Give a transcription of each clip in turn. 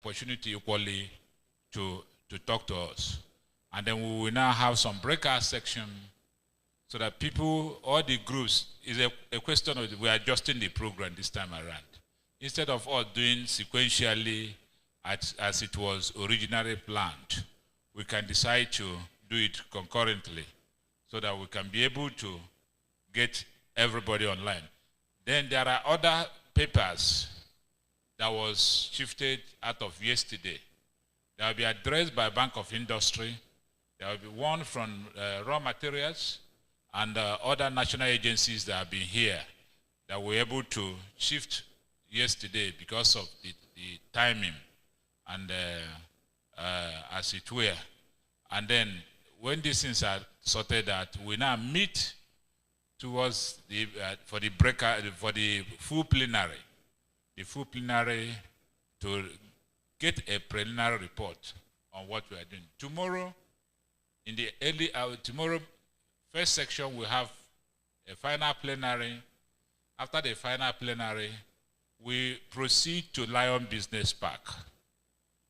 opportunity equally to talk to us. And then we will now have some breakout section so that people, all the groups, is a question of we are adjusting the program this time around. Instead of us doing sequentially as it was originally planned, we can decide to do it concurrently so that we can be able to get everybody online. Then there are other papers that was shifted out of yesterday. They will be addressed by Bank of Industry. There will be one from raw materials and other national agencies that have been here that were able to shift yesterday because of the timing and as it were. And then when these things are sorted out, we now meet towards the for the full plenary. The full plenary to get a preliminary report on what we are doing. Tomorrow, in the early hour, tomorrow, first section, we have a final plenary. After the final plenary, we proceed to Lion Business Park.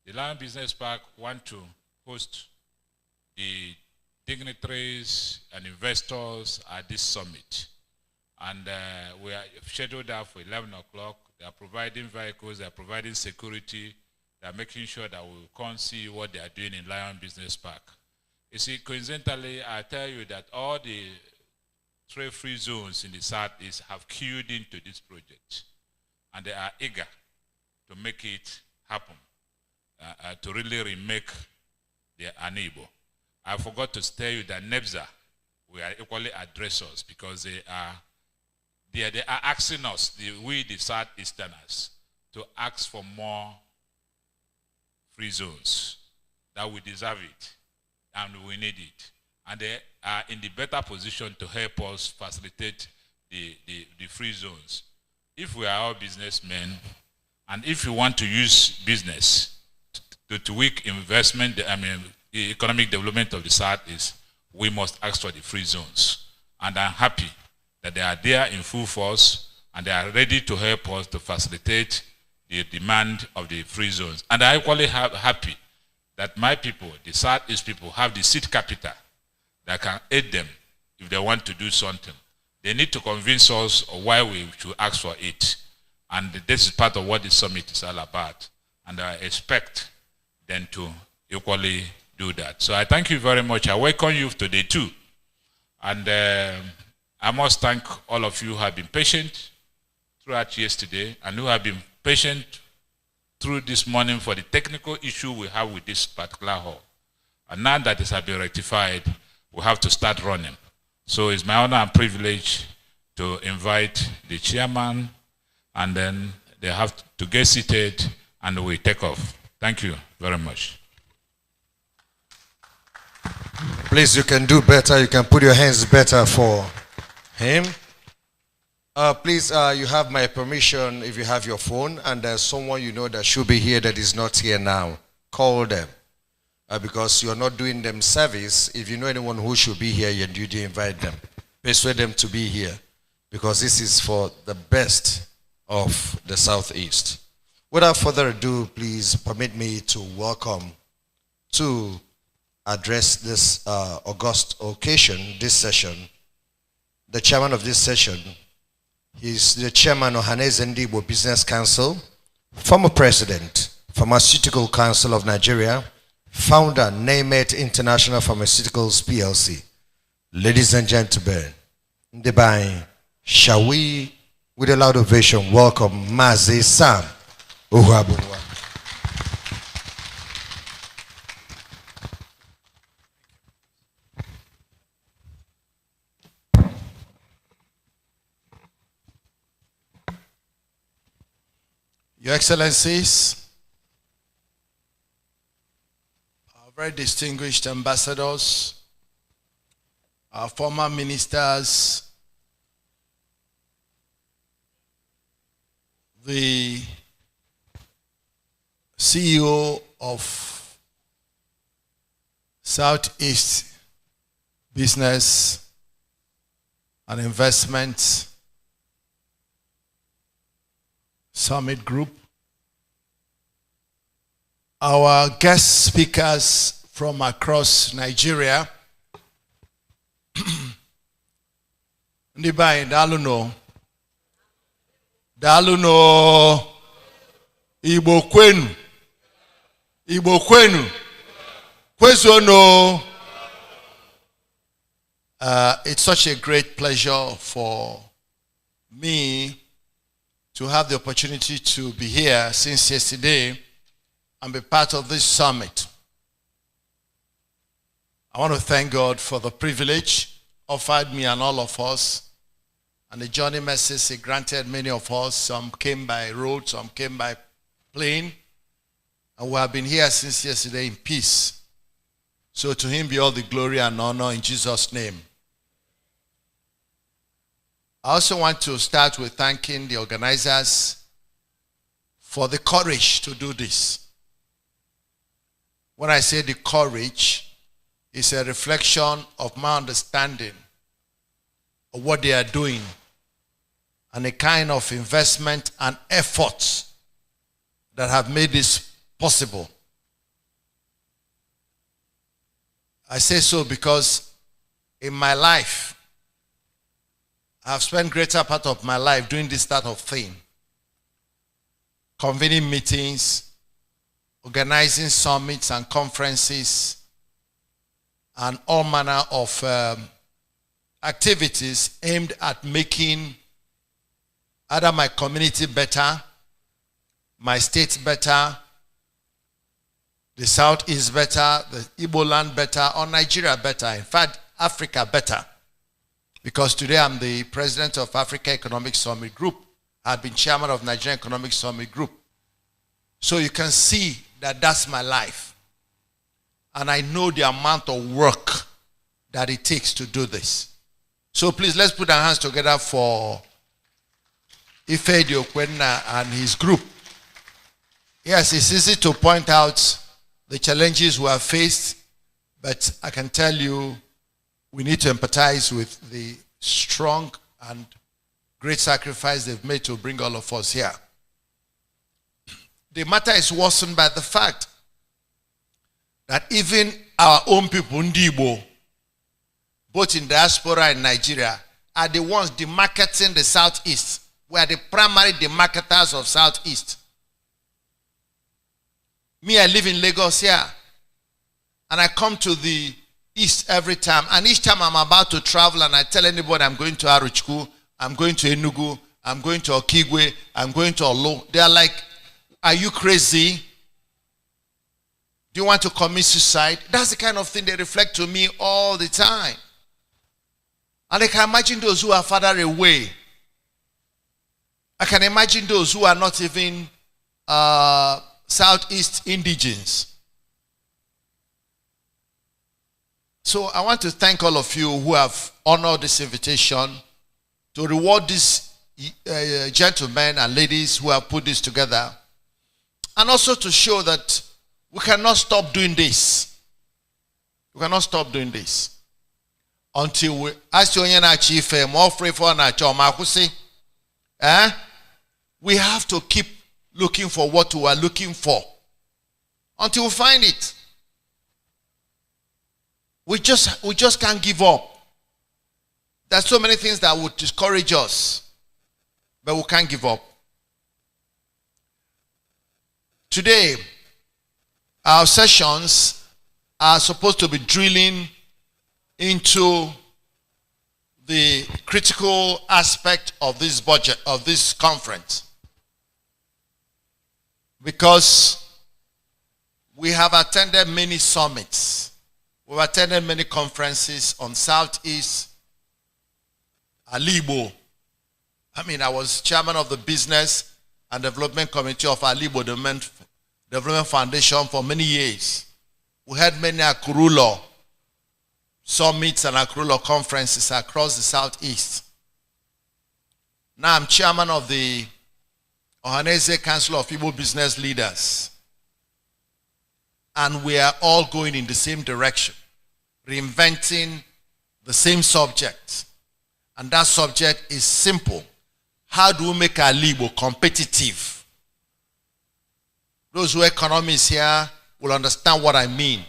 The Lion Business Park want to host the dignitaries and investors at this summit. And we are scheduled out for 11 o'clock. They are providing vehicles, they are providing security, they are making sure that we come see what they are doing in Lion Business Park. You see, coincidentally, I tell you that all the trade-free zones in the Southeast have queued into this project. And they are eager to make it happen, to really remake their Anibo. I forgot to tell you that NEBSA will equally address us because they are asking us, we the Southeasterners, to ask for more free zones, that we deserve it and we need it. And they are in the better position to help us facilitate the free zones. If we are all businessmen, and if you want to use business to tweak investment, the economic development of the Southeast, we must ask for the free zones. And I'm happy that they are there in full force and they are ready to help us to facilitate the demand of the free zones. And I'm equally happy that my people, the Southeast people, have the seed capital that can aid them if they want to do something. They need to convince us of why we should ask for it. And this is part of what the summit is all about. And I expect them to equally do that. So I thank you very much. I welcome you today too. And I must thank all of you who have been patient throughout yesterday and who have been patient through this morning for the technical issue we have with this particular hall. And now that it has been rectified, we have to start running. So it's my honor and privilege to invite the chairman, and then they have to get seated and we take off. Thank you very much. Please, you can do better. You can put your hands better for him. Please, you have my permission if you have your phone and there's someone you know that should be here that is not here now. Call them. Because you're not doing them service. If you know anyone who should be here, you need to invite them. Persuade them to be here. Because this is for the best of the Southeast. Without further ado, please permit me to welcome to address this august occasion, this session. The chairman of this session is the chairman of Hanez Ndibo Business Council, former president, Pharmaceutical Council of Nigeria, founder, Naimet International Pharmaceuticals PLC. Ladies and gentlemen, Ndebai, shall we, with a loud ovation, welcome Mazi Sam Uhuabunwa. Your Excellencies, our very distinguished ambassadors, our former ministers, the CEO of Southeast Business and Investment Summit Group, our guest speakers from across Nigeria. Ndị be anyị daalụnụ. Daalụnụ. Igbo kwenu. Igbo kwenu. Kwezuonu. It's such a great pleasure for me to have the opportunity to be here since yesterday and be part of this summit. I want to thank God for the privilege offered me and all of us, and the journey mercies He granted many of us. Some came by road, some came by plane, and we have been here since yesterday in peace. So to Him be all the glory and honor in Jesus' name. I also want to start with thanking the organizers for the courage to do this. When I say the courage, it's a reflection of my understanding of what they are doing and the kind of investment and efforts that have made this possible. I say so because in my life, I've spent greater part of my life doing this type of thing. Convening meetings, organizing summits and conferences, and all manner of activities aimed at making either my community better, my state better, the Southeast better, the Igbo land better, or Nigeria better. In fact, Africa better. Because today I'm the president of Africa Economic Summit Group. I've been chairman of Nigerian Economic Summit Group. So you can see that that's my life. And I know the amount of work that it takes to do this. So please, let's put our hands together for Ife Diokwenna and his group. Yes, it's easy to point out the challenges we have faced, but I can tell you we need to empathize with the strong and great sacrifice they've made to bring all of us here. The matter is worsened by the fact that even our own people, Ndibo, both in diaspora and Nigeria, are the ones demarketing the Southeast. We are the primary demarketers of Southeast. Me, I live in Lagos here, and I come to the East every time. And each time I'm about to travel and I tell anybody I'm going to Aruchku, I'm going to Enugu, I'm going to Okigwe, I'm going to Olo, they are like, are you crazy? Do you want to commit suicide? That's the kind of thing they reflect to me all the time. And I can imagine those who are farther away. I can imagine those who are not even Southeast indigenes. So I want to thank all of you who have honored this invitation to reward these gentlemen and ladies who have put this together, and also to show that we cannot stop doing this. We cannot stop doing this until we we have to keep looking for what we are looking for until we find it. We just can't give up. There's so many things that would discourage us, but we can't give up. Today, our sessions are supposed to be drilling into the critical aspect of this budget, of this conference. Because we have attended many summits. We've attended many conferences on Southeast, Alibo. I was chairman of the Business and Development Committee of Alibo Development Foundation for many years. We had many Akurulo summits and Akurulo conferences across the Southeast. Now I'm chairman of the Ohanese Council of Igbo Business Leaders. And we are all going in the same direction, reinventing the same subject. And that subject is simple. How do we make our Igbo competitive? Those who are economists here will understand what I mean.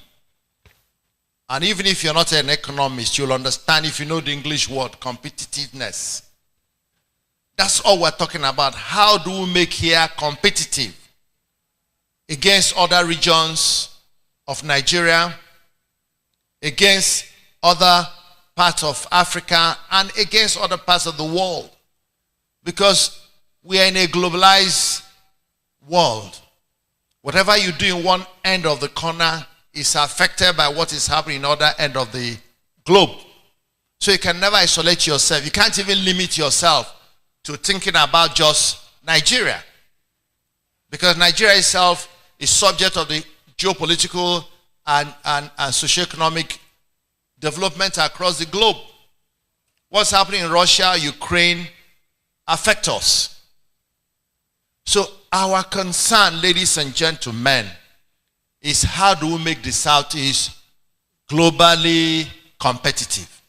And even if you're not an economist, you'll understand if you know the English word, competitiveness. That's all we're talking about. How do we make here competitive against other regions of Nigeria, against other parts of Africa, and against other parts of the world? Because we are in a globalized world. Whatever you do in one end of the corner is affected by what is happening in other end of the globe. So you can never isolate yourself. You can't even limit yourself to thinking about just Nigeria. Because Nigeria itself is subject of the geopolitical and socioeconomic development across the globe. What's happening in Russia, Ukraine, affect us. So our concern, ladies and gentlemen, is how do we make the Southeast globally competitive?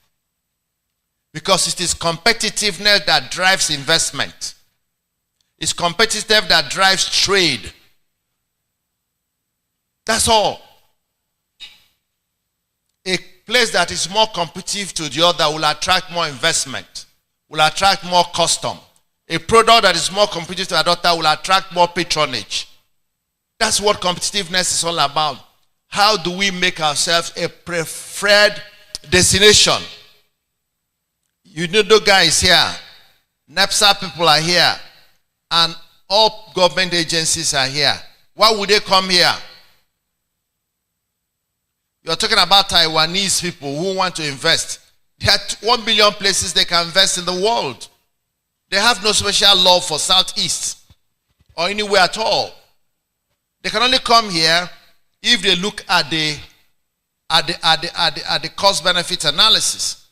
Because it is competitiveness that drives investment. It's competitiveness that drives trade. That's all. A place that is more competitive to the other will attract more investment, will attract more custom. A product that is more competitive to the other will attract more patronage. That's what competitiveness is all about. How do we make ourselves a preferred destination? You know the guys here. NEPSA people are here. And all government agencies are here. Why would they come here? You're talking about Taiwanese people who want to invest. There are 1 billion places they can invest in the world. They have no special law for Southeast or anywhere at all. They can only come here if they look at the cost-benefit analysis,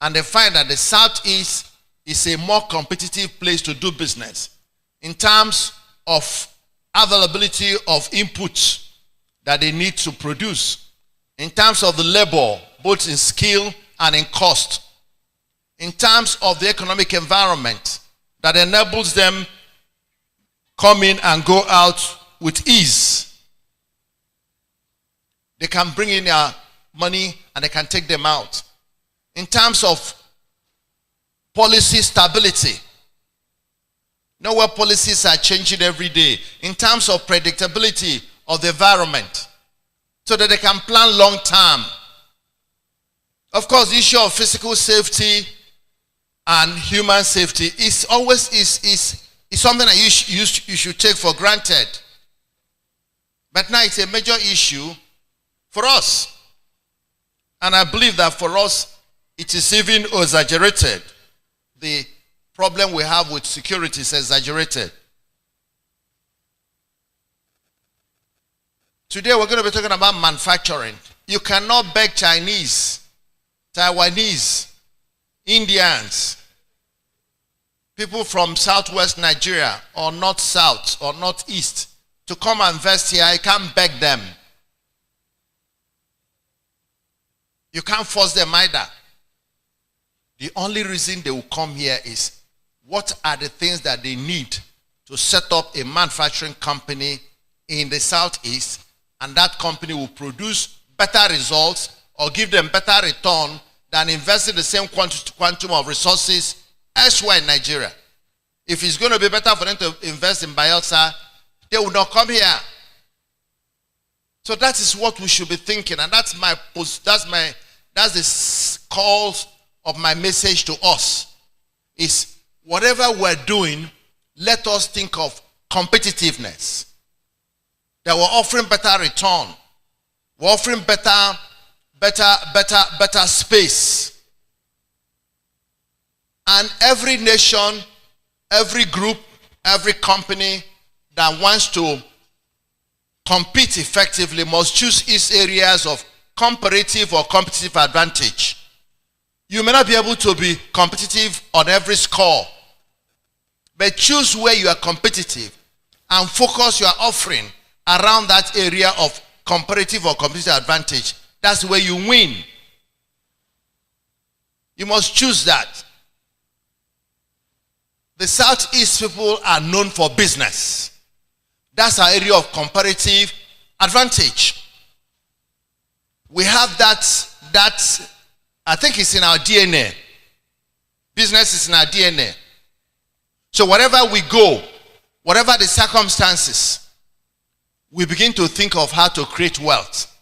and they find that the Southeast is a more competitive place to do business in terms of availability of inputs that they need to produce, in terms of the labor, both in skill and in cost, in terms of the economic environment that enables them come in and go out with ease. They can bring in their money and they can take them out. In terms of policy stability, know where policies are changing every day. In terms of predictability of the environment, so that they can plan long term. Of course, the issue of physical safety and human safety is always something that you should take for granted. But now it's a major issue for us. And I believe that for us, it is even exaggerated. The problem we have with security is exaggerated. Today we're going to be talking about manufacturing. You cannot beg Chinese, Taiwanese, Indians, people from southwest Nigeria or north-south or northeast to come and invest here. You can't beg them. You can't force them either. The only reason they will come here is what are the things that they need to set up a manufacturing company in the southeast, and that company will produce better results or give them better return than investing the same quantum of resources elsewhere in Nigeria. If it's going to be better for them to invest in Bayelsa, they will not come here. So that is what we should be thinking, and that's the call of my message to us. Is whatever we're doing, let us think of competitiveness. That we're offering better return. We're offering better space. And every nation, every group, every company that wants to compete effectively must choose its areas of comparative or competitive advantage. You may not be able to be competitive on every score, but choose where you are competitive and focus your offering around that area of comparative or competitive advantage. That's where you win. You must choose that. The Southeast people are known for business. That's our area of comparative advantage. We have that, I think it's in our DNA. Business is in our DNA. So wherever we go, whatever the circumstances, we begin to think of how to create wealth.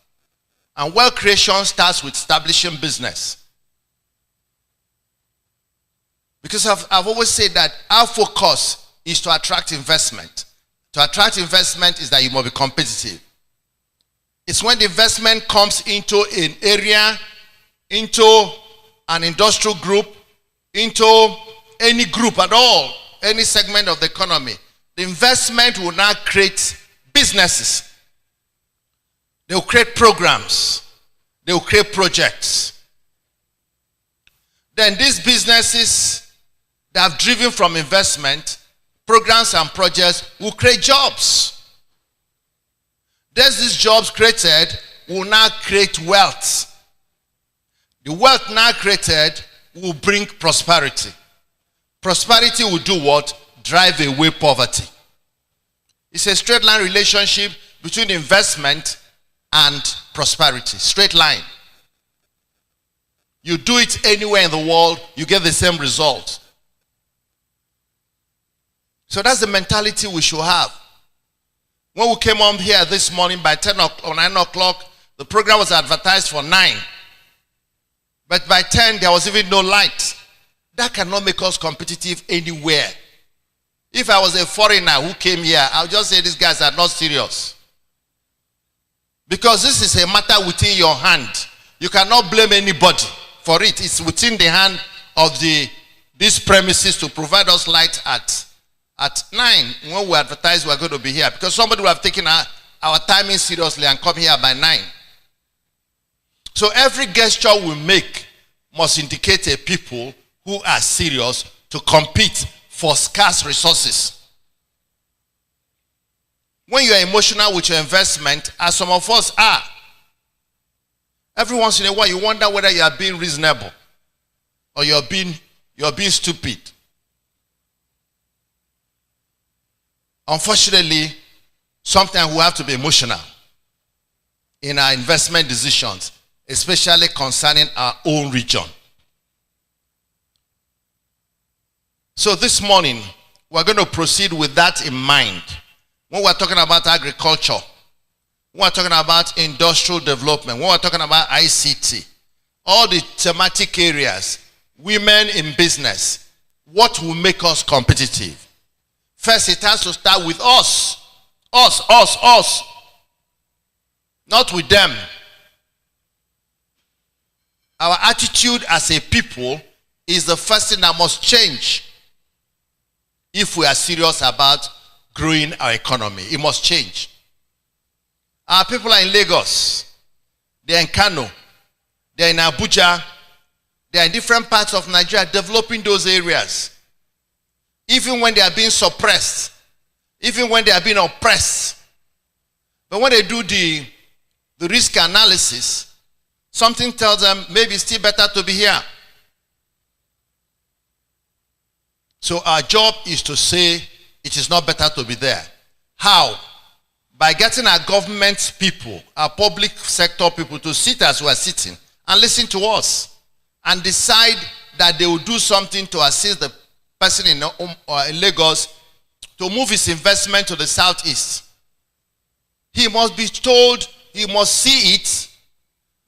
And wealth creation starts with establishing business. Because I've always said that our focus is to attract investment. To attract investment is that you must be competitive. It's when the investment comes into an area, into an industrial group, into any group at all, any segment of the economy, the investment will now create businesses. They will create programs. They will create projects. Then these businesses that have driven from investment, programs and projects will create jobs. These jobs created will now create wealth. The wealth now created will bring prosperity. Prosperity will do what? Drive away poverty. It's a straight line relationship between investment and prosperity. Straight line. You do it anywhere in the world, you get the same result. So that's the mentality we should have. When we came on here this morning by 10 or 9 o'clock, the program was advertised for 9. But by 10, there was even no light. That cannot make us competitive anywhere. If I was a foreigner who came here, I would just say these guys are not serious. Because this is a matter within your hand. You cannot blame anybody for it. It's within the hand of these premises to provide us light at 9. When we advertise we're going to be here. Because somebody will have taken our timing seriously and come here by 9. So every gesture we make must indicate a people who are serious to compete for scarce resources. When you are emotional with your investment, as some of us are, every once in a while you wonder whether you are being reasonable or you're being stupid. Unfortunately, sometimes we have to be emotional in our investment decisions, especially concerning our own region. So this morning, we're going to proceed with that in mind. When we're talking about agriculture, when we're talking about industrial development, when we're talking about ICT, all the thematic areas, women in business, what will make us competitive? First, it has to start with us. Us. Not with them. Our attitude as a people is the first thing that must change if we are serious about growing our economy. It must change. Our people are in Lagos. They're in Kano. They're in Abuja. They're in different parts of Nigeria developing those areas. Even when they are being suppressed. Even when they are being oppressed. But when they do the risk analysis, something tells them maybe it's still better to be here. So our job is to say it is not better to be there. How? By getting our government people, our public sector people to sit as we are sitting and listen to us and decide that they will do something to assist the person in Lagos to move his investment to the southeast. He must be told, he must see it,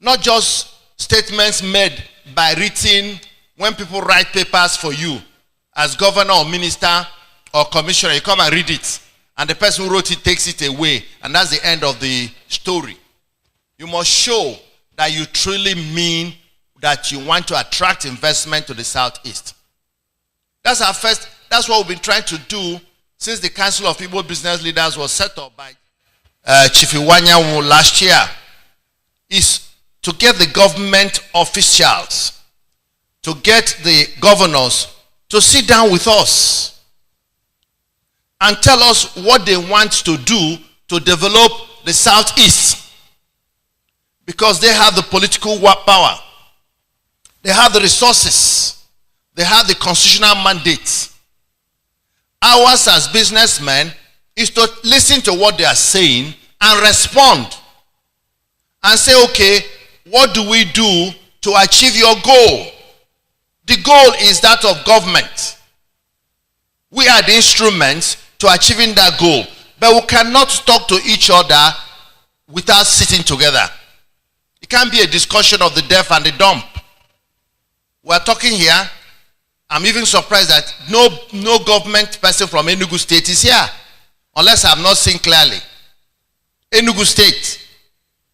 not just statements made by written when people write papers for you as governor or minister or commissioner. You come and read it and the person who wrote it takes it away and that's the end of the story. You must show that you truly mean that you want to attract investment to the southeast. That's what we've been trying to do since the Council of Igbo Business Leaders was set up by Chief Iwanyanwu last year, is to get the government officials, to get the governors to sit down with us and tell us what they want to do to develop the southeast. Because they have the political power. They have the resources. They have the constitutional mandate. Ours as businessmen is to listen to what they are saying and respond. And say, okay, what do we do to achieve your goal? The goal is that of government. We are the instruments to achieving that goal. But we cannot talk to each other without sitting together. It can't be a discussion of the deaf and the dumb. We're talking here. I'm even surprised that no government person from Enugu State is here. Unless I'm not seeing clearly. Enugu State.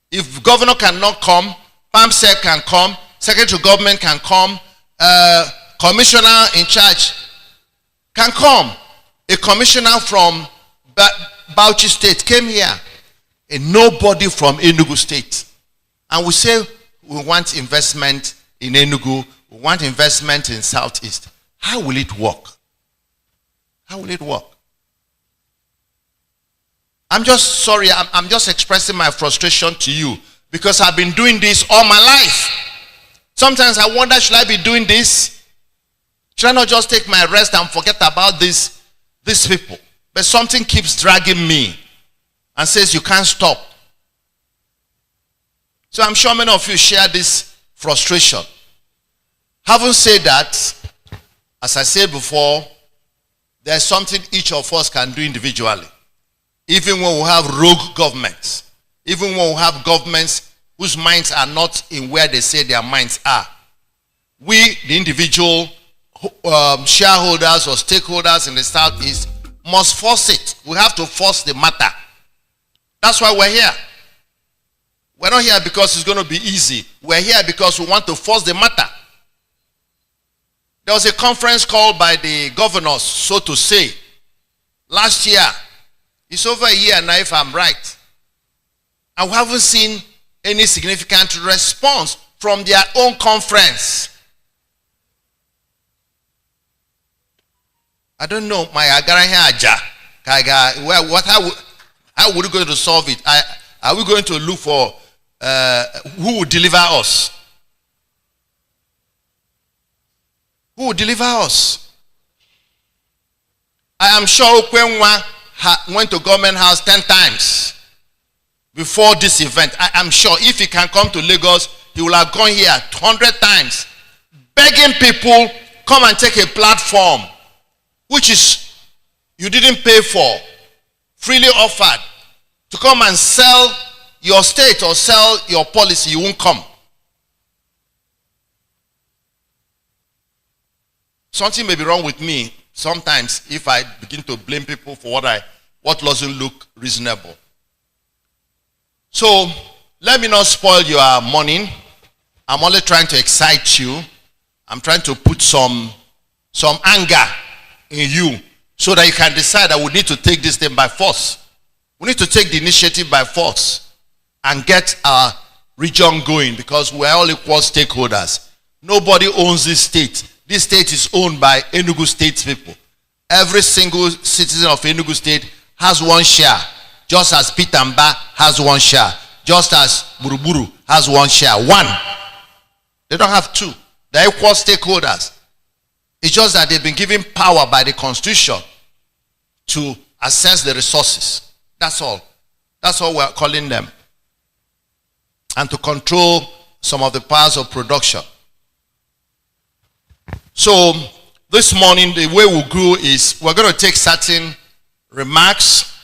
If governor cannot come, PAMSEC can come, secretary of government can come, commissioner in charge can come. A commissioner from Bauchi State came here. And nobody from Enugu State. And we say we want investment in Enugu, we want investment in Southeast. How will it work? How will it work? I'm just sorry, I'm just expressing my frustration to you because I've been doing this all my life. Sometimes I wonder, should I be doing this? Should I not just take my rest and forget about these people? But something keeps dragging me and says you can't stop. So I'm sure many of you share this frustration. Having said that, as I said before, there's something each of us can do individually. Even when we have rogue governments, even when we have governments whose minds are not in where they say their minds are, we, the individual shareholders or stakeholders in the Southeast, must force it. We have to force the matter. That's why we're here. We're not here because it's going to be easy. We're here because we want to force the matter. There was a conference called by the governors, so to say, last year. It's over a year now, if I'm right. And we haven't seen any significant response from their own conference. I don't know. How would we go to solve it? Are we going to look for who will deliver us? Who will deliver us? I am sure Okwenwa went to government house 10 times before this event. I am sure if he can come to Lagos, he will have gone here 100 times, begging people, come and take a platform, which is you didn't pay for, freely offered, to come and sell your state or sell your policy. You won't come. Something may be wrong with me sometimes if I begin to blame people for what doesn't look reasonable. So let me not spoil your morning. I'm only trying to excite you. I'm trying to put some anger in you so that you can decide that we need to take this thing by force. We need to take the initiative by force and get our region going because we're all equal stakeholders. Nobody owns this state. This state is owned by Enugu State people. Every single citizen of Enugu State has one share, just as Pitamba has one share, just as Buruburu has one share. One. They don't have two. They're equal stakeholders. It's just that they've been given power by the Constitution to access the resources. That's all. That's all we're calling them. And to control some of the powers of production. So this morning, the way we'll go is we're going to take certain remarks.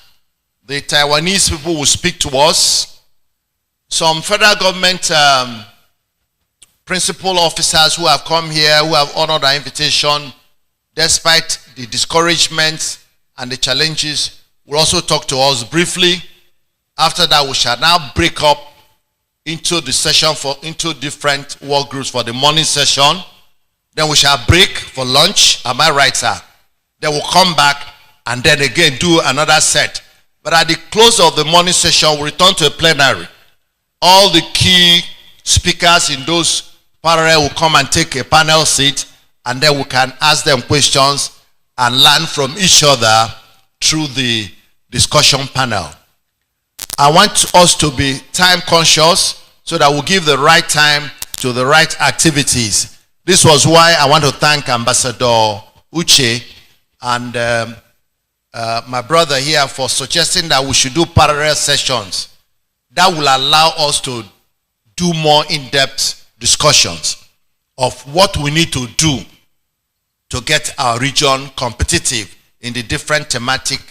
The Taiwanese people will speak to us. Some federal government principal officers who have come here, who have honored our invitation, despite the discouragement and the challenges, will also talk to us briefly. After that, we shall now break up into the session into different work groups for the morning session. Then we shall break for lunch. Am I right, sir? Then we'll come back and then again do another set. But at the close of the morning session, we'll return to a plenary. All the key speakers in those parallel will come and take a panel seat, and then we can ask them questions and learn from each other through the discussion panel. I want us to be time conscious so that we'll give the right time to the right activities. This was why I want to thank Ambassador Uche and my brother here for suggesting that we should do parallel sessions. That will allow us to do more in-depth discussions of what we need to do to get our region competitive in the different thematic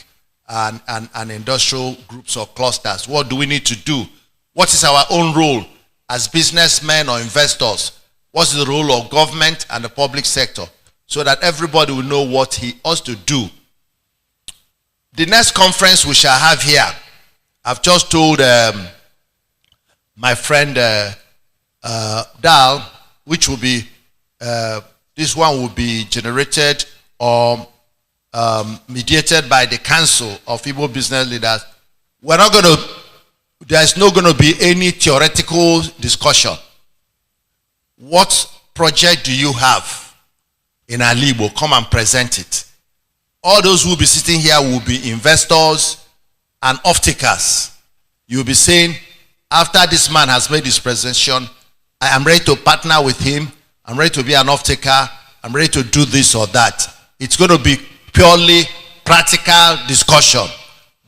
and industrial groups or clusters. What do we need to do? What is our own role as businessmen or investors? What's the role of government and the public sector? So that everybody will know what he ought to do. The next conference we shall have here, I've just told my friend Dal, which will be, this one will be generated or mediated by the Council of Igbo Business Leaders. We're not going to, there's not going to be any theoretical discussion. What project do you have in Alibo? Come and present it. All those who will be sitting here will be investors and off-takers. You'll be saying, after this man has made his presentation, I am ready to partner with him. I'm ready to be an off-taker. I'm ready to do this or that. It's going to be purely practical discussion.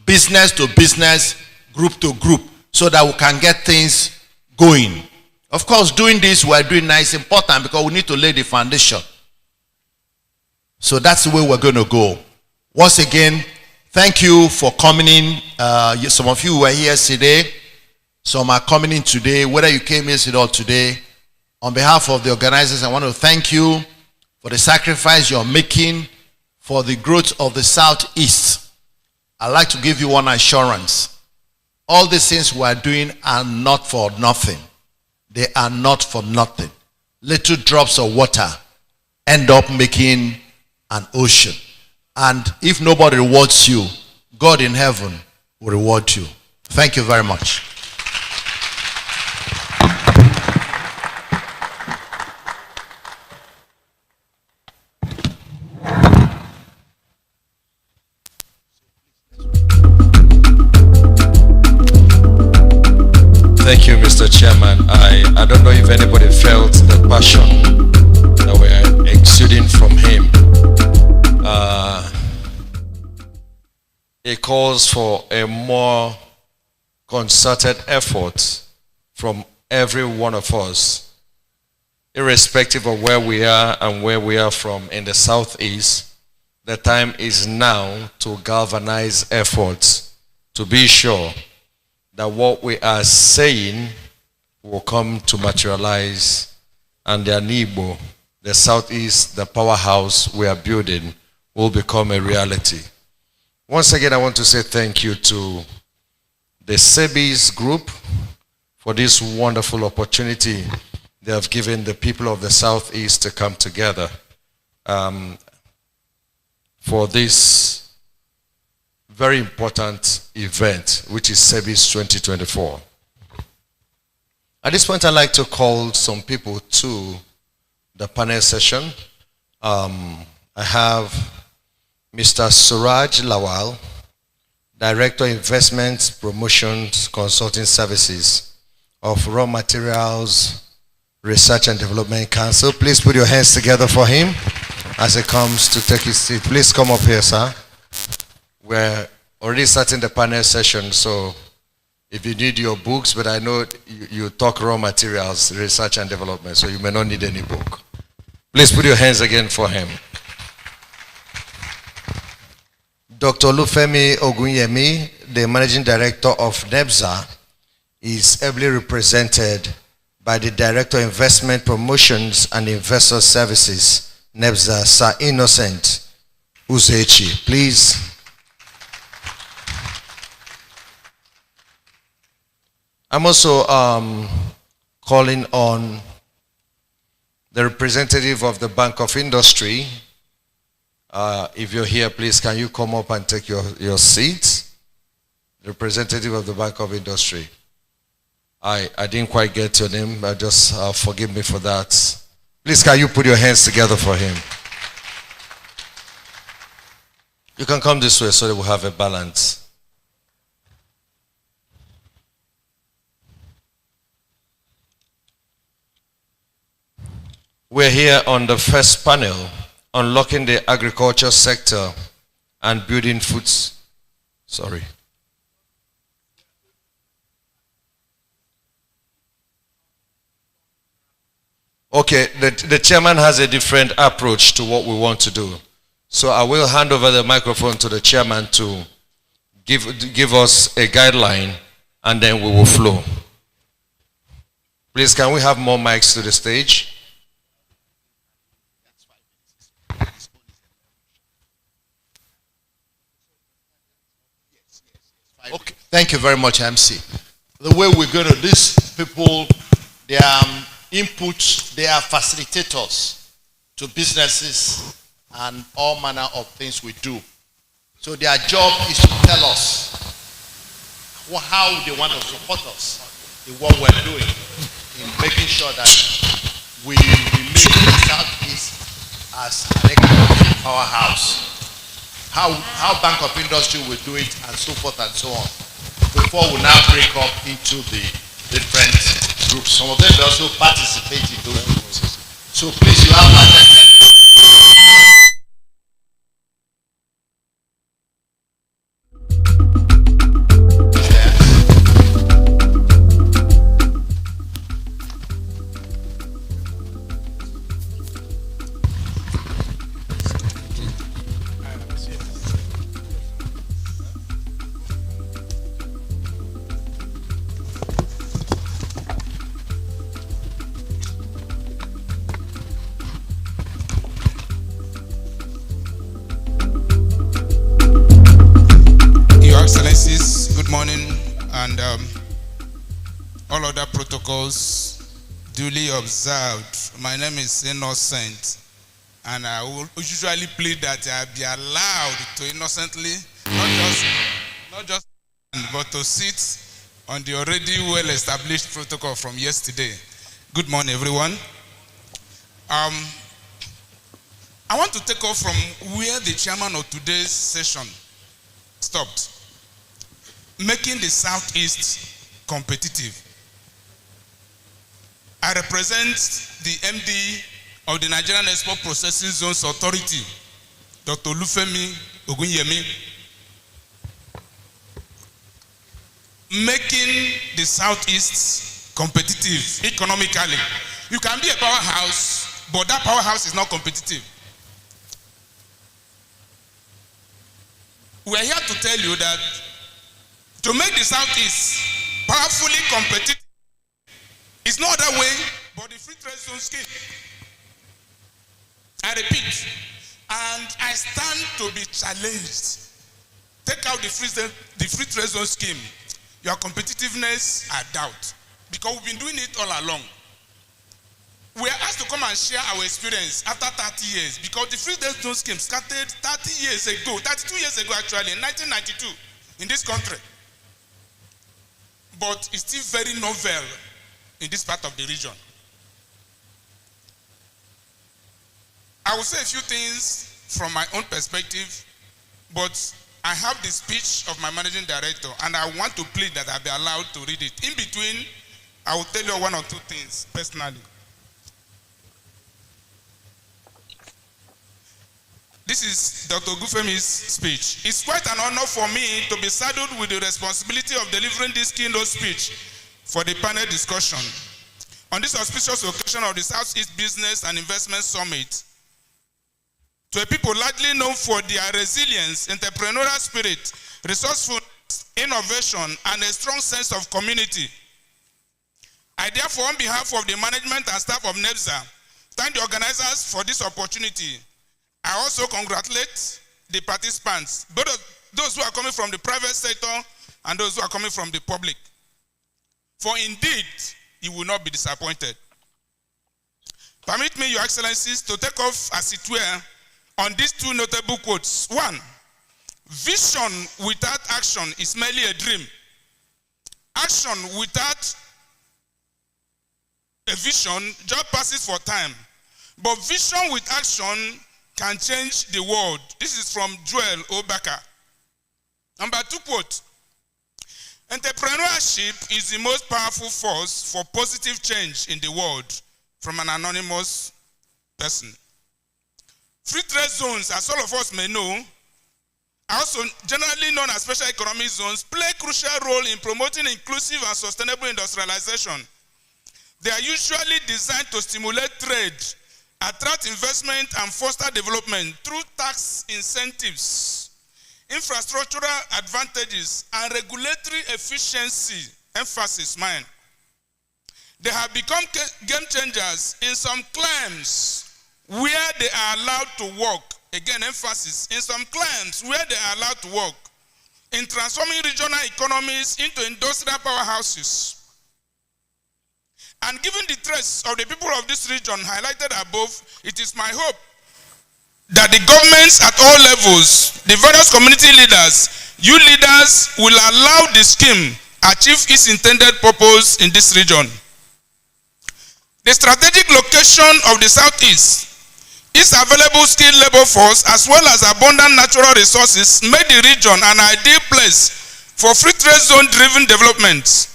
Business to business, group to group, so that we can get things going. Of course, doing this we're doing now is important because we need to lay the foundation. So that's the way we're going to go. Once again, thank you for coming in. Some of you were here yesterday. Some are coming in today. Whether you came yesterday or today, on behalf of the organizers, I want to thank you for the sacrifice you're making for the growth of the Southeast. I'd like to give you one assurance. All these things we are doing are not for nothing. They are not for nothing. Little drops of water end up making an ocean. And if nobody rewards you, God in heaven will reward you. Thank you very much. Thank you, Mr. Chairman. I don't know if anybody felt the passion that we're exuding from him. It calls for a more concerted effort from every one of us, irrespective of where we are and where we are from in the Southeast. The time is now to galvanize efforts to be sure that what we are saying will come to materialize, and the Anibo, the Southeast, the powerhouse we are building, will become a reality. Once again, I want to say thank you to the SEBIS group for this wonderful opportunity they have given the people of the Southeast to come together for this very important event, which is SEBIS 2024. At this point, I'd like to call some people to the panel session. I have Mr. Suraj Lawal, Director Investments, Promotions, Consulting Services of Raw Materials Research and Development Council. Please put your hands together for him as he comes to take his seat. Please come up here, sir. We're already starting the panel session, so if you need your books, but I know you talk raw materials, research and development, so you may not need any book. Please put your hands again for him. Dr. Lufemi Ogunyemi, the Managing Director of NEBSA, is ably represented by the Director of Investment Promotions and Investor Services, NEBSA, Sir Innocent Uzechi. Please. I'm also calling on the representative of the Bank of Industry. If you're here, please, can you come up and take your seat? The representative of the Bank of Industry. I didn't quite get your name, but just forgive me for that. Please, can you put your hands together for him? You can come this way so that we'll have a balance. We're here on the first panel, Unlocking the Agriculture Sector and building foods. Sorry. Okay, the chairman has a different approach to what we want to do. So I will hand over the microphone to the chairman to give us a guideline, and then we will flow. Please, can we have more mics to the stage? Okay, thank you very much, MC. The way we're going to, these people, they are inputs, they are facilitators to businesses and all manner of things we do. So their job is to tell us how they want to support us in what we're doing, in making sure that we make the Southeast as an economic powerhouse. How Bank of Industry will do it, and so forth and so on. Before we now break up into the different groups. Some of them will also participate in those groups. So please, you have my attention. All other protocols duly observed. My name is Innocent, and I will usually plead that I be allowed to innocently, not just, but to sit on the already well-established protocol from yesterday. Good morning, everyone. I want to take off from where the chairman of today's session stopped. Making the Southeast competitive. I represent the MD of the Nigerian Export Processing Zones Authority, Dr. Olufemi Ogunyemi. Making the Southeast competitive economically. You can be a powerhouse, but that powerhouse is not competitive. We are here to tell you that to make the Southeast powerfully competitive, it's no other way but the free trade zone scheme. I repeat, and I stand to be challenged. Take out the free trade zone scheme. Your competitiveness, I doubt, because we've been doing it all along. We are asked to come and share our experience after 30 years, because the free trade zone scheme started 32 years ago actually, in 1992 in this country. But it's still very novel in this part of the region. I will say a few things from my own perspective, but I have the speech of my managing director, and I want to plead that I be allowed to read it. In between, I will tell you one or two things personally. This is Dr. Gufemi's speech. It's quite an honor for me to be saddled with the responsibility of delivering this keynote speech for the panel discussion on this auspicious occasion of the Southeast Business and Investment Summit. To a people largely known for their resilience, entrepreneurial spirit, resourcefulness, innovation, and a strong sense of community. I therefore, on behalf of the management and staff of NEBSA, thank the organizers for this opportunity. I also congratulate the participants, both those who are coming from the private sector and those who are coming from the public. For indeed, you will not be disappointed. Permit me, Your Excellencies, to take off, as it were, on these two notable quotes. One, vision without action is merely a dream. Action without a vision just passes for time. But vision with action can change the world. This is from Joel Obaka. Number two quote, entrepreneurship is the most powerful force for positive change in the world, from an anonymous person. Free trade zones, as all of us may know, also generally known as special economic zones, play a crucial role in promoting inclusive and sustainable industrialization. They are usually designed to stimulate trade, attract investment, and foster development through tax incentives, infrastructural advantages, and regulatory efficiency. Emphasis, mine. They have become game changers in some climes where they are allowed to work. Again, emphasis, in some climes where they are allowed to work, in transforming regional economies into industrial powerhouses. And given the threats of the people of this region highlighted above, it is my hope that the governments at all levels, the various community leaders, you leaders will allow the scheme achieve its intended purpose in this region. The strategic location of the Southeast, its available skilled labor force, as well as abundant natural resources, made the region an ideal place for free trade zone driven development.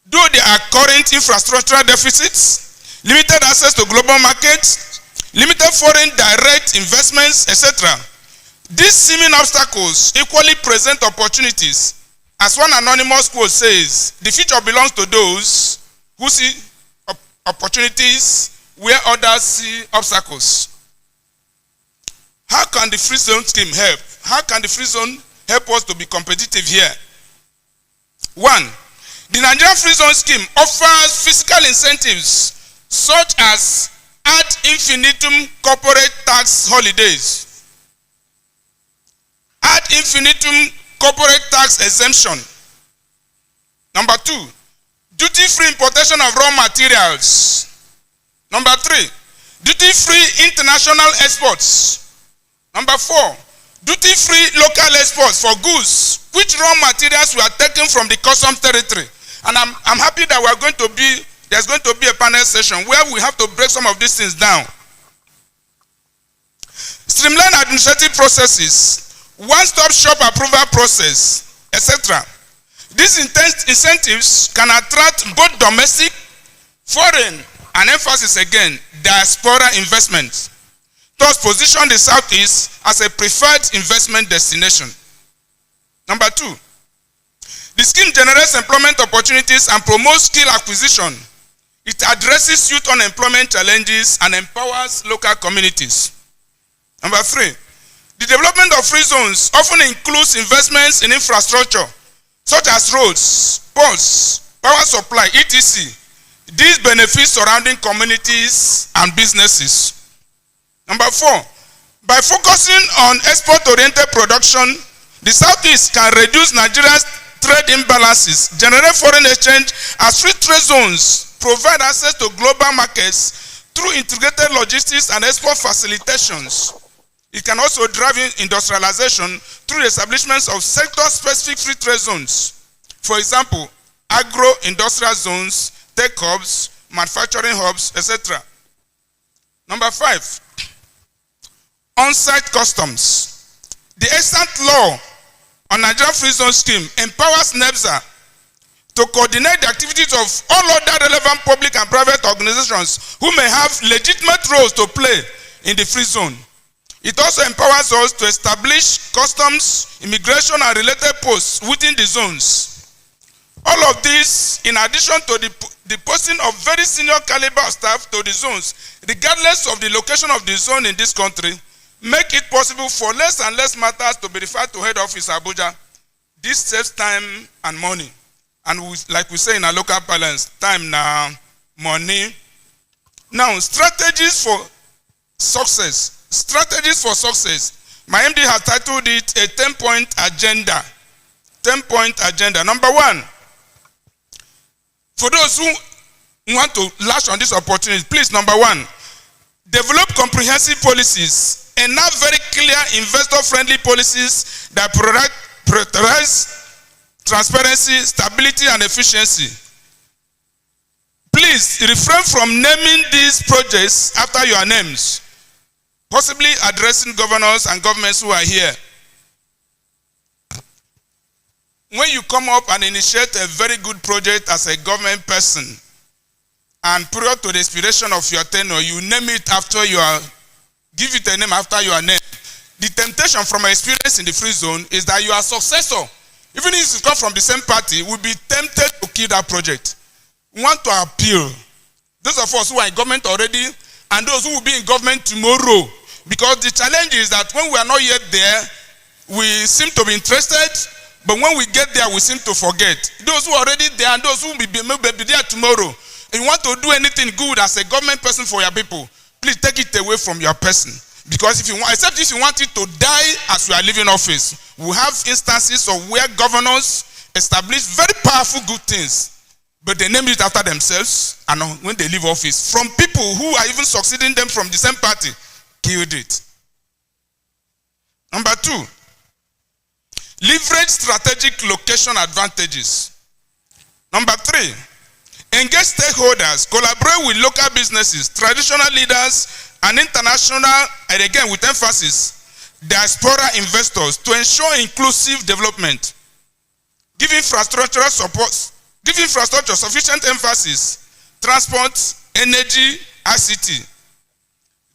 Though there are current infrastructural deficits, limited access to global markets, limited foreign direct investments, etc., these seeming obstacles equally present opportunities. As one anonymous quote says, the future belongs to those who see opportunities where others see obstacles. How can the free zone scheme help? How can the free zone help us to be competitive here? One, the Nigerian free zone scheme offers fiscal incentives such as ad infinitum corporate tax holidays, ad infinitum corporate tax exemption. Number two, duty-free importation of raw materials. Number three, duty-free international exports. Number four, duty-free local exports for goods which raw materials were taken from the custom territory. And I'm happy that there's going to be a panel session where we have to break some of these things down. Streamline administrative processes, one-stop shop approval process, etc. These incentives can attract both domestic, foreign, and emphasis again, diaspora investments. Thus position the Southeast as a preferred investment destination. Number two, the scheme generates employment opportunities and promotes skill acquisition. It addresses youth unemployment challenges and empowers local communities. Number three, the development of free zones often includes investments in infrastructure, such as roads, ports, power supply, etc. These benefit surrounding communities and businesses. Number four, by focusing on export-oriented production, the Southeast can reduce Nigeria's trade imbalances, generate foreign exchange, as free trade zones provide access to global markets through integrated logistics and export facilitations. It can also drive industrialization through the establishment of sector-specific free trade zones. For example, agro-industrial zones, tech hubs, manufacturing hubs, etc. Number five, on-site customs. The extant law on Nigerian Free Zone Scheme empowers NEBSA to coordinate the activities of all other relevant public and private organizations who may have legitimate roles to play in the free zone. It also empowers us to establish customs, immigration, and related posts within the zones. All of this, in addition to the posting of very senior caliber staff to the zones, regardless of the location of the zone in this country, make it possible for less and less matters to be referred to head office Abuja. This saves time and money. And like we say in our local parlance, time now, money. Now, strategies for success. Strategies for success. My MD has titled it a 10-point agenda. 10-point agenda. Number one, for those who want to latch on this opportunity, please, number one, develop comprehensive policies, enough very clear investor-friendly policies that prioritize transparency, stability, and efficiency. Please refrain from naming these projects after your names, possibly addressing governors and governments who are here. When you come up and initiate a very good project as a government person, and prior to the expiration of your tenure, you name it after your, give it a name after your name, the temptation from my experience in the free zone is that your successor, even if you come from the same party, will be tempted to kill that project. We want to appeal. Those of us who are in government already and those who will be in government tomorrow, because the challenge is that when we are not yet there, we seem to be interested, but when we get there, we seem to forget. Those who are already there and those who will be there tomorrow, if you want to do anything good as a government person for your people, please take it away from your person. Because if you want, except if you want it to die as you are leaving office, we have instances of where governors establish very powerful good things, but they name it after themselves, and when they leave office, from people who are even succeeding them from the same party, killed it. Number 2, leverage strategic location advantages. Number 3, engage stakeholders, collaborate with local businesses, traditional leaders, and international, and again with emphasis, diaspora investors to ensure inclusive development. Give infrastructure support, give infrastructure sufficient emphasis, transport, energy, ICT.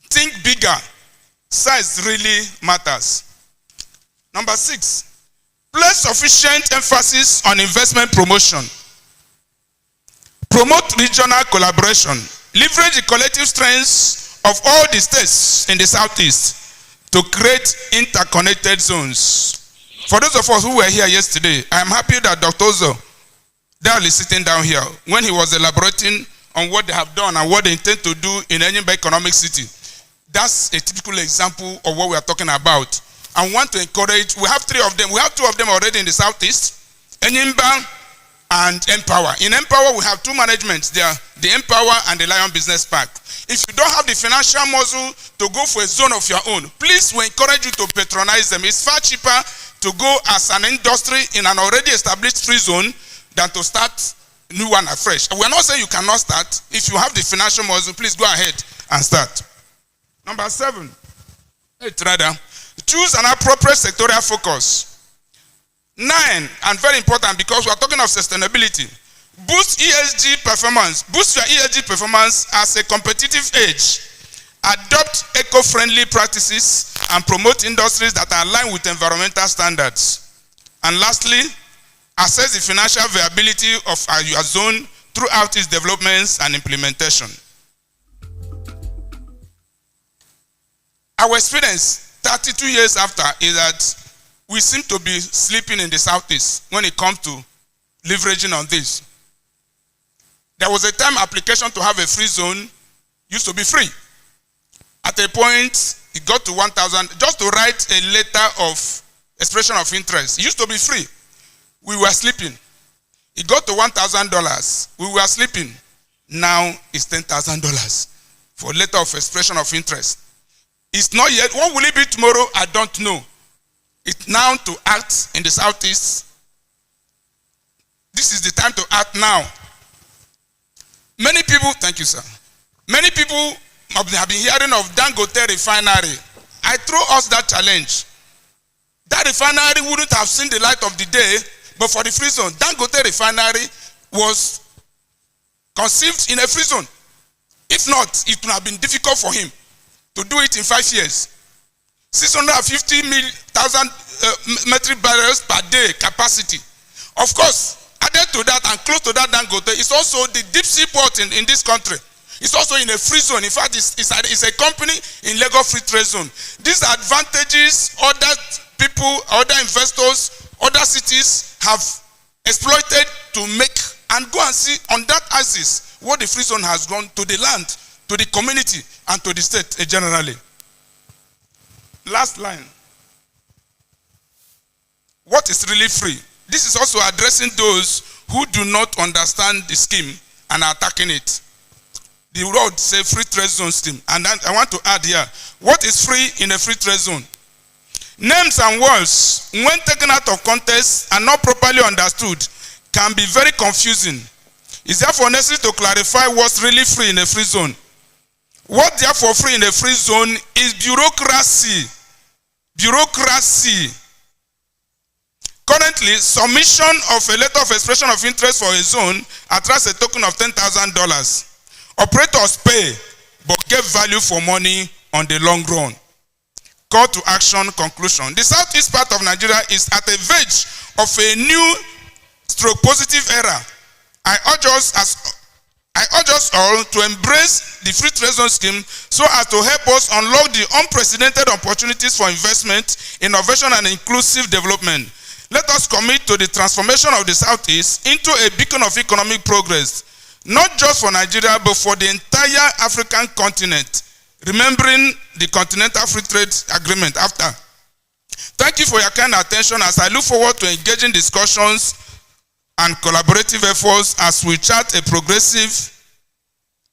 Think bigger. Size really matters. Number 6, place sufficient emphasis on investment promotion. Promote regional collaboration. Leverage the collective strengths of all the states in the Southeast to create interconnected zones. For those of us who were here yesterday, I am happy that Dr. Ozo Dal is sitting down here when he was elaborating on what they have done and what they intend to do in Enyimba Economic City. That's a typical example of what we are talking about. I want to encourage, we have 3 of them. We have 2 of them already in the Southeast, Enyimba and Empower. In Empower, we have 2 managements there, the Empower and the Lion Business Park. If you don't have the financial muscle to go for a zone of your own, please, we encourage you to patronize them. It's far cheaper to go as an industry in an already established free zone than to start a new one afresh. We're not saying you cannot start. If you have the financial muscle, please go ahead and start. Number 7, choose an appropriate sectorial focus. 9, and very important because we are talking of sustainability, boost ESG performance. Boost your ESG performance as a competitive edge. Adopt eco-friendly practices and promote industries that are aligned with environmental standards. And lastly, assess the financial viability of your zone throughout its developments and implementation. Our experience 32 years after is that we seem to be sleeping in the Southeast when it comes to leveraging on this. There was a time application to have a free zone used to be free. At a point, it got to 1,000, just to write a letter of expression of interest. It used to be free. We were sleeping. It got to $1,000. We were sleeping. Now it's $10,000 for a letter of expression of interest. It's not yet. What will it be tomorrow? I don't know. It's now to act in the Southeast. This is the time to act now. Many people, thank you, sir. Many people have been hearing of Dangote refinery. I throw us that challenge. That refinery wouldn't have seen the light of the day, but for the free zone. Dangote refinery was conceived in a free zone. If not, it would have been difficult for him to do it in 5 years. 650,000 metric barrels per day capacity. Of course, added to that and close to that Dangote is also the deep sea port in this country. It's also in a free zone. In fact, it's a company in Lagos Free Trade Zone. These advantages, other people, other investors, other cities have exploited to make and go and see on that axis what the free zone has gone to the land, to the community, and to the state generally. Last line. What is really free? This is also addressing those who do not understand the scheme and are attacking it. The word say free trade zone scheme. And I want to add here, what is free in a free trade zone? Names and words, when taken out of context and not properly understood, can be very confusing. It's therefore necessary to clarify what's really free in a free zone. What therefore free in a free zone is bureaucracy. Bureaucracy. Currently, submission of a letter of expression of interest for a zone attracts a token of $10,000. Operators pay, but get value for money on the long run. Call to action conclusion. The southeast part of Nigeria is at a verge of a new stroke positive era. I urge us all to embrace the free trade zone scheme so as to help us unlock the unprecedented opportunities for investment, innovation, and inclusive development. Let us commit to the transformation of the Southeast into a beacon of economic progress, not just for Nigeria, but for the entire African continent, remembering the Continental Free Trade Agreement after. Thank you for your kind attention as I look forward to engaging discussions and collaborative efforts as we chart a progressive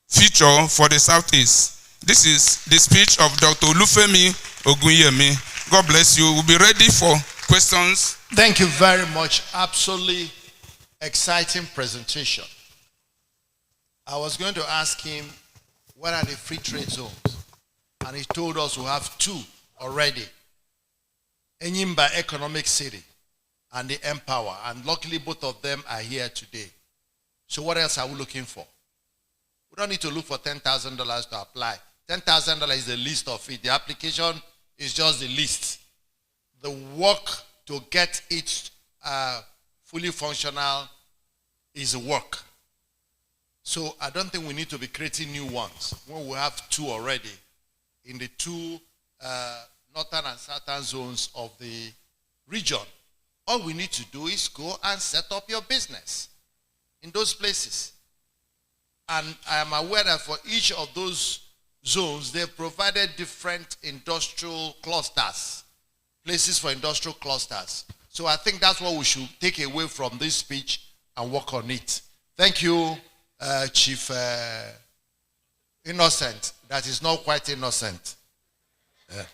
future for the Southeast. This is the speech of Dr. Olufemi Ogunyemi. God bless you. We'll be ready for questions. Thank you very much. Absolutely exciting presentation. I was going to ask him, what are the free trade zones? And he told us we have 2 already. Enyimba Economic City and the Empower. And luckily both of them are here today. So what else are we looking for? We don't need to look for $10,000 to apply. $10,000 is the list of it. The application is just the list. The work to get it fully functional is work. So I don't think we need to be creating new ones when we have 2 already in the 2 northern and southern zones of the region. All we need to do is go and set up your business in those places. And I am aware that for each of those zones, they've provided different industrial clusters, places for industrial clusters. So I think that's what we should take away from this speech and work on it. Thank you, Chief Innocent. That is not quite innocent. I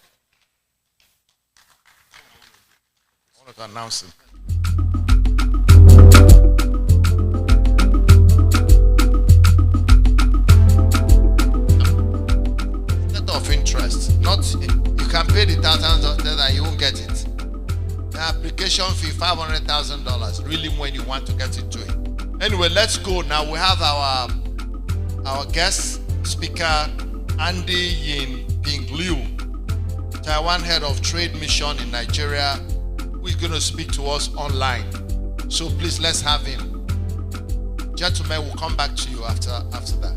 wanted to announce him. Of interest, not you can pay the $1,000 and you won't get it. The application fee $500,000, really, when you want to get into it. Anyway, let's go now. We have our guest speaker, Andy Yin Ping Liu, Taiwan head of trade mission in Nigeria, who is going to speak to us online. So please, let's have him. Gentlemen, we'll come back to you after that.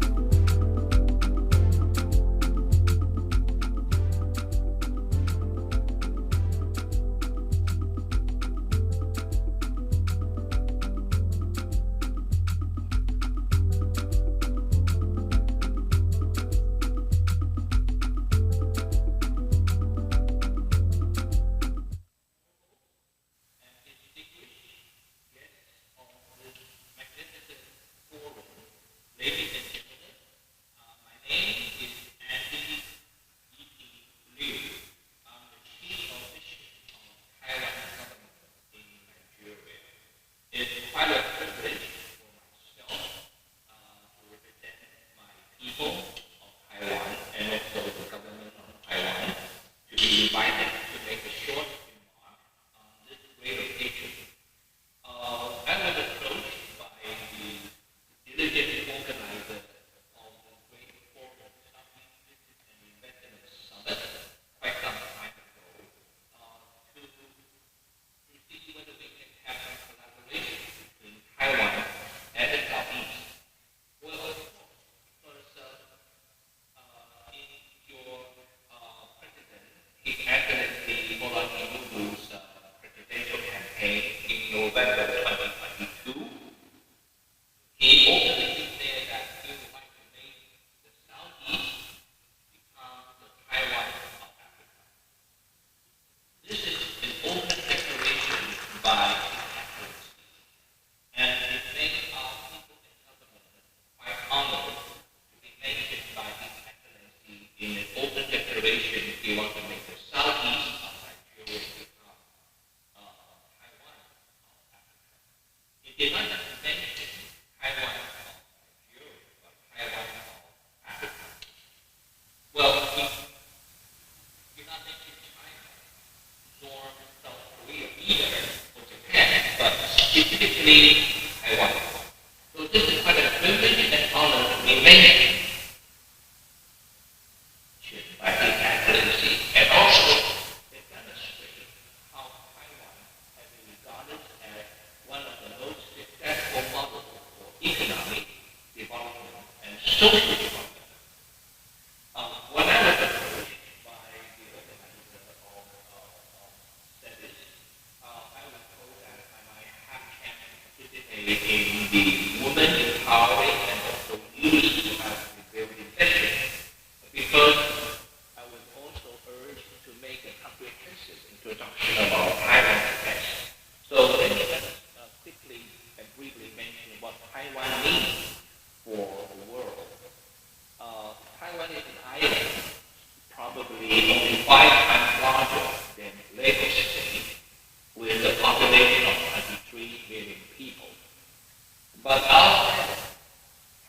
Taiwan. So this is quite a privilege and honor to be mentioned by His Excellency, and also social development. When I was approached by the organizer of SEBIS, I was told that I might have a chance to participate in the women empowering and also youth building session, because I was also urged to make a comprehensive introduction about Taiwan defense. So let me just quickly and briefly mention what Taiwan means for the world. Taiwan is an island, probably only 5 times larger than Lagos City, with a population of 23 million people. But our island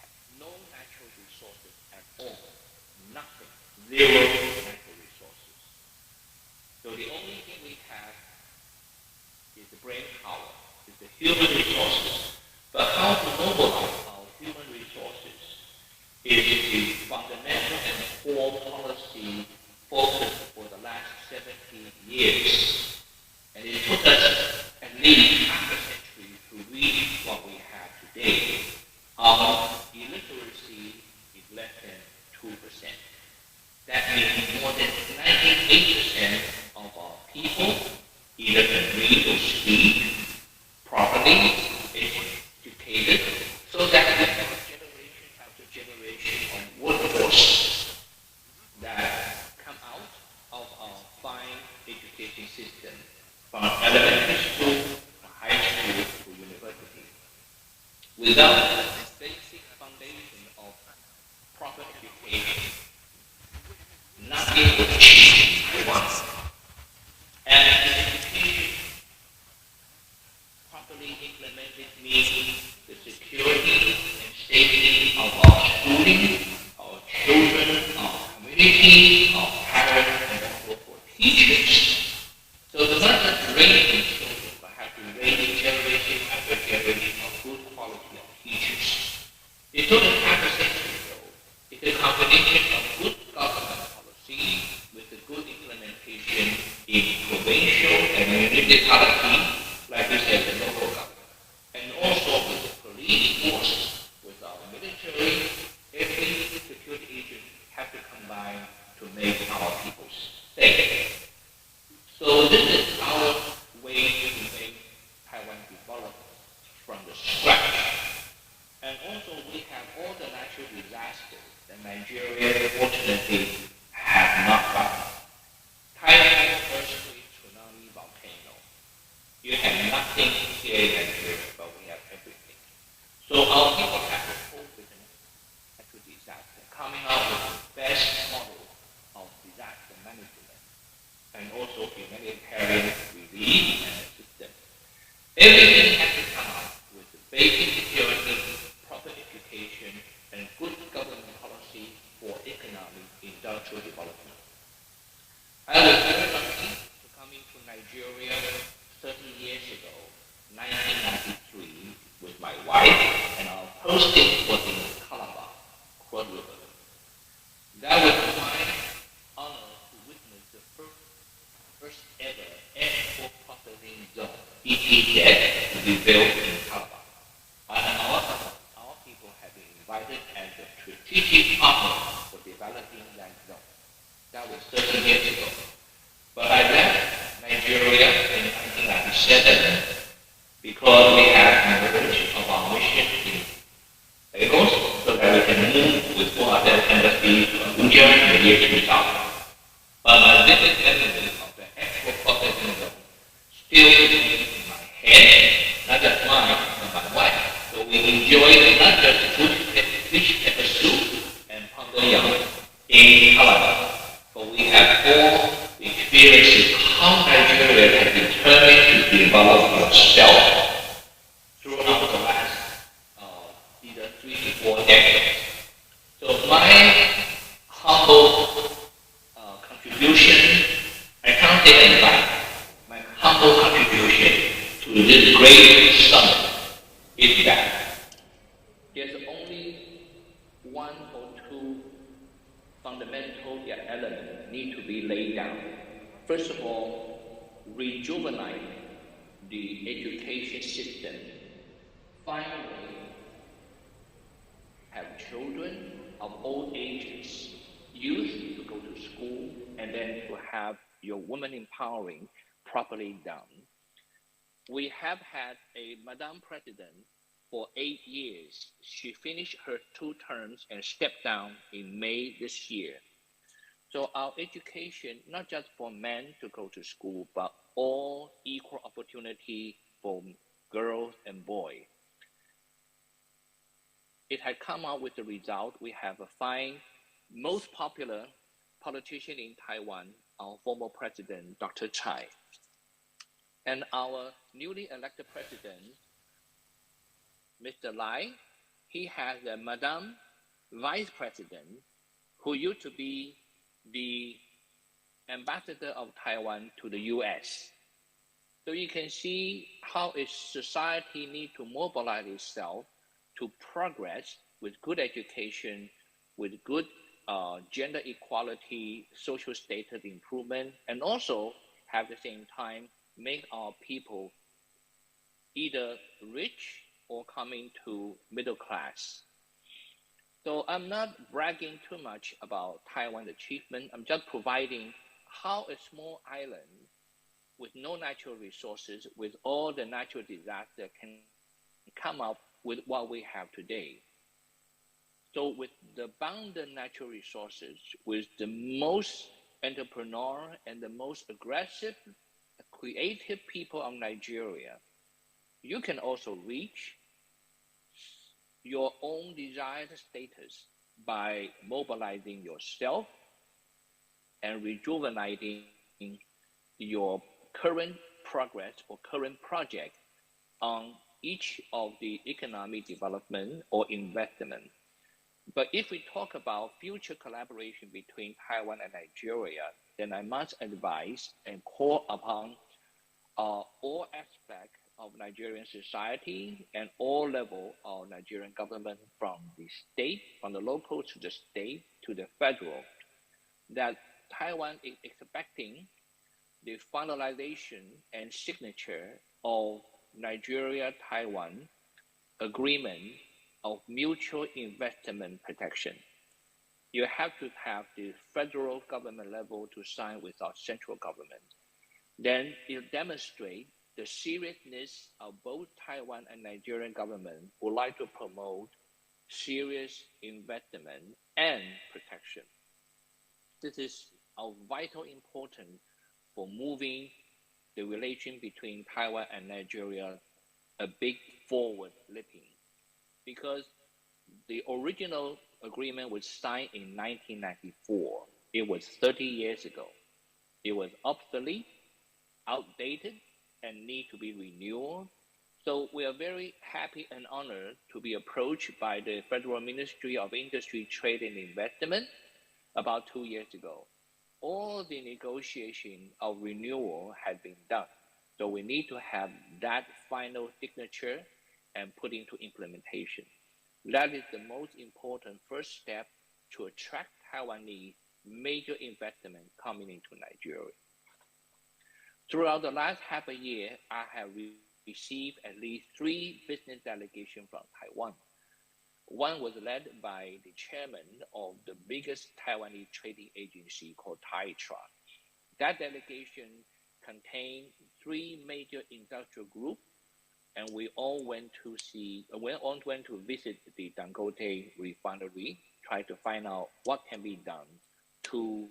has no natural resources at all. Nothing. Zero natural resources. So the only thing we have is the brain power, is the human resources. But how to mobilize our human resources is the fundamental and core policy focus for the last 70 years. And it took us at least half a century to reach what we have today. Our illiteracy is less than 2%. That means more than 98% of our people either can read or speak properly, educated, so that we have generation after generation of workforce that come out of our fine education system, from elementary school to high school to university. Without this basic foundation of proper education, nothing would change in Taiwan. And education properly implemented means the security and safety of our schooling, our children, our community, our parents, and also for teachers. So the not just raising children, but have to raise generation after generation of good quality of teachers. It took us half a century though. It's a combination of good government policy with the good implementation in provincial and municipality, like we said, the local government, and also with the police force, with our military. Every security agent have to combine to make our people safe. So this is our way to make Taiwan develop from the scratch. And also we have all the natural disasters that Nigeria fortunately have not got. Typhoon, earthquake, tsunami, volcano. You have nothing here in Nigeria, but we have everything. So our people have to cope with the natural disaster, coming out with the best model of disaster management, and also humanitarian relief and assistance. Everything has to come out with the basic security, proper education, and good government policy for economic industrial development. I was very lucky to come into Nigeria 30 years ago, 1993, with my wife, and our posting was in Calabar, Cross River. That was my honor to witness the first ever export processing zone, EPZ, to be built in Calabar. And our people have been invited as a strategic partner for developing that zone. That was 30 years ago. But I left Nigeria in 1997 because we had knowledge of our mission in Lagos, so that we can move with four other embassies to Abuja in the year 2000. But my vivid memory of the export processing zone still remains in my head, not just mine, but my wife. So we enjoyed not just fish pepper soup and pounded yam in Calabar, but we have all experiences how Nigeria has determined to develop yourself throughout the last either 3 to 4 decades. So my humble contribution, I can't say anything, my humble contribution to this great summit is that there's only 1 or 2 fundamental elements need to be laid down. First of all, rejuvenate the education system. Finally, have children of all ages, youth to go to school, and then to have your women empowering properly done. We have had a Madame President for 8 years. She finished her 2 terms and stepped down in May this year. So our education, not just for men to go to school, but all equal opportunity for girls and boys. It had come out with the result. We have a fine, most popular politician in Taiwan, our former president, Dr. Chai. And our newly elected president, Mr. Lai, he has a Madame Vice President who used to be the ambassador of Taiwan to the US. So you can see how a society needs to mobilize itself to progress with good education, with good gender equality, social status improvement, and also at the same time make our people either rich or coming to middle class. So I'm not bragging too much about Taiwan's achievement. I'm just providing how a small island with no natural resources, with all the natural disaster, can come up with what we have today. So with the bounded natural resources, with the most entrepreneurial and the most aggressive, creative people of Nigeria, you can also reach your own desired status by mobilizing yourself and rejuvenating your current progress or current project on each of the economic development or investment. But if we talk about future collaboration between Taiwan and Nigeria, then I must advise and call upon all aspects of Nigerian society and all levels of Nigerian government, from the state, from the local to the state to the federal, that Taiwan is expecting the finalization and signature of Nigeria-Taiwan agreement of mutual investment protection. You have to have the federal government level to sign with our central government. Then it demonstrates the seriousness of both Taiwan and Nigerian government would like to promote serious investment and protection. This is of vital importance for moving the relation between Taiwan and Nigeria a big forward leaping, because the original agreement was signed in 1994. It was 30 years ago. It was obsolete, outdated, and need to be renewed. So we are very happy and honored to be approached by the Federal Ministry of Industry, Trade and Investment about 2 years ago. All the negotiation of renewal had been done. So we need to have that final signature and put into implementation. That is the most important first step to attract Taiwanese major investment coming into Nigeria. Throughout the last half a year, I have received at least 3 business delegations from Taiwan. One was led by the chairman of the biggest Taiwanese trading agency called Taiwan. That delegation contained 3 major industrial groups, and we all went to visit the Dangote refinery, try to find out what can be done to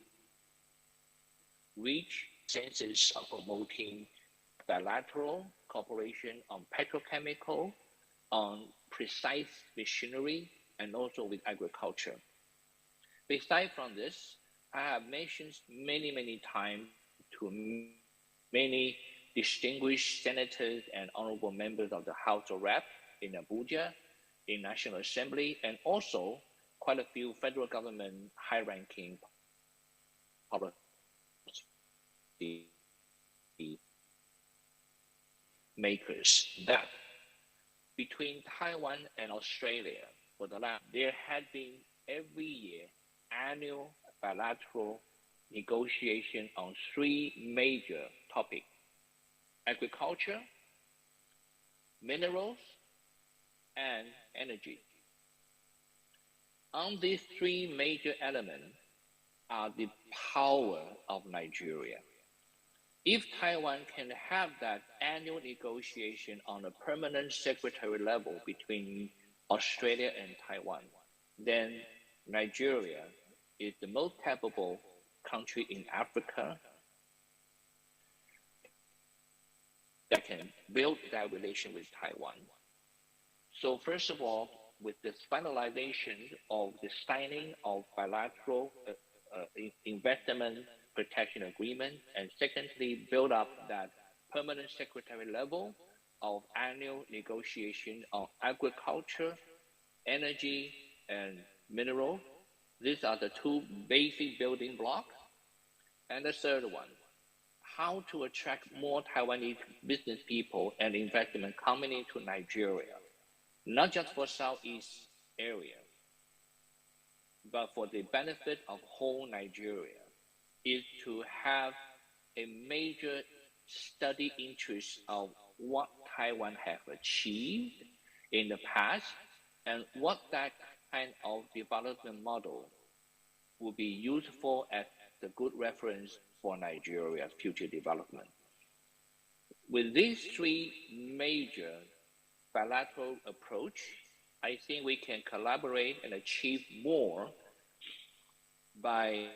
reach senses of promoting bilateral cooperation on petrochemical, on precise machinery, and also with agriculture. Besides from this, I have mentioned many times to many distinguished senators and honorable members of the House of Rep in Abuja, in National Assembly, and also quite a few federal government high-ranking policy makers, that between Taiwan and Australia for the last, there had been every year annual bilateral negotiation on 3 major topics: agriculture, minerals, and energy. On these three major elements are the power of Nigeria. If Taiwan can have that annual negotiation on a permanent secretary level between Australia and Taiwan, then Nigeria is the most capable country in Africa that can build that relation with Taiwan. So first of all, with this finalization of the signing of bilateral investment protection agreement, and secondly, build up that permanent secretary level of annual negotiation on agriculture, energy, and mineral. These are the two basic building blocks. And the third one, how to attract more Taiwanese business people and investment coming into Nigeria, not just for Southeast area, but for the benefit of whole Nigeria, is to have a major study interest of what Taiwan have achieved in the past and what that kind of development model will be useful as a good reference for Nigeria's future development. With these three major bilateral approach, I think we can collaborate and achieve more by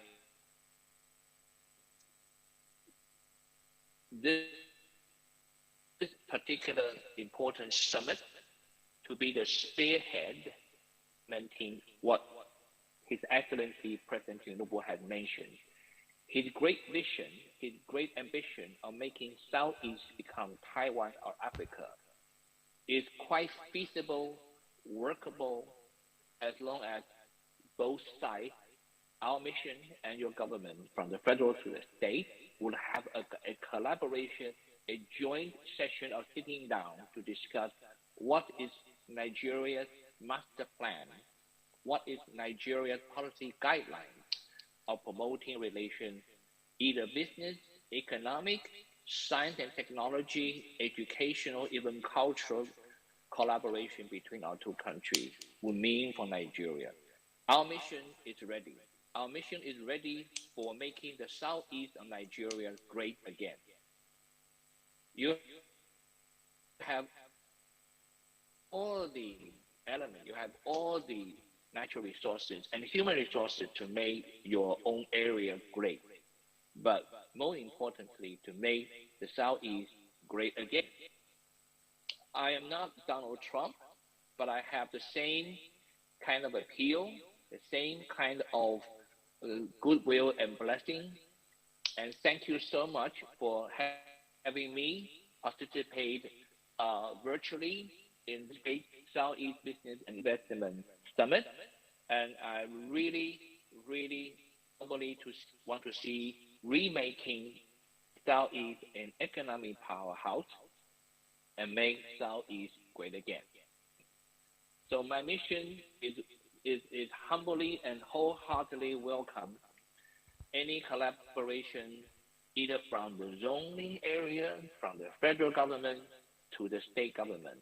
this particular important summit to be the spearhead, implementing what His Excellency President Tinubu had mentioned. His great vision, his great ambition of making Southeast become Taiwan or Africa is quite feasible, workable, as long as both sides, our mission and your government, from the federal to the state, will have a collaboration, a joint session of sitting down to discuss what is Nigeria's master plan, what is Nigeria's policy guidelines of promoting relations, either business, economic, science and technology, educational, even cultural collaboration between our two countries will mean for Nigeria. Our mission is ready. Our mission is ready for making the Southeast of Nigeria great again. You have all the elements, you have all the natural resources and human resources to make your own area great. But more importantly, to make the Southeast great again. I am not Donald Trump, but I have the same kind of appeal, the same kind of goodwill and blessing. And thank you so much for having me participate virtually in the Great Southeast Business and Investment Summit. And I really, really humbly want to see remaking Southeast an economic powerhouse and make Southeast great again. So my mission is humbly and wholeheartedly welcome any collaboration either from the zoning area, from the federal government to the state government.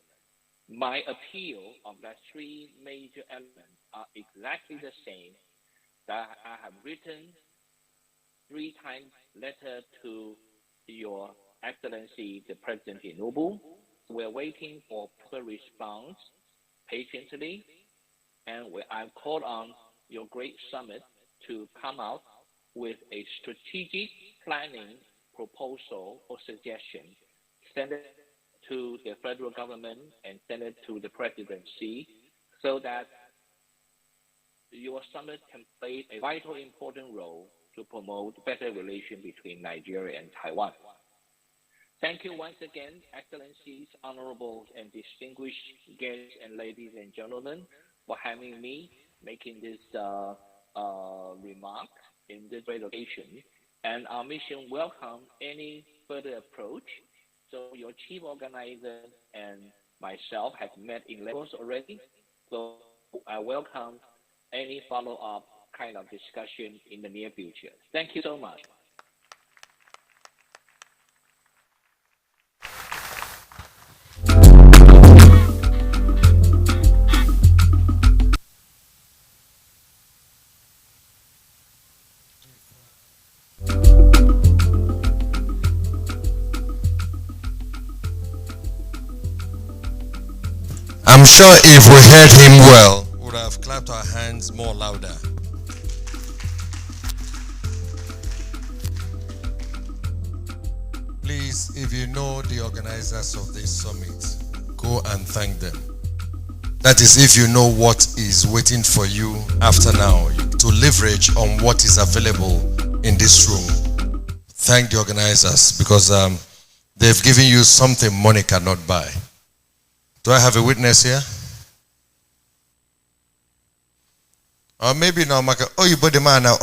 My appeal of that three major elements are exactly the same that I have written 3 times letter to Your Excellency, the President Tinubu. We're waiting for proper response patiently, and I've called on your great summit to come out with a strategic planning proposal or suggestion, send it to the federal government and send it to the presidency so that your summit can play a vital important role to promote better relations between Nigeria and Taiwan. Thank you once again, Excellencies, honorable and distinguished guests and ladies and gentlemen, for having me making this remark in this great occasion. And our mission welcome any further approach. So your chief organizer and myself have met in Lagos already. So I welcome any follow-up kind of discussion in the near future. Thank you so much. I'm sure if we heard him well, we would have clapped our hands more louder. Please, if you know the organizers of this summit, go and thank them. That is, if you know what is waiting for you after now, to leverage on what is available in this room. Thank the organizers, because they've given you something money cannot buy. Do I have a witness here? Or maybe no, oh, you body man, or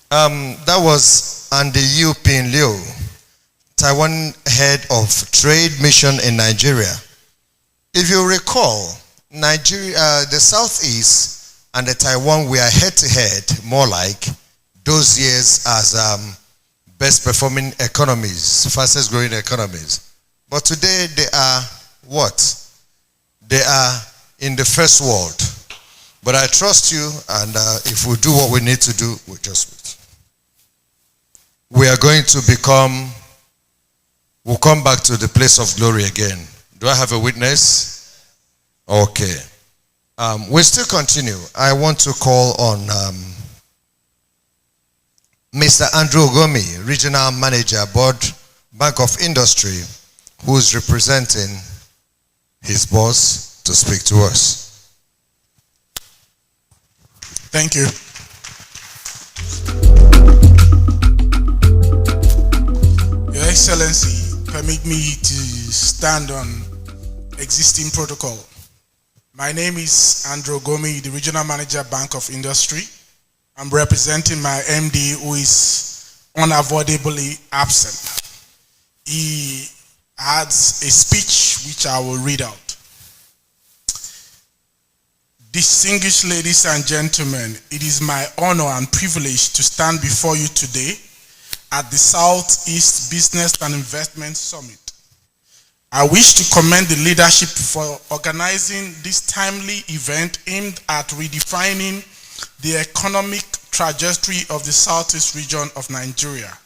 that was Andy Yu Pin Liu, Taiwan head of trade mission in Nigeria. If you recall, Nigeria, the Southeast and the Taiwan were head to head, more like those years as best performing economies, fastest growing economies. But today they are what? They are in the first world. But I trust you, and if we do what we need to do, we'll just wait. We are going to become, we'll come back to the place of glory again. Do I have a witness? Okay. We'll still continue. I want to call on Mr. Andrew Gomi, Regional Manager, Board, Bank of Industry, who is representing his boss to speak to us. Thank you. Your Excellency, permit me to stand on existing protocol. My name is Andrew Gomi, the Regional Manager, Bank of Industry. I'm representing my MD, who is unavoidably absent. He has a speech which I will read out. Distinguished ladies and gentlemen, it is my honor and privilege to stand before you today at the Southeast Business and Investment Summit. I wish to commend the leadership for organizing this timely event aimed at redefining the economic trajectory of the Southeast region of Nigeria.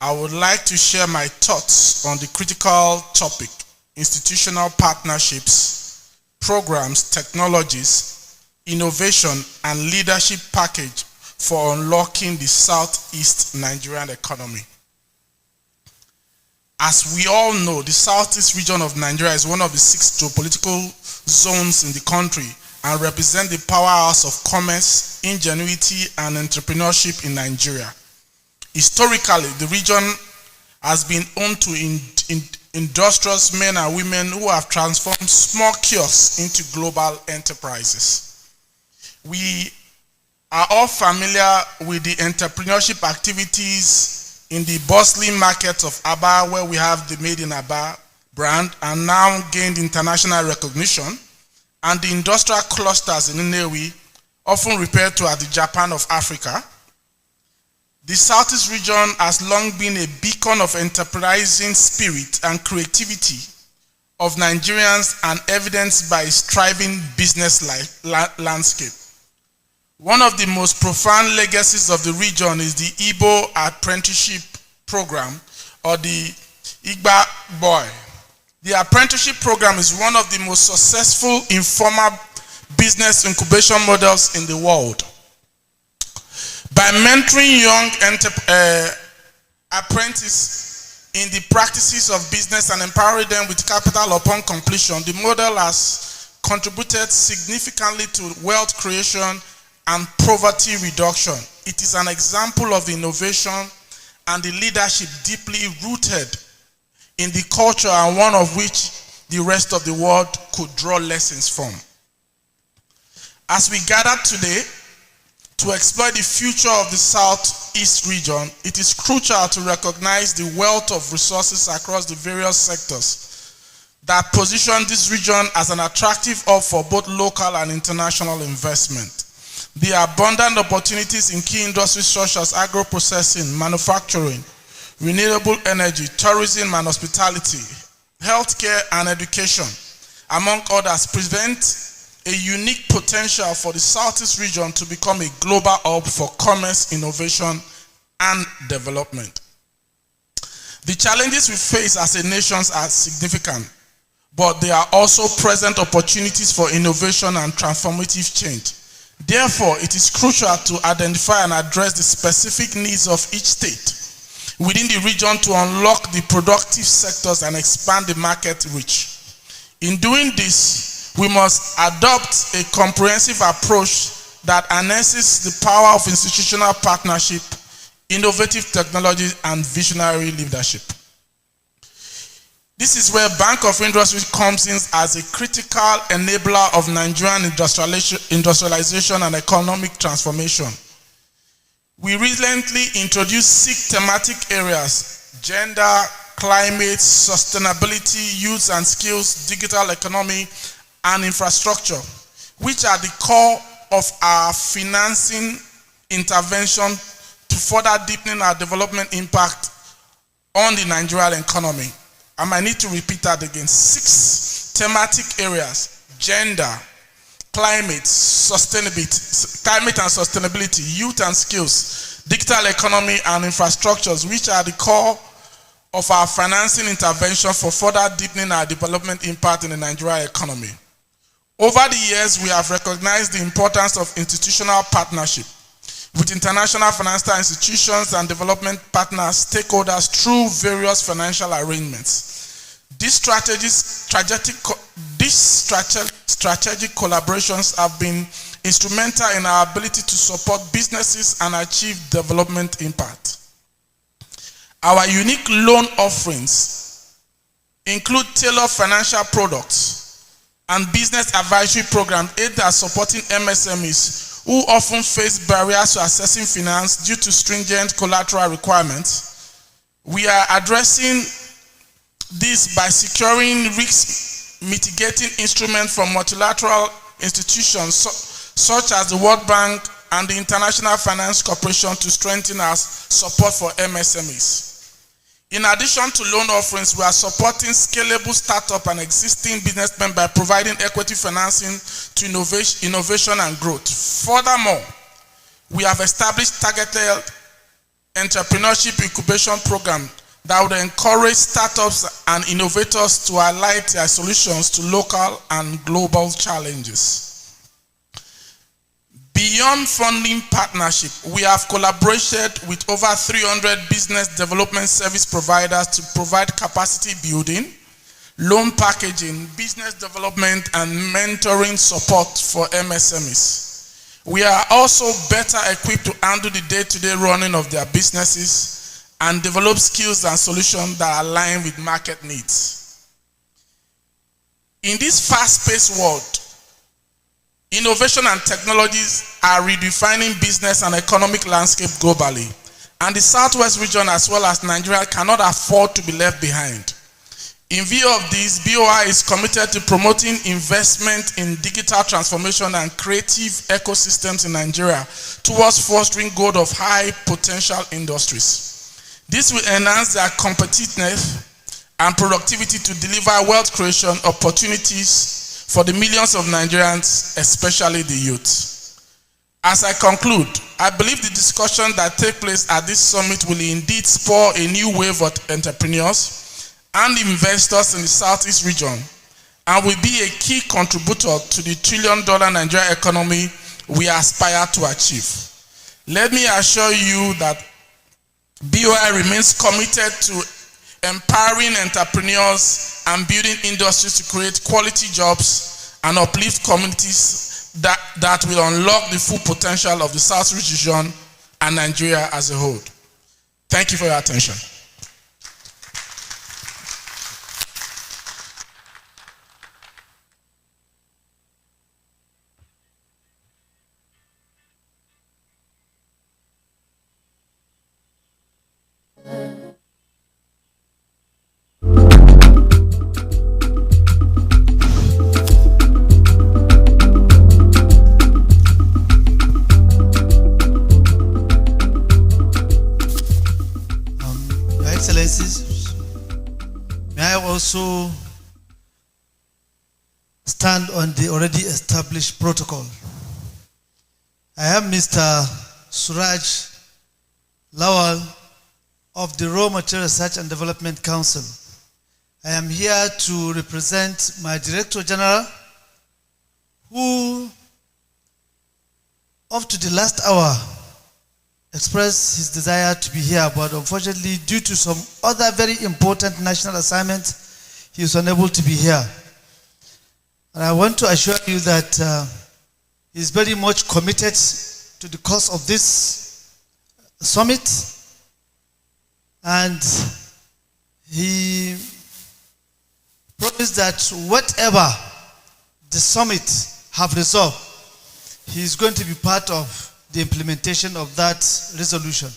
I would like to share my thoughts on the critical topic, institutional partnerships, programs, technologies, innovation, and leadership package for unlocking the Southeast Nigerian economy. As we all know, the Southeast region of Nigeria is one of the 6 geopolitical zones in the country and represent the powerhouse of commerce, ingenuity, and entrepreneurship in Nigeria. Historically, the region has been home to industrious men and women who have transformed small kiosks into global enterprises. We are all familiar with the entrepreneurship activities in the bustling market of Aba, where we have the Made in Aba brand and now gained international recognition, and the industrial clusters in Nnewi, often referred to as the Japan of Africa. The Southeast region has long been a beacon of enterprising spirit and creativity of Nigerians, and evidenced by its thriving business landscape. One of the most profound legacies of the region is the Igbo apprenticeship program, or the Igba Boy. The apprenticeship program is one of the most successful informal business incubation models in the world. By mentoring young apprentices in the practices of business and empowering them with capital upon completion, the model has contributed significantly to wealth creation and poverty reduction. It is an example of innovation and the leadership deeply rooted in the culture, and one of which the rest of the world could draw lessons from. As we gather today to explore the future of the Southeast region, it is crucial to recognize the wealth of resources across the various sectors that position this region as an attractive hub for both local and international investment. The abundant opportunities in key industries such as agro-processing, manufacturing, renewable energy, tourism and hospitality, healthcare and education, among others, present a unique potential for the Southeast region to become a global hub for commerce, innovation, and development. The challenges we face as a nation are significant, but there are also present opportunities for innovation and transformative change. Therefore, it is crucial to identify and address the specific needs of each state within the region to unlock the productive sectors and expand the market reach. In doing this, we must adopt a comprehensive approach that harnesses the power of institutional partnership, innovative technology, and visionary leadership. This is where Bank of Industry comes in as a critical enabler of Nigerian industrialization and economic transformation. We recently introduced 6 thematic areas: gender, climate, sustainability, youth and skills, digital economy, and infrastructure, which are the core of our financing intervention to further deepen our development impact on the Nigerian economy. I might need to repeat that again. 6 thematic areas: gender, climate and sustainability, youth and skills, digital economy, and infrastructures, which are the core of our financing intervention for further deepening our development impact in the Nigerian economy. Over the years, we have recognized the importance of institutional partnership with international financial institutions and development partners, stakeholders through various financial arrangements. These strategic collaborations have been instrumental in our ability to support businesses and achieve development impact. Our unique loan offerings include tailored financial products and business advisory programs aimed at supporting MSMEs who often face barriers to accessing finance due to stringent collateral requirements. We are addressing this by securing risk mitigating instruments from multilateral institutions such as the World Bank and the International Finance Corporation to strengthen our support for MSMEs. In addition to loan offerings, we are supporting scalable startup and existing businessmen by providing equity financing to innovation and growth. Furthermore, we have established targeted entrepreneurship incubation program that would encourage startups and innovators to highlight their solutions to local and global challenges. Beyond funding partnership, we have collaborated with over 300 business development service providers to provide capacity building, loan packaging, business development, and mentoring support for MSMEs. We are also better equipped to handle the day-to-day running of their businesses and develop skills and solutions that align with market needs. In this fast-paced world, innovation and technologies are redefining business and economic landscape globally, and the Southwest region as well as Nigeria cannot afford to be left behind. In view of this, BOI is committed to promoting investment in digital transformation and creative ecosystems in Nigeria towards fostering growth of high potential industries. This will enhance their competitiveness and productivity to deliver wealth creation opportunities for the millions of Nigerians, especially the youth. As I conclude, I believe the discussion that takes place at this summit will indeed spur a new wave of entrepreneurs and investors in the Southeast region and will be a key contributor to the $1 trillion Nigerian economy we aspire to achieve. Let me assure you that BOI remains committed to empowering entrepreneurs and building industries to create quality jobs and uplift communities that will unlock the full potential of the Southeast region and Nigeria as a whole. Thank you for your attention. Excellencies, may I also stand on the already established protocol. I have Mr. Suraj Lawal, of the Raw Material Research and Development Council. I am here to represent my Director General, who up to the last hour expressed his desire to be here, but unfortunately due to some other very important national assignments, he is unable to be here. And I want to assure you that he is very much committed to the cause of this summit, and he promised that whatever the summit have resolved, he is going to be part of the implementation of that resolution.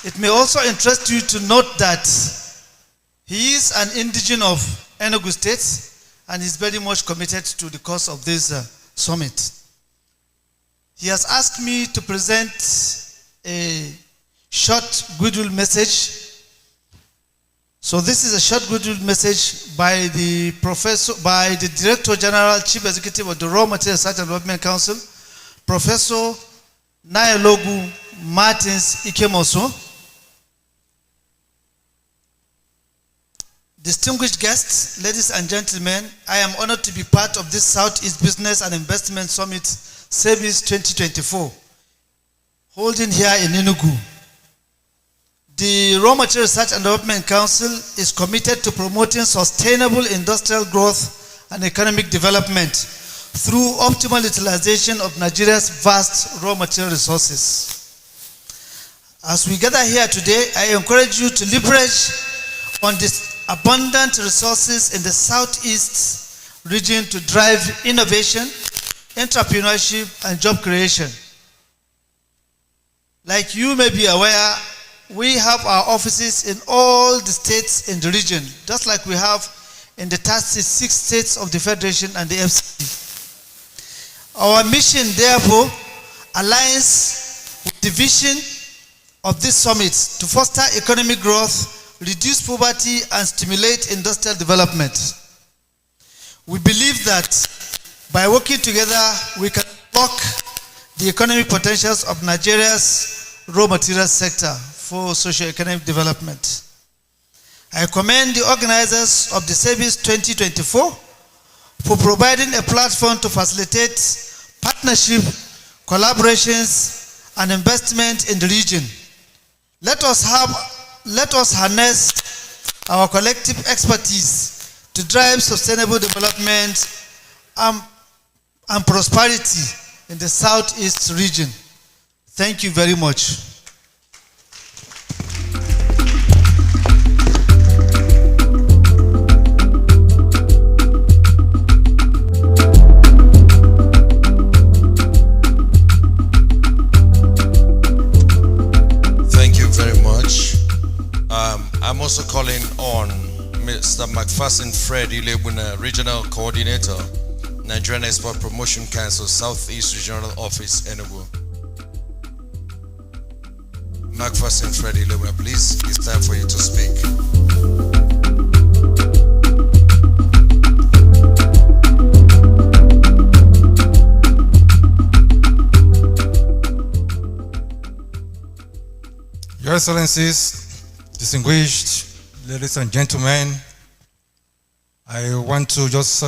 It may also interest you to note that he is an indigene of Enugu State and is very much committed to the cause of this summit. He has asked me to present a short goodwill message. So this is a short goodwill message by the Director General, Chief Executive of the Raw Material Research and Development Council, Professor Nayelogu Martins Ikemoso. Distinguished guests, ladies and gentlemen, I am honored to be part of this Southeast Business and Investment Summit, SEBIS 2024, holding here in Enugu. The Raw Material Research and Development Council is committed to promoting sustainable industrial growth and economic development through optimal utilization of Nigeria's vast raw material resources. As we gather here today, I encourage you to leverage on this abundant resources in the Southeast region to drive innovation, entrepreneurship, and job creation. Like you may be aware, we have our offices in all the states in the region, just like we have in the 36 states of the Federation and the FCT. Our mission, therefore, aligns with the vision of this summit to foster economic growth, reduce poverty, and stimulate industrial development. We believe that by working together, we can unlock the economic potentials of Nigeria's raw materials sector for socio-economic development. I commend the organizers of the SEBIS 2024 for providing a platform to facilitate partnership, collaborations, and investment in the region. Let us harness our collective expertise to drive sustainable development and prosperity in the Southeast region. Thank you very much. I'm also calling on Mr. McPherson Fred Ilebuna, Regional Coordinator, Nigerian Export Promotion Council, Southeast Regional Office, Enugu. McPherson Fred Ilebuna, please, it's time for you to speak. Your Excellencies, distinguished ladies and gentlemen, I want to just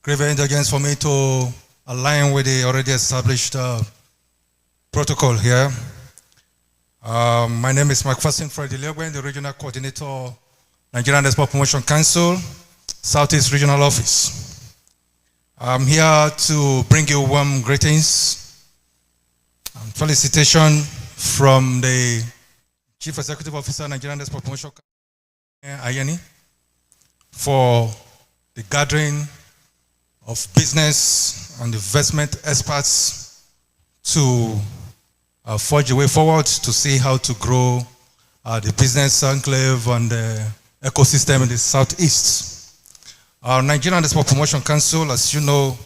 crave indulgence for me to align with the already established protocol here. My name is McPherson Fred Ilebuna, the Regional Coordinator, Nigerian Export Promotion Council, Southeast Regional Office. I'm here to bring you warm greetings and felicitation from the Chief Executive Officer, Nigerian Export Promotion Ayeni, for the gathering of business and investment experts to forge a way forward to see how to grow the business enclave and the ecosystem in the Southeast. Our Nigerian Export Promotion Council, as you know,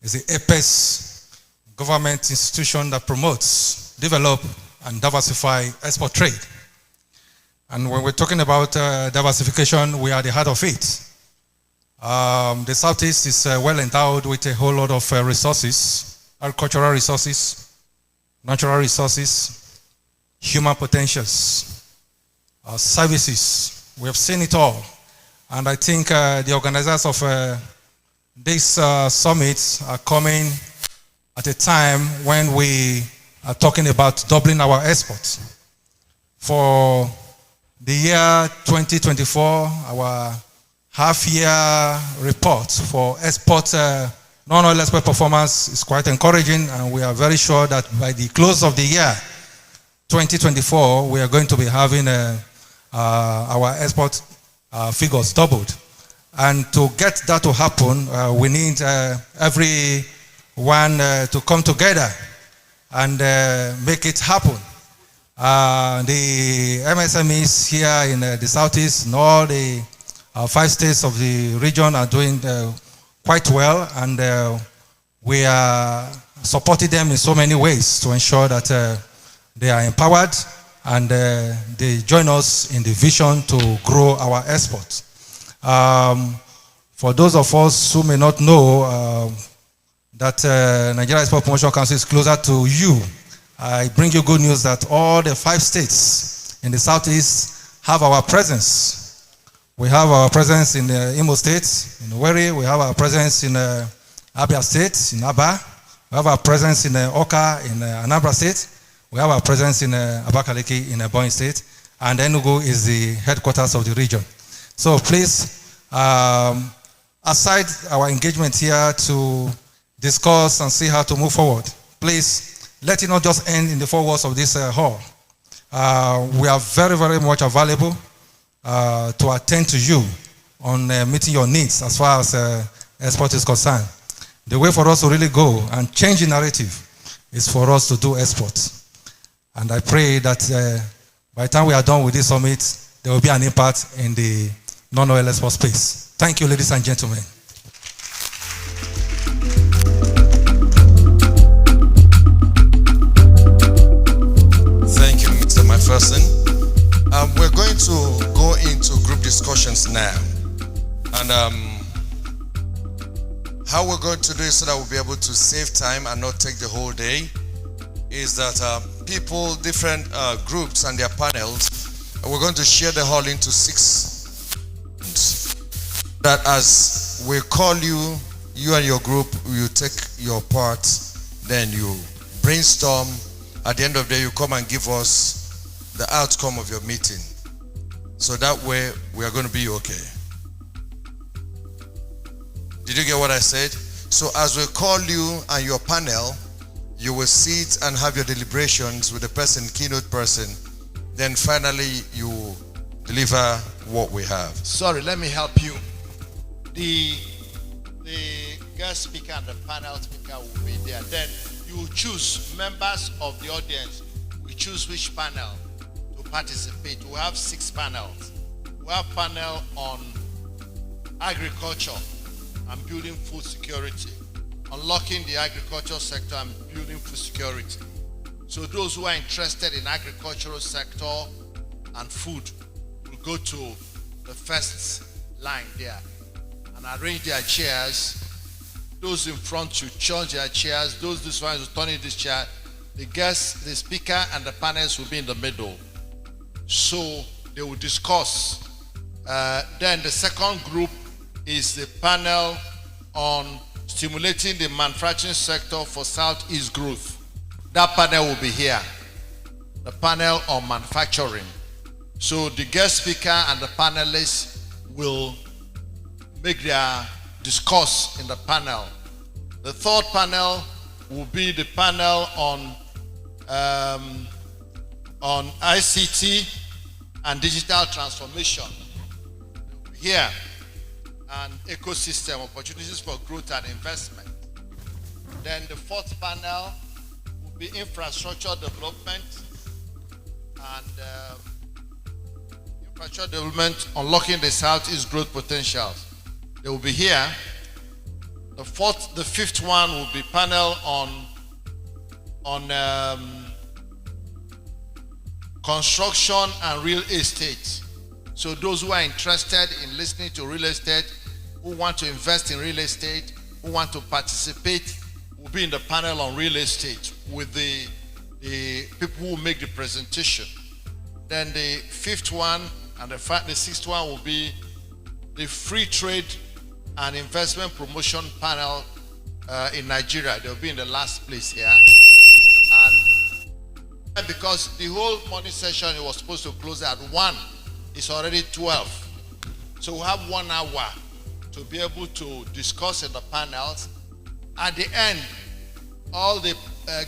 is the apex government institution that promotes, develop, and diversify export trade. And when we're talking about diversification, we are the heart of it. The Southeast is well endowed with a whole lot of resources, agricultural resources, natural resources, human potentials, services. We have seen it all. And I think the organizers of this summit are coming at a time when we are talking about doubling our exports. For the year 2024, our half-year report for export, non-oil export performance is quite encouraging, and we are very sure that by the close of the year 2024, we are going to be having our export figures doubled. And to get that to happen, we need everyone to come together and make it happen. The MSMEs here in the Southeast and all the 5 states of the region are doing quite well, and we are supporting them in so many ways to ensure that they are empowered and they join us in the vision to grow our exports. For those of us who may not know that Nigeria Export Promotion Council is closer to you, I bring you good news that all the 5 states in the Southeast have our presence. We have our presence in Imo State, in Owerri. We have our presence in Abia State, in Aba. We have our presence in Oka, in Anambra State. We have our presence in Abakaliki, in Ebonyi State. And Enugu is the headquarters of the region. So please, aside our engagement here to discuss and see how to move forward, please, let it not just end in the 4 walls of this hall. We are very, very much available to attend to you on meeting your needs as far as export is concerned. The way for us to really go and change the narrative is for us to do export. And I pray that by the time we are done with this summit, there will be an impact in the non-oil export space. Thank you, ladies and gentlemen. Person. We're going to go into group discussions now, and how we're going to do it so that we'll be able to save time and not take the whole day is that people, different groups and their panels, we're going to share the hall into 6. That as we call you, you and your group, you take your part, then you brainstorm. At the end of the day, you come and give us the outcome of your meeting. So that way, we are going to be okay. Did you get what I said? So as we call you and your panel, you will sit and have your deliberations with the person, keynote person. Then finally, you deliver what we have. Sorry, let me help you. The guest speaker and the panel speaker will be there. Then you choose members of the audience. We choose which panel participate. We have 6 panels. We have panel on agriculture and building food security, unlocking the agricultural sector and building food security. So those who are interested in agricultural sector and food will go to the first line there and arrange their chairs. Those in front should change their chairs. Those this one will turn in this chair. The guest, the speaker, and the panelists will be in the middle. So they will discuss. Then the second group is the panel on stimulating the manufacturing sector for Southeast growth. That panel will be here. The panel on manufacturing. So the guest speaker and the panelists will make their discourse in the panel. The third panel will be the panel on ICT and digital transformation. Here, an ecosystem, opportunities for growth and investment. Then the fourth panel will be infrastructure development and infrastructure development, unlocking the Southeast growth potentials. They will be here. The fifth one will be panel on construction and real estate. So those who are interested in listening to real estate, who want to invest in real estate, who want to participate, will be in the panel on real estate with the the people who make the presentation. Then the fifth one and the sixth one will be the free trade and investment promotion panel in Nigeria. They'll be in the last place here. And because the whole morning session it was supposed to close at 1, it's already 12. So we have 1 hour to be able to discuss in the panels. At the end, all the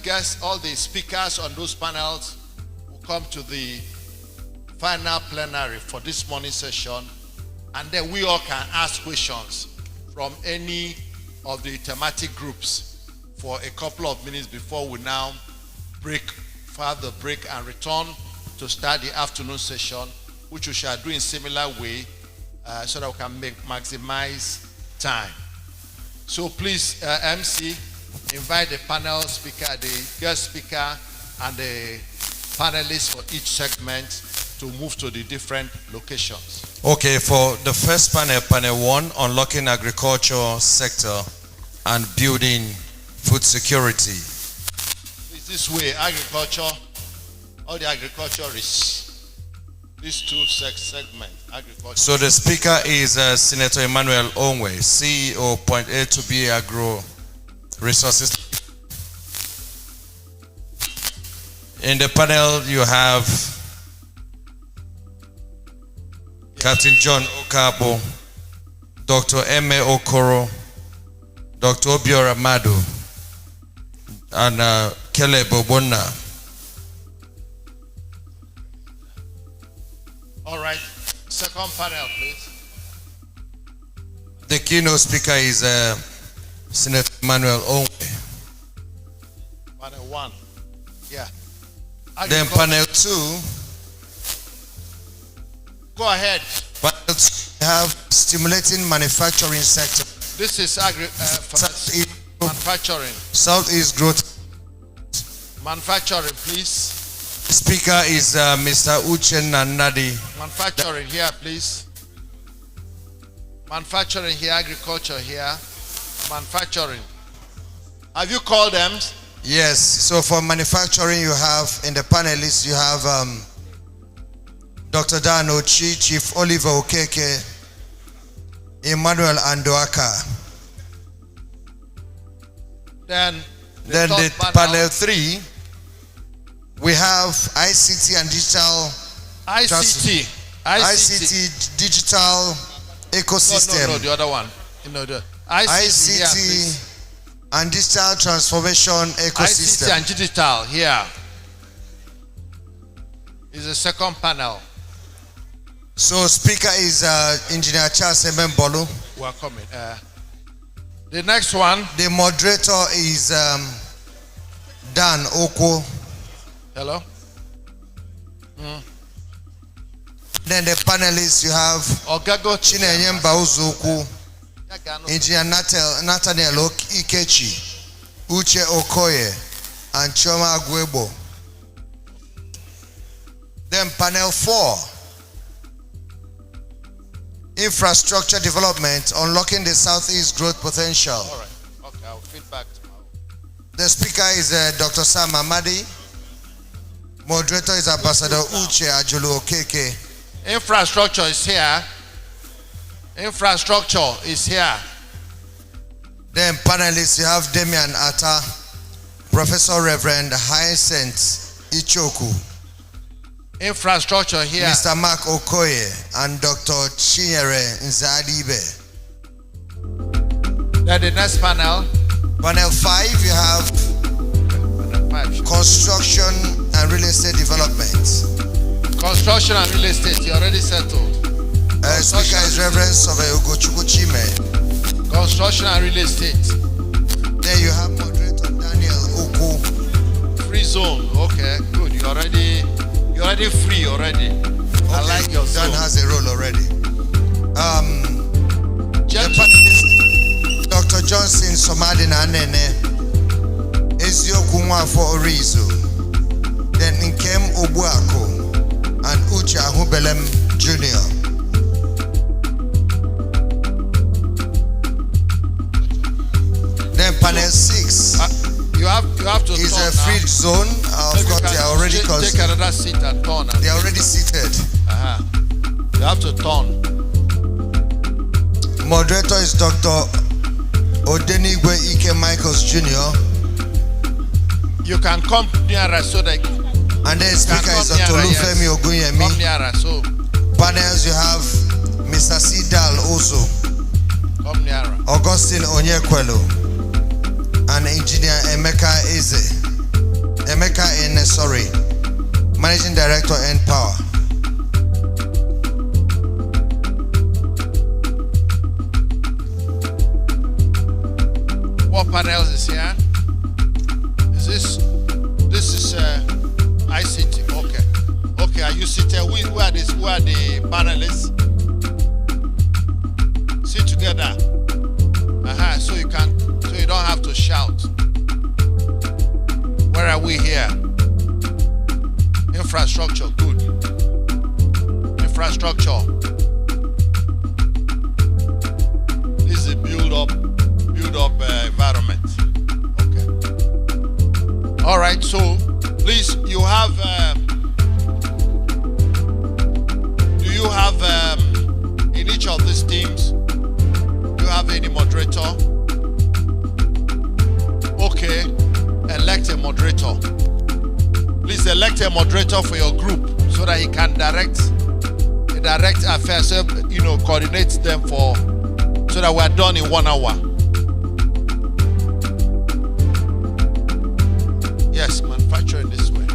guests, all the speakers on those panels will come to the final plenary for this morning session, and then we all can ask questions from any of the thematic groups for a couple of minutes before we now have the break and return to start the afternoon session, which we shall do in similar way so that we can maximize time. So please, MC, invite the panel speaker, the guest speaker, and the panelists for each segment to move to the different locations. Okay, for the first panel, panel 1, unlocking agriculture sector and building food security. It's this way, agriculture, all the agriculturists, these two segments, agriculture. So the speaker is Senator Emmanuel Onwe, CEO, Point A to B Agro Resources. In the panel, you have Captain John Okapo, Dr. M.A. Okoro, Dr. Obiora Madu, and Kele Bobona. All right, second panel, please. The keynote speaker is Senator Emmanuel Onwe. Panel 1, yeah. Then panel 2. Go ahead. Panel 2, we have stimulating manufacturing sector. This is manufacturing. Southeast growth. Manufacturing, please. Speaker is Mr. Uchen Nadi. Manufacturing here, please. Manufacturing here, agriculture here. Manufacturing. Have you called them? Yes. So for manufacturing, you have in the panelists, you have Dr. Dan Ochi, Chief Oliver Okeke, Emmanuel Andoaka. Then the panel 3, we have ICT and digital. ICT digital ecosystem. No, the other one. The ICT and digital transformation ecosystem. ICT and digital here is the second panel. So speaker is Engineer Charles Mbolo. Welcome. The next one. The moderator is Dan Oko. Hello. Then the panelists, you have Ogago Chinenye Mbauzoku, Engineer Nathaniel Ikechi, Uche Okoye, and Choma Agwebo. Then panel 4, infrastructure development, unlocking the Southeast growth potential. All right. Okay, I'll feed back tomorrow. The speaker is Dr. Sam Amadi. Moderator is Ambassador Uche Ajulu Okeke. Infrastructure is here. Infrastructure is here. Then panelists, you have Damian Atta, Professor Reverend Hyacinth Ichoku. Infrastructure here. Mr. Mark Okoye and Dr. Chinyere Nzadibe. Then the next panel. Panel 5, you have construction and real estate development. Construction and real estate, you already settled. Speaker is Reverend Sove Ugochukwu Chime. Construction and real estate. Then you have moderator Daniel Oku. Free zone. Okay, good. You're already free already. Okay. I like your zone. Dan has a role already. The panelist, Dr. Johnson Somadina Nene, Ezioku Nwafo Orizo, then Nkem Obuako, and Uche Ahubelem Jr. Then panel 6. You have to is talk a free now. zone. Of course. another seat and turn. They are already seated. You have to turn. Moderator is Dr. Odenigwe Ike Michaels Jr. You can come nearer so that. And then speaker is Dr. Olufemi Ogunyemi. Come nearer, so. Panels you have Mr. Sidal also. Come nearer. Augustine Onyekwelo. And Engineer Emeka Eze. Emeka Ene, sorry. Managing Director N-Power. What panels is here? Is this is ICT? Okay. Okay, are you seated? Who are the panelists? Sit together. So you don't have to shout. Where are we here? Infrastructure, good. Infrastructure. This is a build up environment. Okay. All right. So, please, you have. Do you have in each of these teams? Do you have any moderator? Okay. Elect a moderator. Please elect a moderator for your group so that he can direct affairs. Coordinate them so that we are done in 1 hour. Yes, manufacturing this way.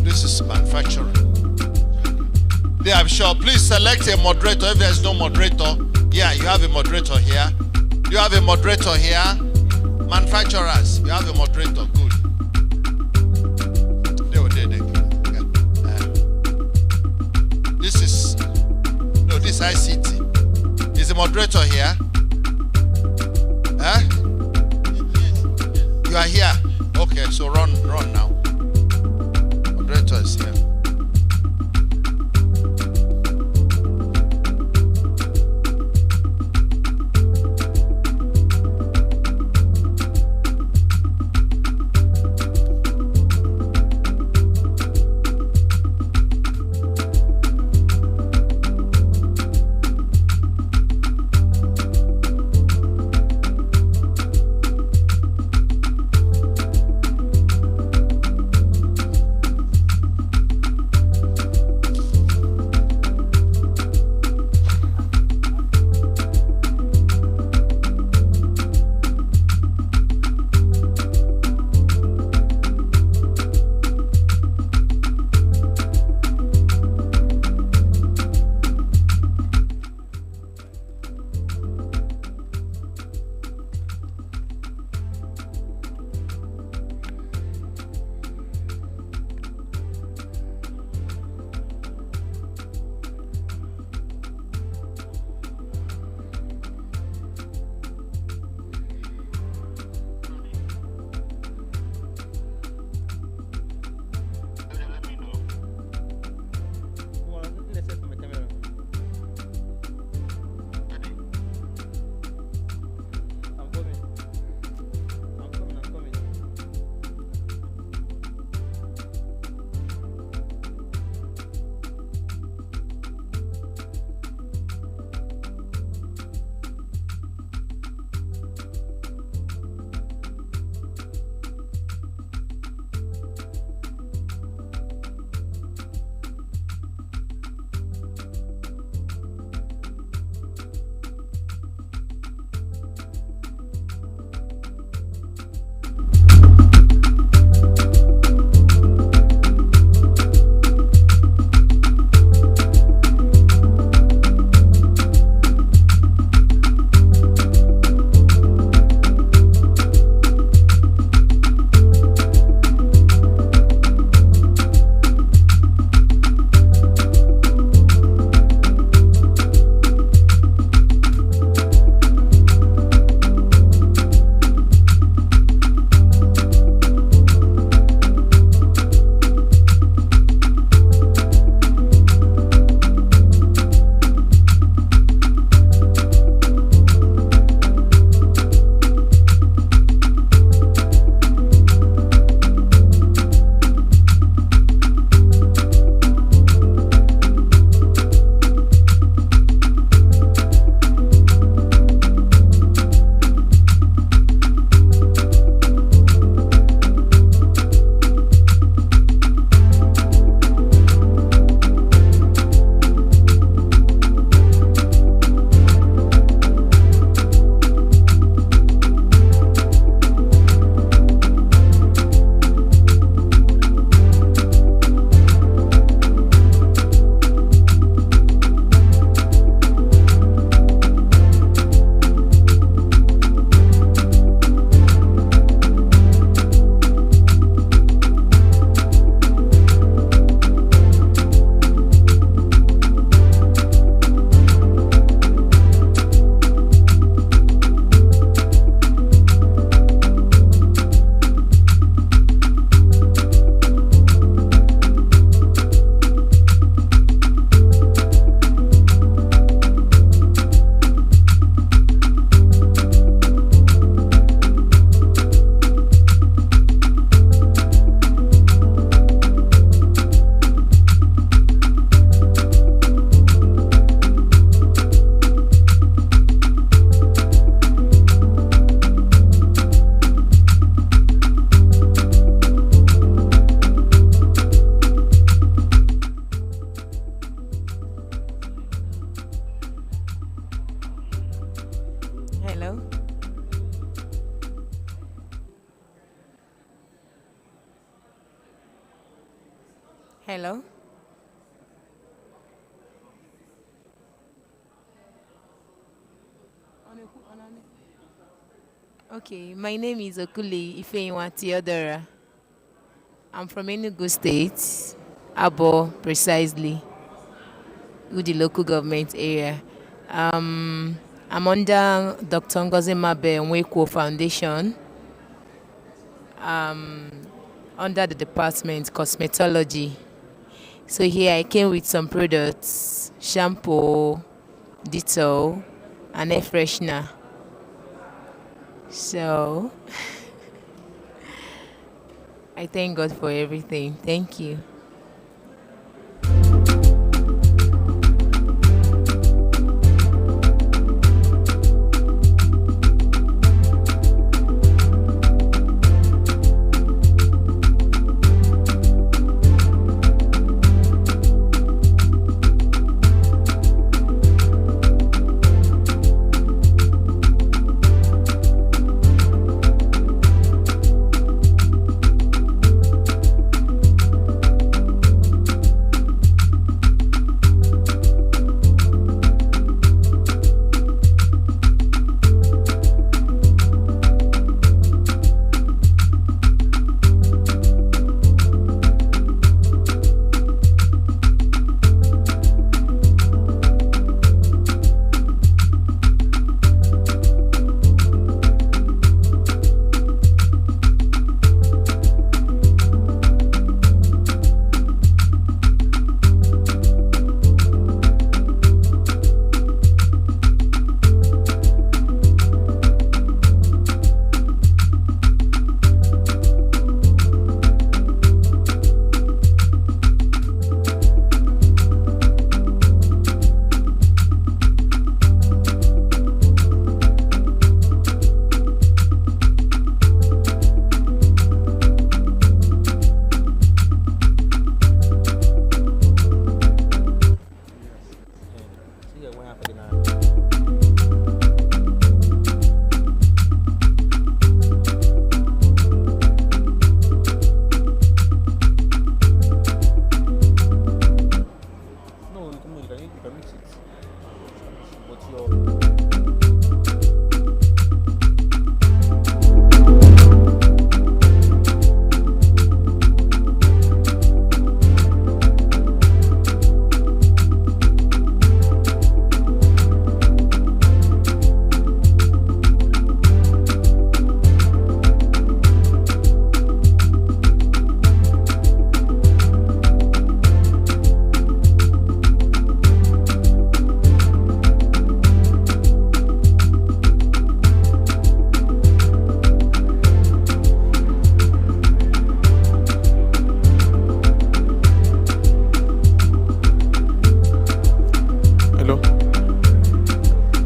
This is manufacturing. Yeah, I'm sure. Please select a moderator. If there's no moderator, yeah, you have a moderator here. You have a moderator here. Manufacturers, you have a moderator. Good. This ICT. Is the moderator here? You are here. Okay, so run now. Moderator is here. Hello. Okay, my name is Okuli Ifeyiwa Theodora. I'm from Enugu State, Abo precisely, with the local government area. I'm under Dr. Ngozi Mabe Nweko Foundation, under the department cosmetology. So here I came with some products, shampoo, Dettol, and air freshener. So I thank God for everything. Thank you.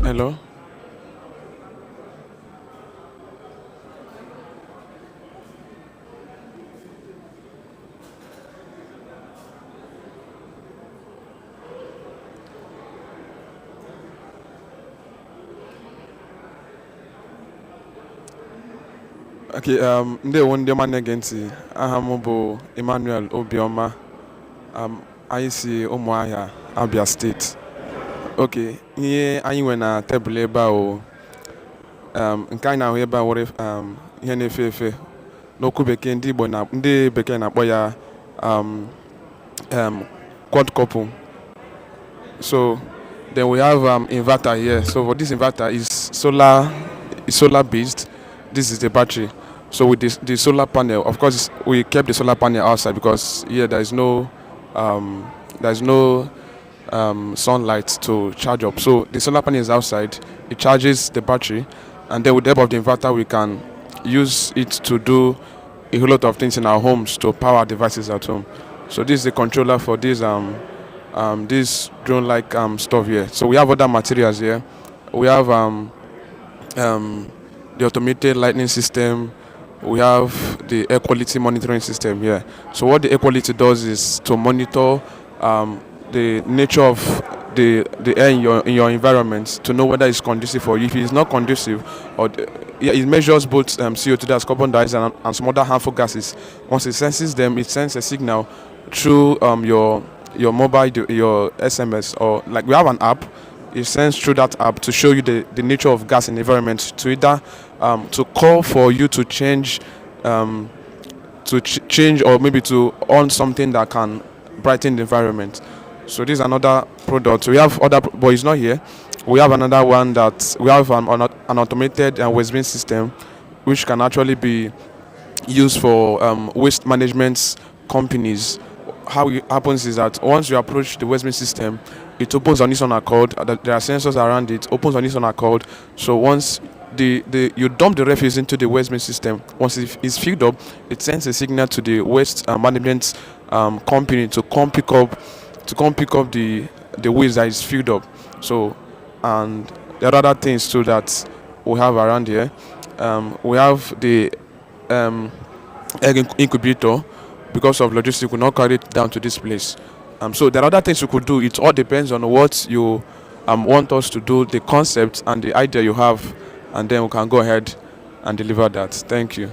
Hello? Okay, ndewo ndị ọma na-ege ntị. Aha m bụ Emmanuel Obioma. Anyị si Ụmụahịa, Abia State. Okay, ihe anyị nwe na tebụl ebe a o nke anyị na-ahụ ebe a nwere ihe na-efe efe n'okwu bekee ndị bekee na-akpọ ya quad couple. So then we have inverter here. So for this inverter is solar based. This is the battery. So with the solar panel, of course we kept the solar panel outside because here there is no sunlight to charge up. So the solar panel is outside, it charges the battery, and then with the help of the inverter we can use it to do a whole lot of things in our homes to power devices at home. So this is the controller for this drone-like stuff here. So we have other materials here. We have the automated lighting system. We have the air quality monitoring system here. So what the air quality does is to monitor the nature of the air in your environment to know whether it's conducive for you. If it's not conducive, or it measures both CO2, that's carbon dioxide, and some other harmful gases. Once it senses them, it sends a signal through your mobile, your SMS, or like we have an app. It sends through that app to show you the nature of gas in the environment, to either to call for you to change change, or maybe to on something that can brighten the environment. So this is another product. We have other, but it's not here. We have another one that we have an automated waste bin system, which can actually be used for waste management companies. How it happens is that once you approach the waste bin system, it opens on its own accord. There are sensors around it. Opens on its own accord. So once you dump the refuse into the waste bin system, once it's filled up, it sends a signal to the waste management company to come pick up the waste that is filled up. So, and there are other things too that we have around here. We have the egg incubator. Because of logistics, we not carry it down to this place. So there are other things you could do. It all depends on what you want us to do, the concept and the idea you have, and then we can go ahead and deliver that. Thank you.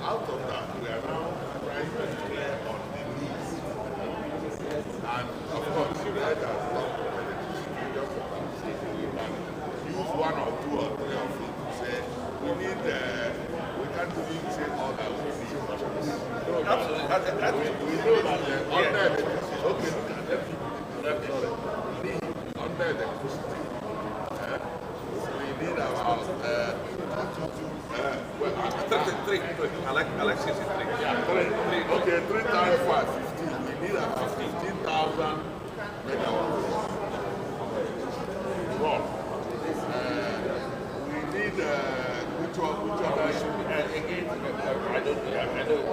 Out of that, we are now trying Okay, 3 times 5, 15. We need about 15,000 megawatts. Well, we need which other should we again? I know.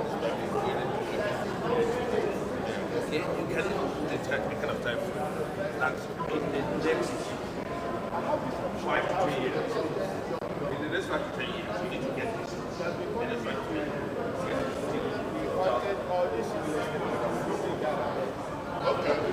Okay, you can put the technical of time that in the next 5 to 3 years. In the next 5 to 10 years, we need to get this. In the next 5 to 3 years. Okay.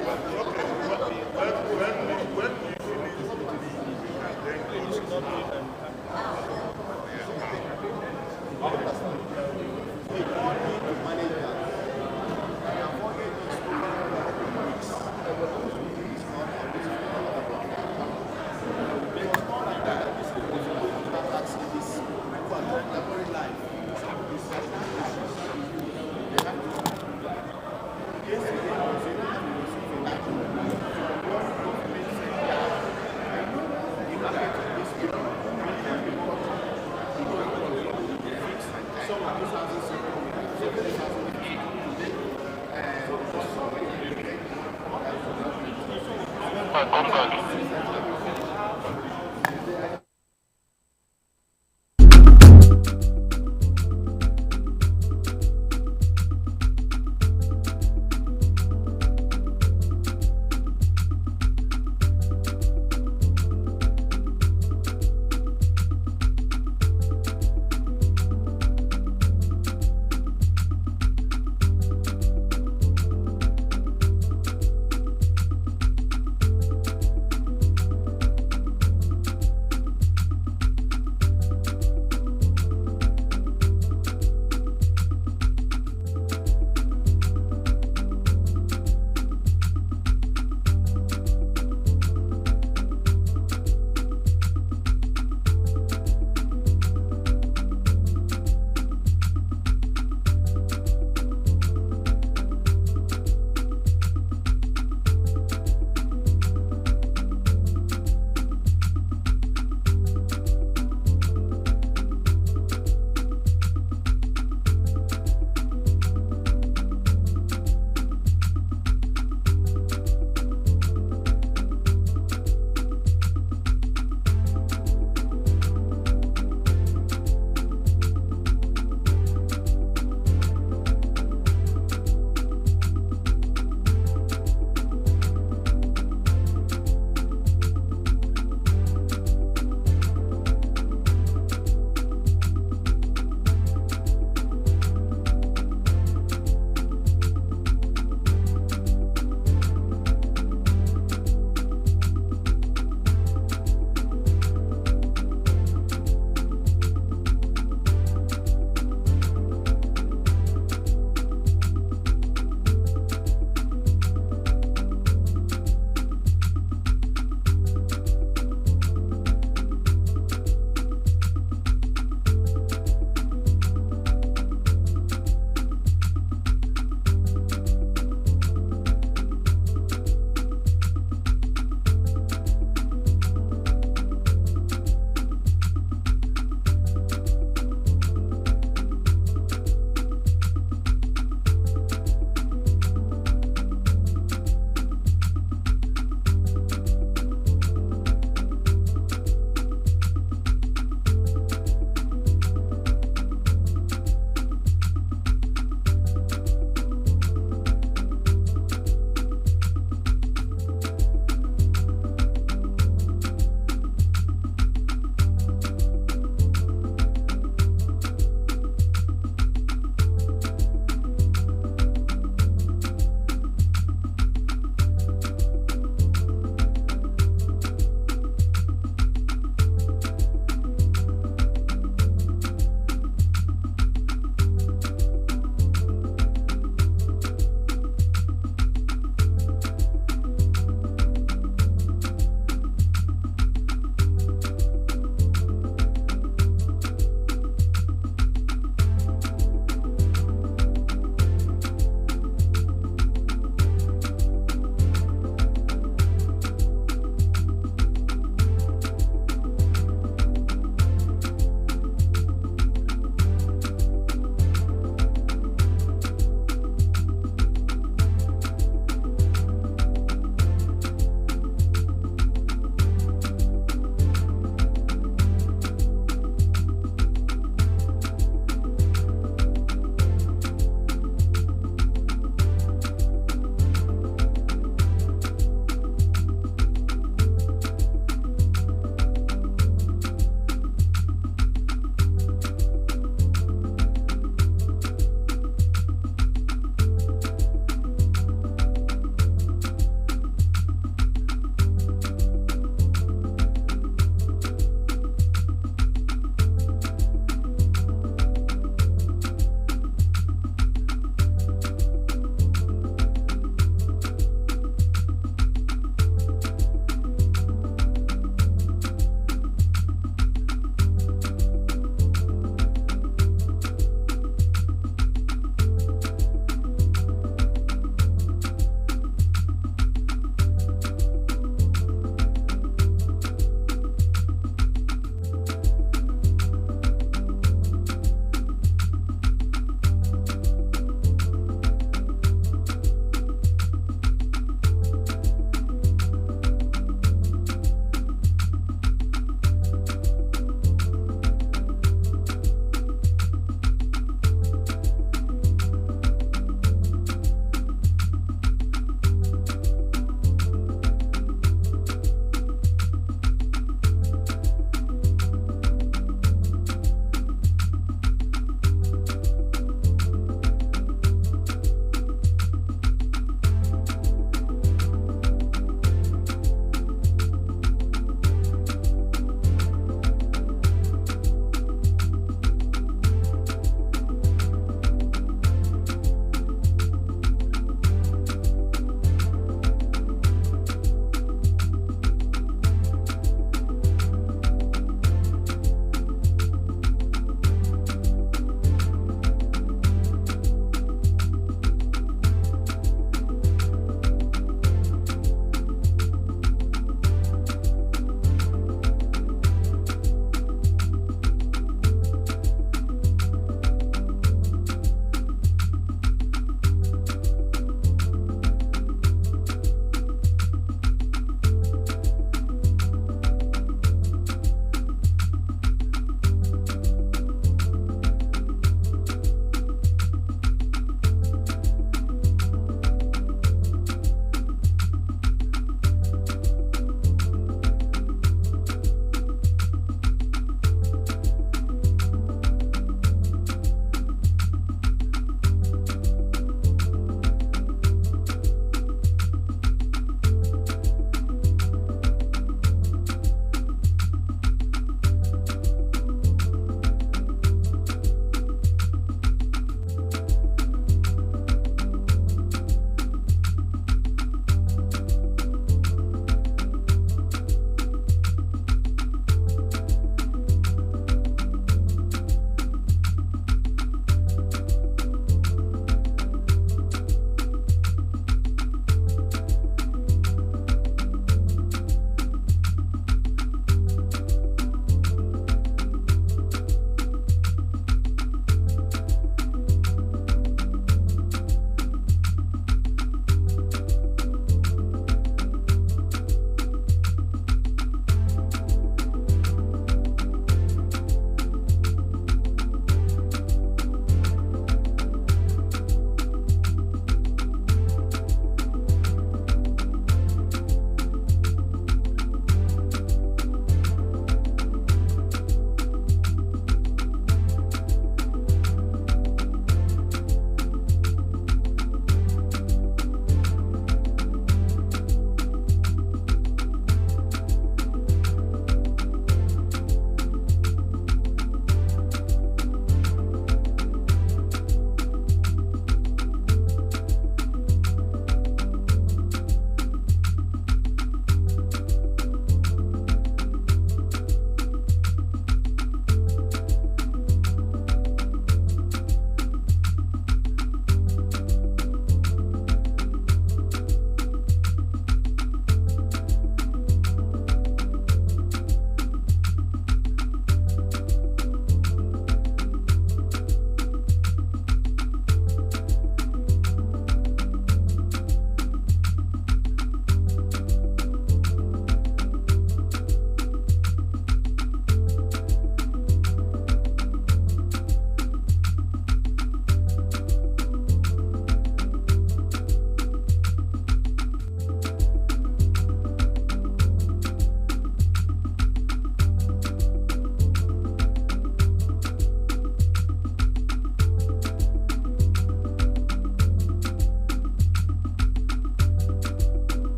When we finish,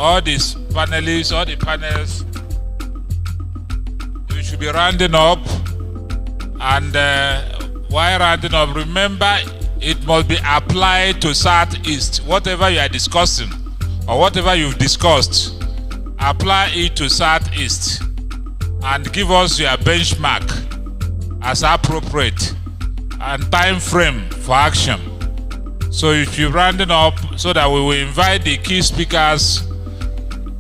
all these panelists, all the panels, we should be rounding up. And while rounding up, remember it must be applied to Southeast. Whatever you are discussing or whatever you've discussed, apply it to Southeast and give us your benchmark as appropriate and time frame for action. So if you're rounding up, so that we will invite the key speakers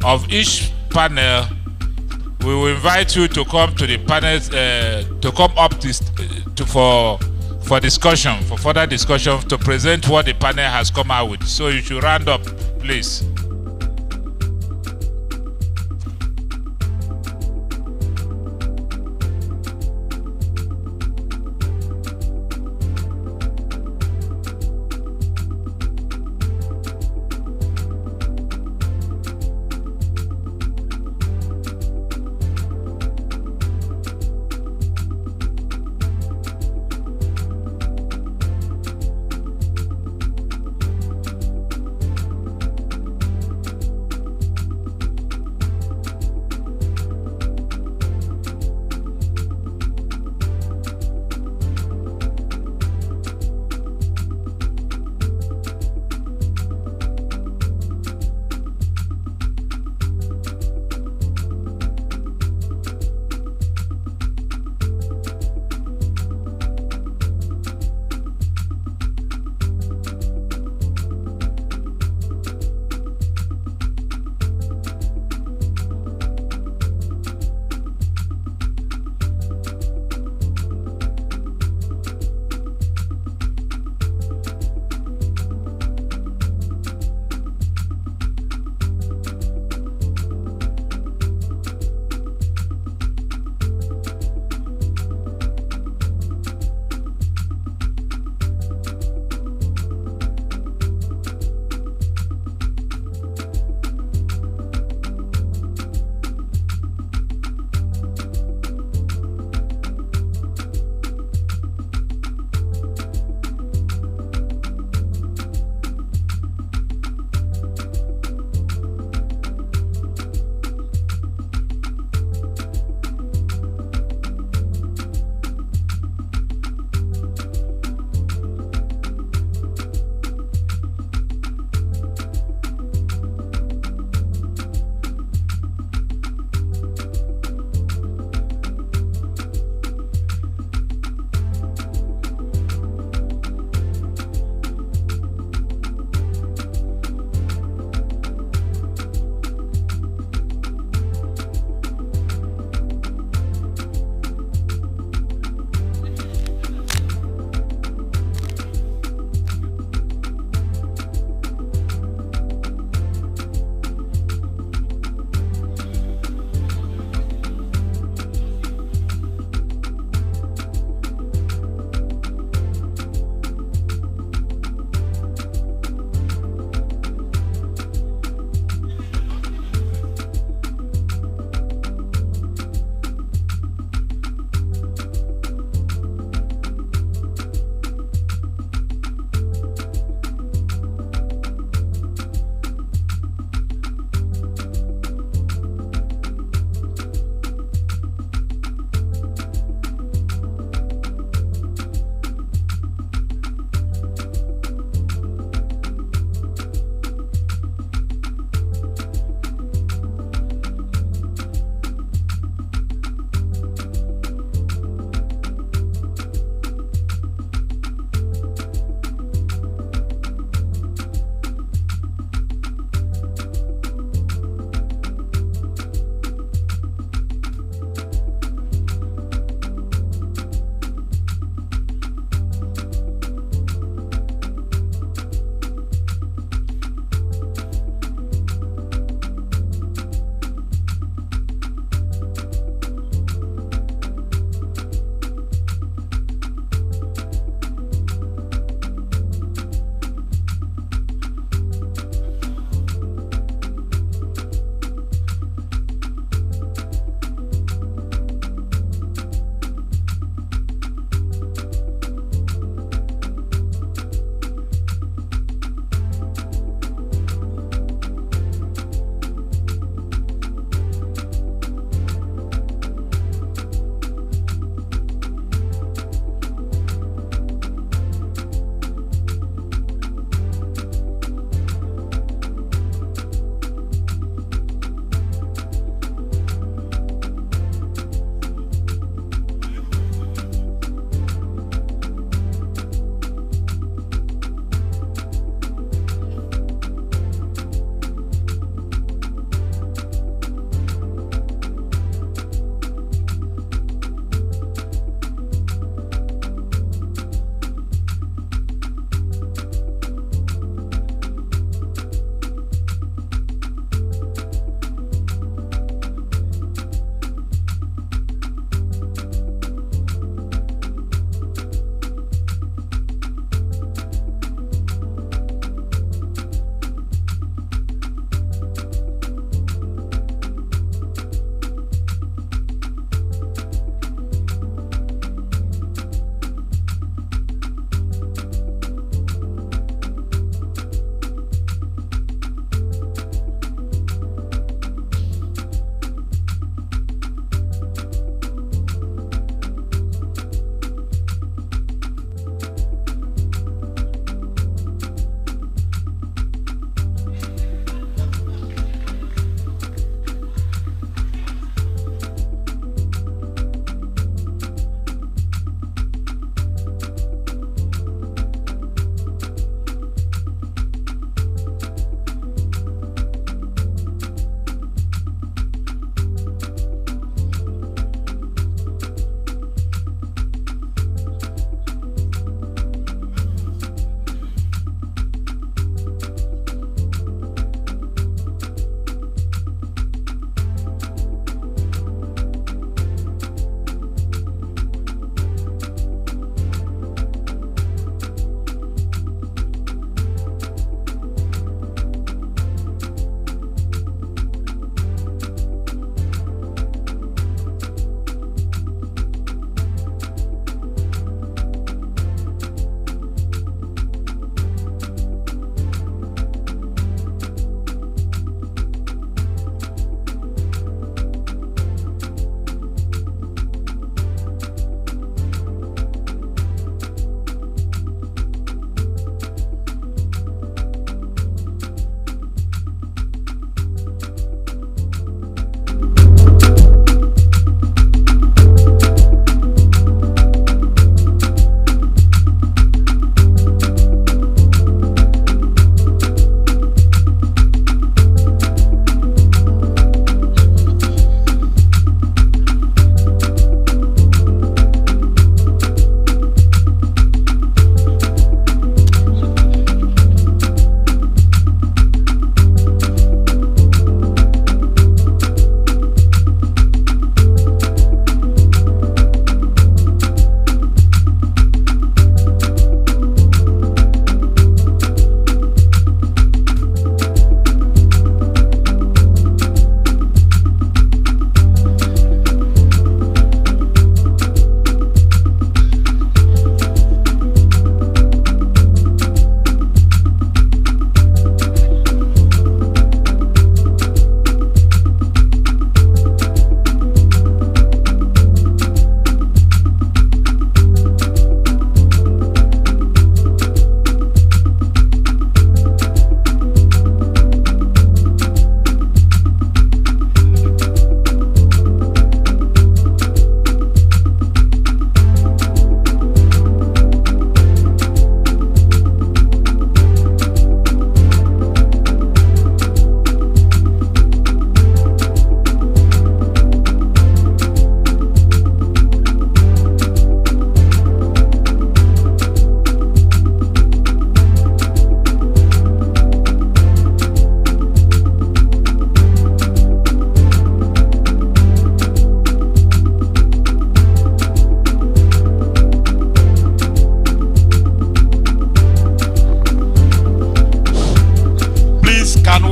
of each panel, we will invite you to come to the panel, to come up for discussion, for further discussion, to present what the panel has come out with. So you should round up, please.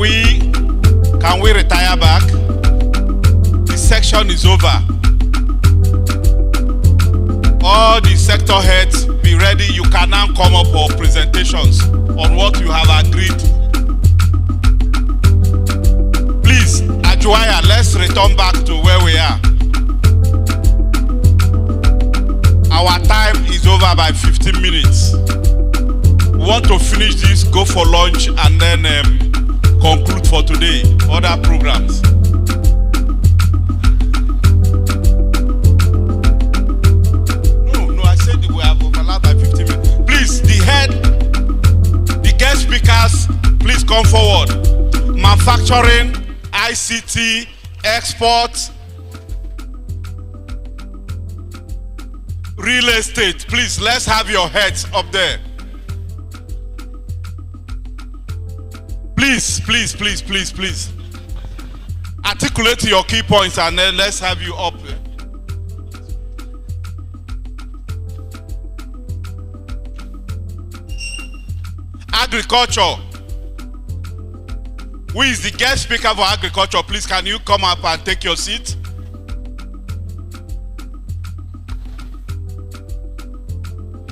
Can we retire back? This section is over. All the sector heads, be ready. You can now come up for presentations on what you have agreed. Please, Ajuaya, let's return back to where we are. Our time is over by 15 minutes. We want to finish this, go for lunch, and then conclude for today. Other programs. No, I said we have overlapped by 15 minutes. Please, the guest speakers, please come forward. Manufacturing, ICT, export, real estate. Please, let's have your heads up there. Please. Articulate your key points and then let's have you up there. Agriculture. Who is the guest speaker for agriculture? Please, can you come up and take your seat?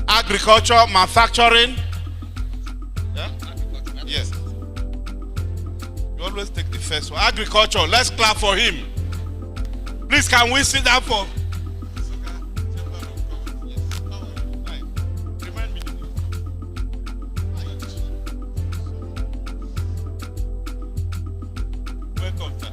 Agriculture, manufacturing. Yeah? Yes. You always take the first one. Agriculture, let's clap for him. Please, can we sit down for? Welcome, sir.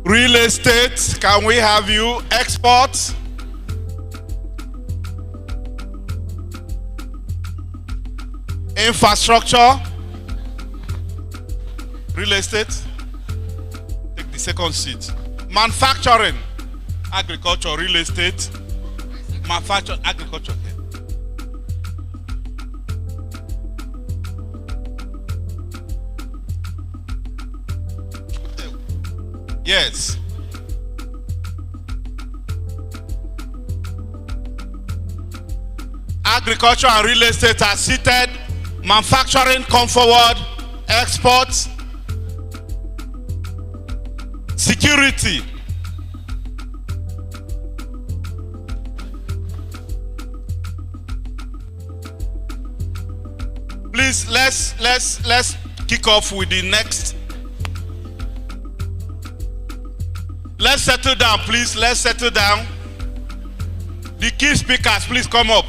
Real estate, can we have you? Export. Infrastructure. Real estate. Take the second seat. Manufacturing. Agriculture, real estate. Manufacturing, agriculture. Yes. Agriculture and real estate are seated. Manufacturing, come forward. Export. Security. Please, let's kick off with the next. Let's settle down, please. Let's settle down. The key speakers, please come up.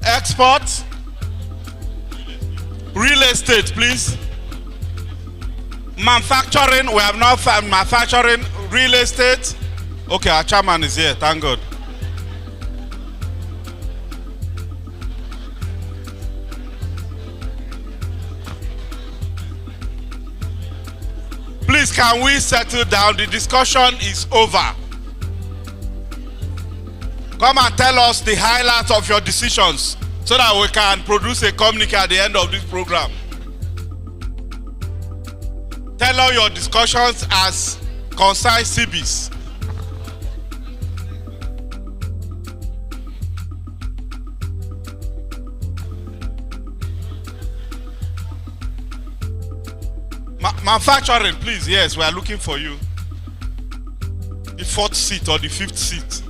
Export. Real estate, please. Manufacturing, we have now found manufacturing, real estate. Okay, our chairman is here, thank God. Please, can we settle down? The discussion is over. Come and tell us the highlights of your decisions so that we can produce a communique at the end of this program. Tell all your discussions as concise SEBIS. Manufacturing, please. Yes, we are looking for you. The 4th seat or the 5th seat.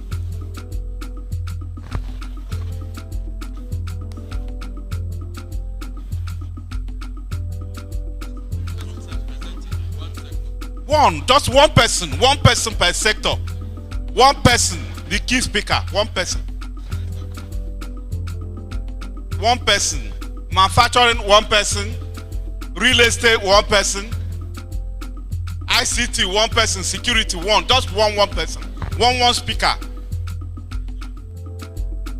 Just one person per sector. One person, the key speaker, one person. One person. Manufacturing, one person. Real estate, one person. ICT, one person. Security, one. Just one person. One speaker.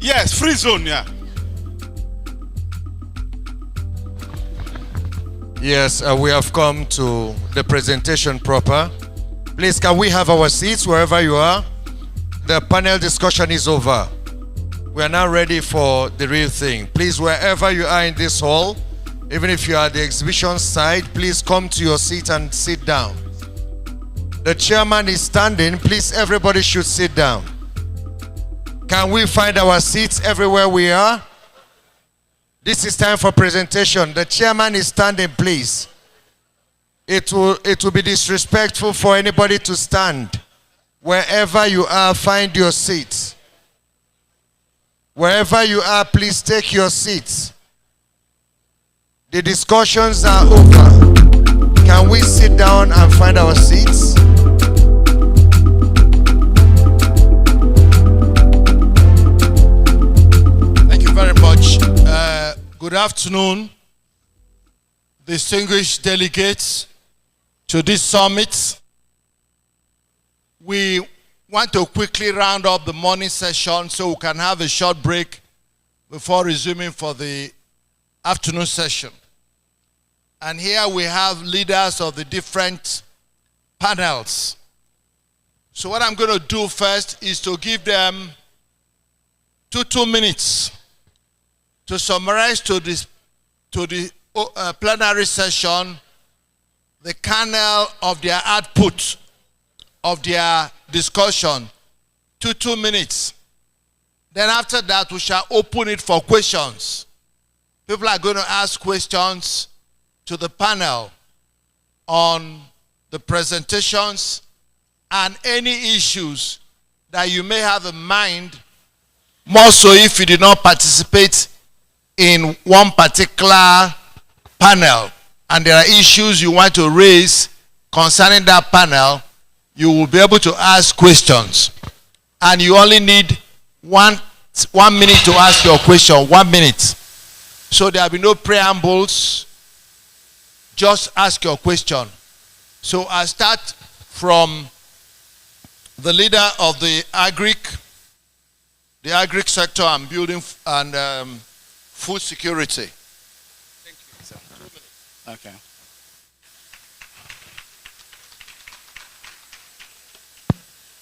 Yes, free zone, yeah. Yes, we have come to the presentation proper. Please, can we have our seats wherever you are? The panel discussion is over. We are now ready for the real thing. Please, wherever you are in this hall, even if you are at the exhibition side, please come to your seat and sit down. The chairman is standing. Please, everybody should sit down. Can we find our seats everywhere we are? This is time for presentation. The chairman is standing, please. It will be disrespectful for anybody to stand. Wherever you are, find your seats. Wherever you are, please take your seats. The discussions are over. Can we sit down and find our seats? Thank you very much. Good afternoon, distinguished delegates to this summit. We want to quickly round up the morning session so we can have a short break before resuming for the afternoon session. And here we have leaders of the different panels. So what I'm going to do first is to give them 2 minutes to summarize to the plenary session the kernel of their output of their discussion. 2 minutes. Then after that, we shall open it for questions. People are going to ask questions to the panel on the presentations and any issues that you may have in mind, more so if you did not participate in one particular panel and there are issues you want to raise concerning that panel, you will be able to ask questions. And you only need one minute to ask your question, 1 minute. So there will be no preambles, just ask your question. So I'll start from the leader of the agric sector and building and food security. Thank you, sir. 2 minutes. Okay.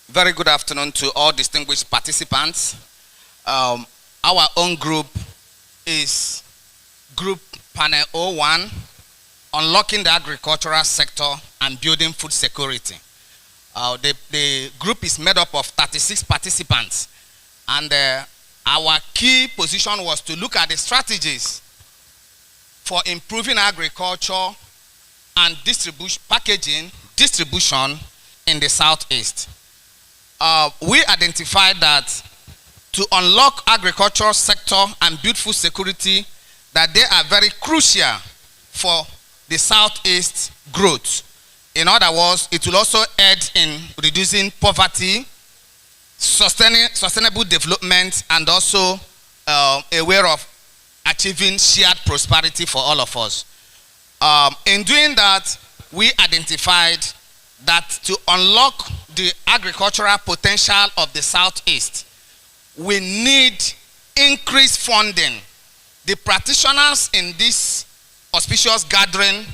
Very good afternoon to all distinguished participants. Our own group is Group Panel 01, Unlocking the Agricultural Sector and Building Food Security. The group is made up of 36 participants, and our key position was to look at the strategies for improving agriculture and distribution in the Southeast. We identified that to unlock agricultural sector and build food security, that they are very crucial for the Southeast growth. In other words, it will also aid in reducing poverty, sustainable development, and also a way of achieving shared prosperity for all of us. In doing that, we identified that to unlock the agricultural potential of the Southeast, we need increased funding. The practitioners in this auspicious gathering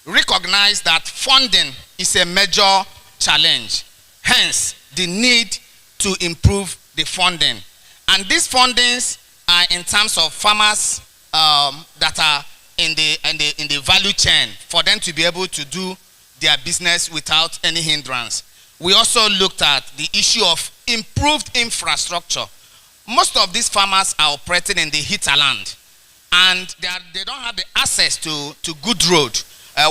recognize that funding is a major challenge. Hence, the need to improve the funding. And these fundings are in terms of farmers that are in the value chain for them to be able to do their business without any hindrance. We also looked at the issue of improved infrastructure. Most of these farmers are operating in the hinterland, and they don't have the access to good road.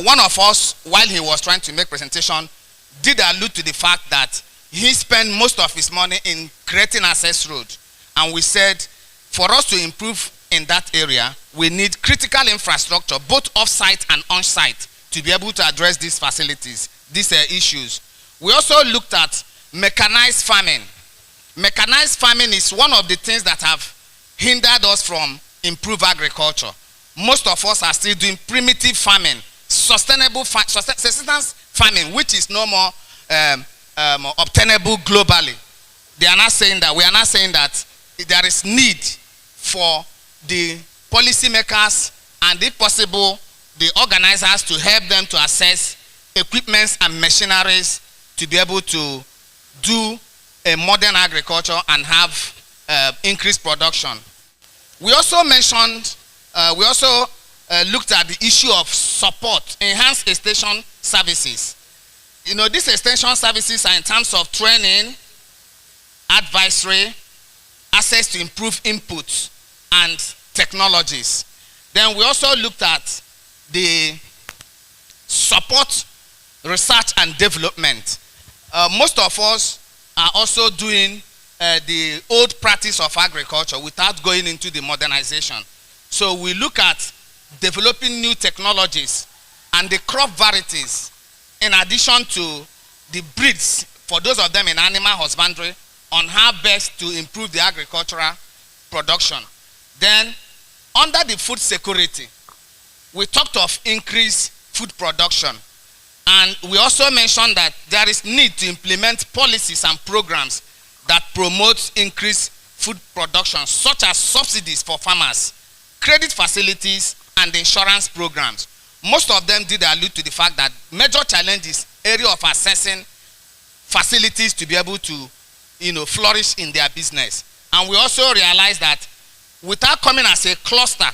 One of us, while he was trying to make presentation, did allude to the fact that he spent most of his money in creating access road. And we said, for us to improve in that area, we need critical infrastructure, both off-site and on-site, to be able to address these facilities, these issues. We also looked at mechanized farming. Mechanized farming is one of the things that have hindered us from improved agriculture. Most of us are still doing primitive farming, subsistence farming, which is no more obtainable globally. We are not saying that there is need for the policymakers and, if possible, the organizers to help them to access equipments and machineries to be able to do a modern agriculture and have increased production. We also mentioned, looked at the issue of support, enhanced extension services. You know, these extension services are in terms of training, advisory, access to improved inputs and technologies. Then we also looked at the support, research and development. Most of us are also doing the old practice of agriculture without going into the modernization. So we look at developing new technologies and the crop varieties, in addition to the breeds, for those of them in animal husbandry, on how best to improve the agricultural production. Then, under the food security, we talked of increased food production. And we also mentioned that there is need to implement policies and programs that promote increased food production, such as subsidies for farmers, credit facilities, and insurance programs. Most of them did allude to the fact that major challenge is area of accessing facilities to be able to, flourish in their business. And we also realized that without coming as a cluster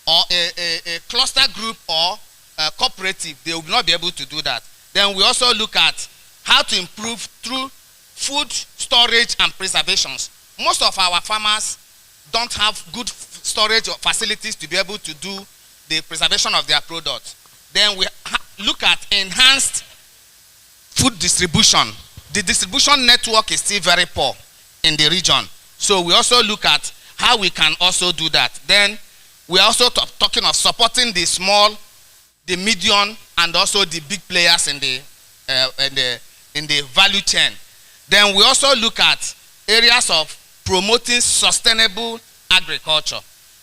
or a cluster group or a cooperative, they will not be able to do that. Then we also look at how to improve through food storage and preservations. Most of our farmers don't have good storage facilities to be able to do the preservation of their products. Then we look at enhanced food distribution. The distribution network is still very poor in the region. So we also look at how we can also do that. Then we are also talking of supporting the small, the medium, and also the big players in the value chain. Then we also look at areas of promoting sustainable agriculture.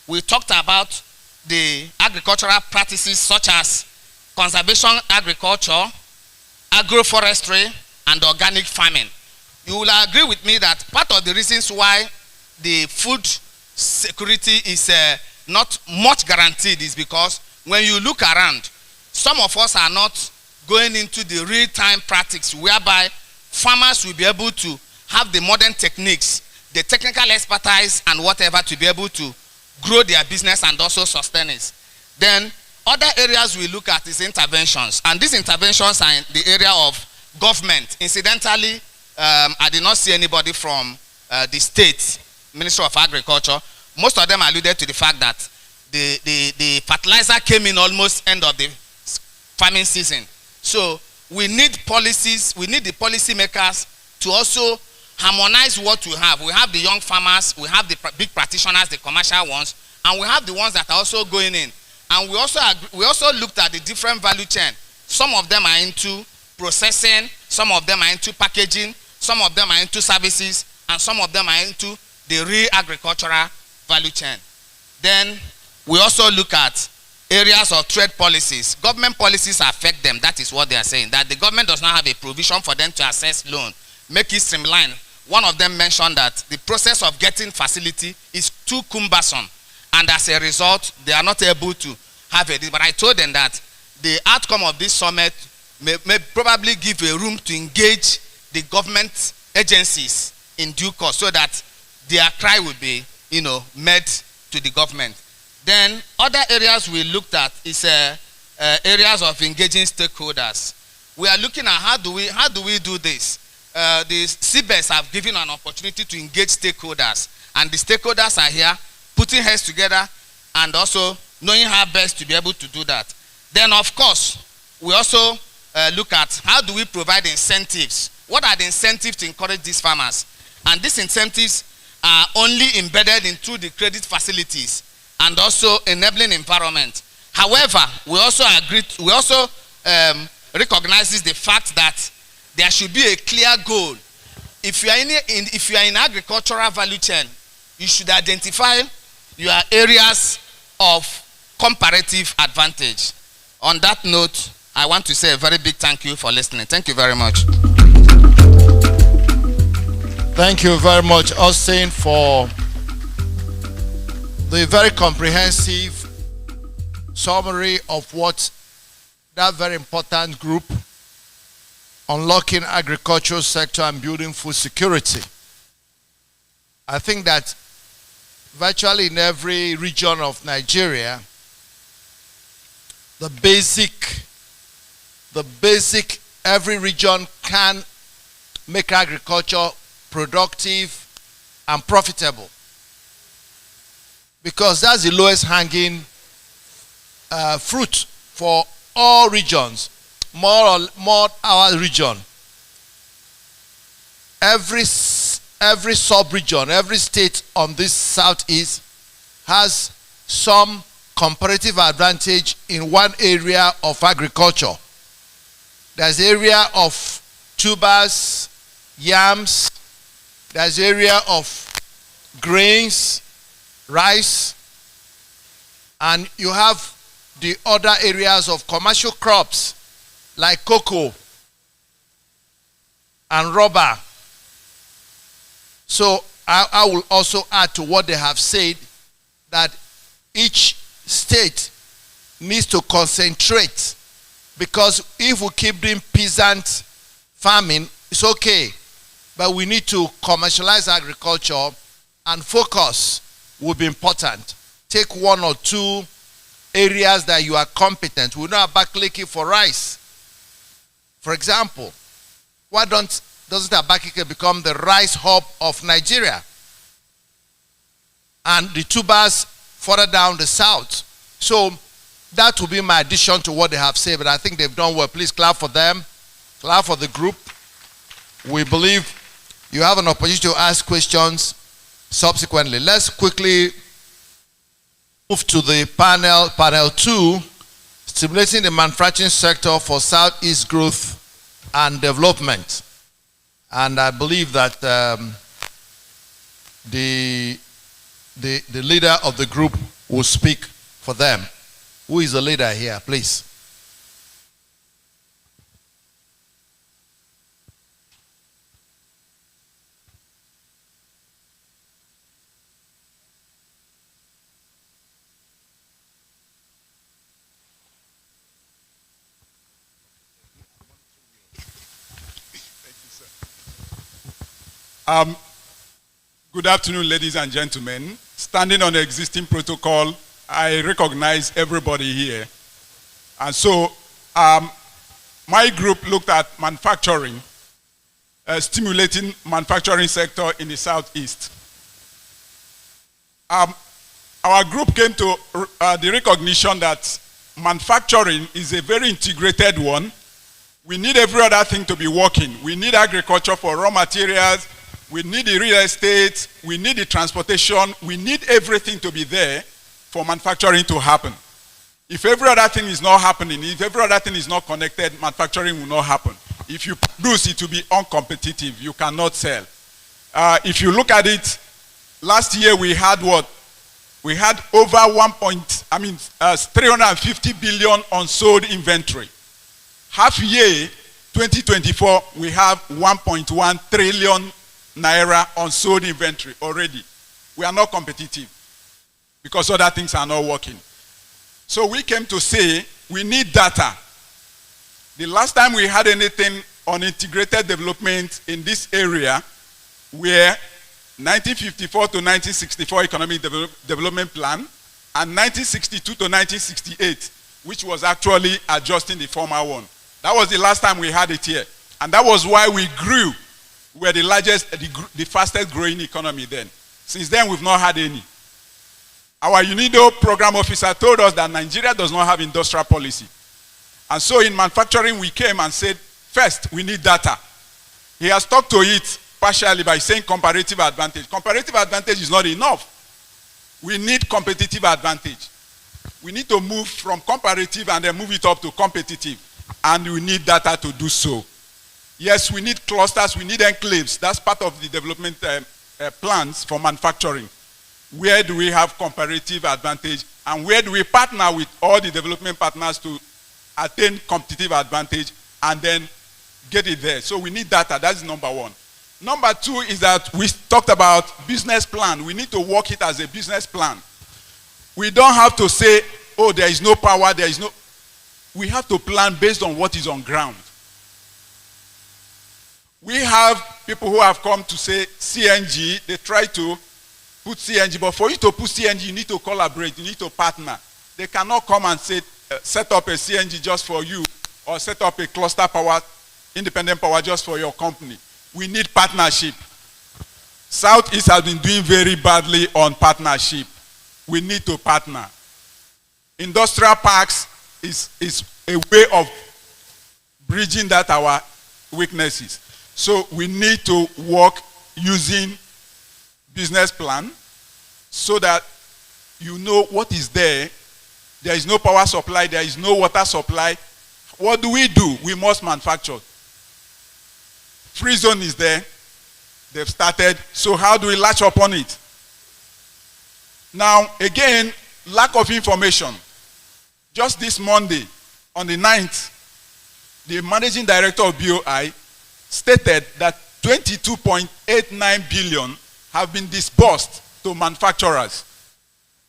We talked about the agricultural practices such as conservation agriculture, agroforestry, and organic farming. You will agree with me that part of the reasons why the food security is not much guaranteed is because when you look around, some of us are not going into the real-time practice whereby farmers will be able to have the modern techniques, the technical expertise and whatever to be able to grow their business and also sustain it. Then other areas we look at is interventions, and these interventions are in the area of government. Incidentally, I did not see anybody from the state Ministry of Agriculture. Most of them alluded to the fact that the fertilizer came in almost end of the farming season. So we need policies, we need the policymakers to also harmonize what we have. We have the young farmers, we have the big practitioners, the commercial ones, and we have the ones that are also going in. And we also looked at the different value chain. Some of them are into processing, some of them are into packaging, some of them are into services, and some of them are into the real agricultural value chain. Then we also look at areas of trade policies. Government policies affect them. That is what they are saying, that the government does not have a provision for them to access loan, make it streamlined. One of them mentioned that the process of getting facility is too cumbersome, and as a result, they are not able to have it. But I told them that the outcome of this summit may probably give a room to engage the government agencies in due course so that their cry will be, made to the government. Then other areas we looked at is areas of engaging stakeholders. We are looking at how do we do this. The SEBIS have given an opportunity to engage stakeholders, and the stakeholders are here putting heads together and also knowing how best to be able to do that. Then of course we also look at how do we provide incentives. What are the incentives to encourage these farmers? And these incentives are only embedded into the credit facilities and also enabling environment. However, we also recognize the fact that there should be a clear goal. If you are in agricultural value chain, you should identify your areas of comparative advantage. On that note, I want to say a very big thank you for listening. Thank you very much. Thank you very much, Austin, for the very comprehensive summary of what that very important group, unlocking agricultural sector and building food security. I think that virtually in every region of Nigeria, the basic, every region can make agriculture productive and profitable, because that's the lowest hanging fruit for all regions, more our region. Every sub-region, every state on this southeast has some comparative advantage in one area of agriculture. There's area of tubers, yams, there's area of grains, rice, and you have the other areas of commercial crops like cocoa and rubber. So I will also add to what they have said that each state needs to concentrate, because if we keep doing peasant farming, it's okay, but we need to commercialize agriculture, and focus will be important. Take one or two areas that you are competent. We know Abakaliki for rice. For example, why doesn't Abakaliki become the rice hub of Nigeria? And the tubers further down the south. So that will be my addition to what they have said, but I think they've done well. Please clap for them. Clap for the group. We believe you have an opportunity to ask questions subsequently. Let's quickly move to the panel 2, stimulating the manufacturing sector for Southeast growth and development. And I believe that the leader of the group will speak for them. Who is the leader here, please? Good afternoon, ladies and gentlemen. Standing on the existing protocol, I recognize everybody here. And so my group looked at manufacturing, stimulating manufacturing sector in the Southeast. Our group came to the recognition that manufacturing is a very integrated one. We need every other thing to be working. We need agriculture for raw materials. We need the real estate, we need the transportation, we need everything to be there for manufacturing to happen. If every other thing is not happening, if every other thing is not connected, manufacturing will not happen. If you produce, it will be uncompetitive, you cannot sell. If you look at it, last year we had what? We had over 350 billion unsold inventory. Half year, 2024, we have 1.1 trillion naira unsold inventory already. We are not competitive because other things are not working. So we came to say we need data. The last time we had anything on integrated development in this area were 1954 to 1964 Economic Development Plan and 1962 to 1968, which was actually adjusting the former one. That was the last time we had it here. And that was why we grew. We were the largest, the fastest growing economy then. Since then, we've not had any. Our UNIDO program officer told us that Nigeria does not have industrial policy. And so in manufacturing, we came and said, first, we need data. He has talked to it partially by saying comparative advantage. Comparative advantage is not enough. We need competitive advantage. We need to move from comparative and then move it up to competitive. And we need data to do so. Yes, we need clusters, we need enclaves. That's part of the development plans for manufacturing. Where do we have comparative advantage? And where do we partner with all the development partners to attain competitive advantage and then get it there? So we need data, that's number one. Number two is that we talked about business plan. We need to work it as a business plan. We don't have to say, oh, there is no power, there is no. We have to plan based on what is on ground. We have people who have come to say CNG, they try to put CNG, but for you to put CNG, you need to collaborate, you need to partner. They cannot come and say, set up a CNG just for you, or set up a cluster power, independent power just for your company. We need partnership. Southeast has been doing very badly on partnership. We need to partner. Industrial parks is a way of bridging that our weaknesses. So we need to work using business plan so that you know what is there. There is no power supply, there is no water supply. What do? We must manufacture. Free zone is there. They've started. So how do we latch upon it? Now, again, lack of information. Just this Monday, on the 9th, the managing director of BOI stated that 22.89 billion have been disbursed to manufacturers.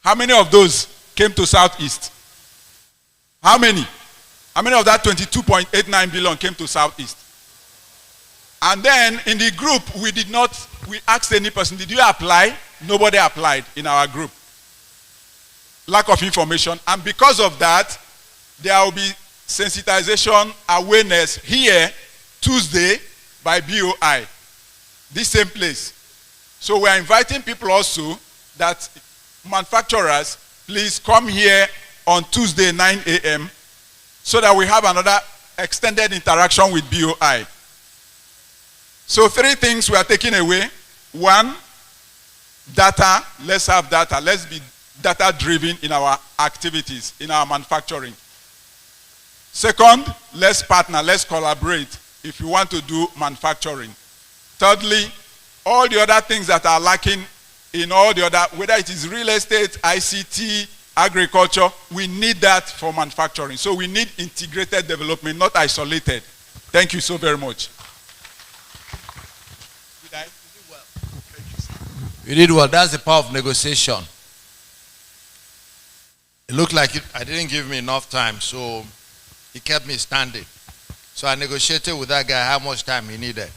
How many of those came to Southeast? How many? How many of that 22.89 billion came to Southeast? And then in the group, we asked any person, did you apply? Nobody applied in our group. Lack of information. And because of that, there will be sensitization awareness here Tuesday by BOI. This same place. So we are inviting people also that manufacturers, please come here on Tuesday 9 a.m. so that we have another extended interaction with BOI. So 3 things we are taking away. 1, data. Let's have data. Let's be data driven in our activities, in our manufacturing. 2nd, let's partner, let's collaborate if you want to do manufacturing. 3rdly, all the other things that are lacking in all the other, whether it is real estate, ICT, agriculture, we need that for manufacturing. So we need integrated development, not isolated. Thank you so very much. You did well. That's the power of negotiation. It looked like I didn't give me enough time, so he kept me standing. So I negotiated with that guy how much time he needed.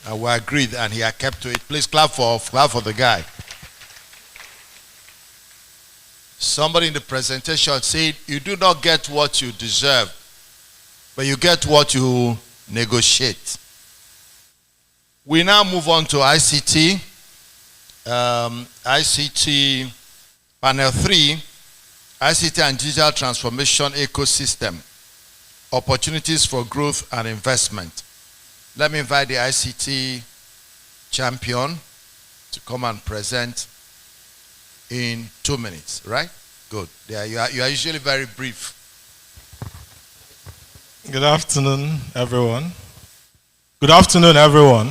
And we agreed, and he had kept to it. Please clap for the guy. Somebody in the presentation said, you do not get what you deserve, but you get what you negotiate. We now move on to ICT. ICT panel 3, ICT and digital transformation ecosystem, opportunities for growth and investment. Let me invite the ICT champion to come and present in 2 minutes, right? Good. Yeah, you are usually very brief. Good afternoon, everyone. Good afternoon, everyone.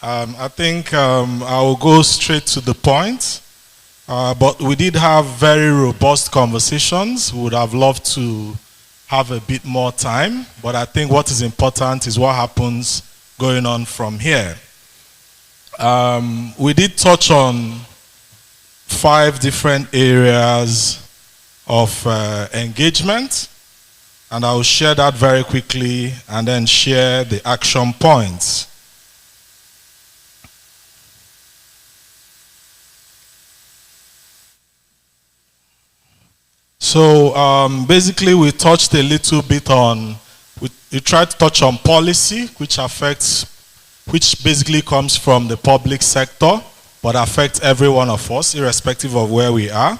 I think I will go straight to the point. But we did have very robust conversations. We would have loved to have a bit more time. But I think what is important is what happens going on from here. We did touch on 5 different areas of engagement. And I will share that very quickly and then share the action points. So basically we touched a little bit on, we tried to touch on policy, which basically comes from the public sector, but affects every one of us, irrespective of where we are,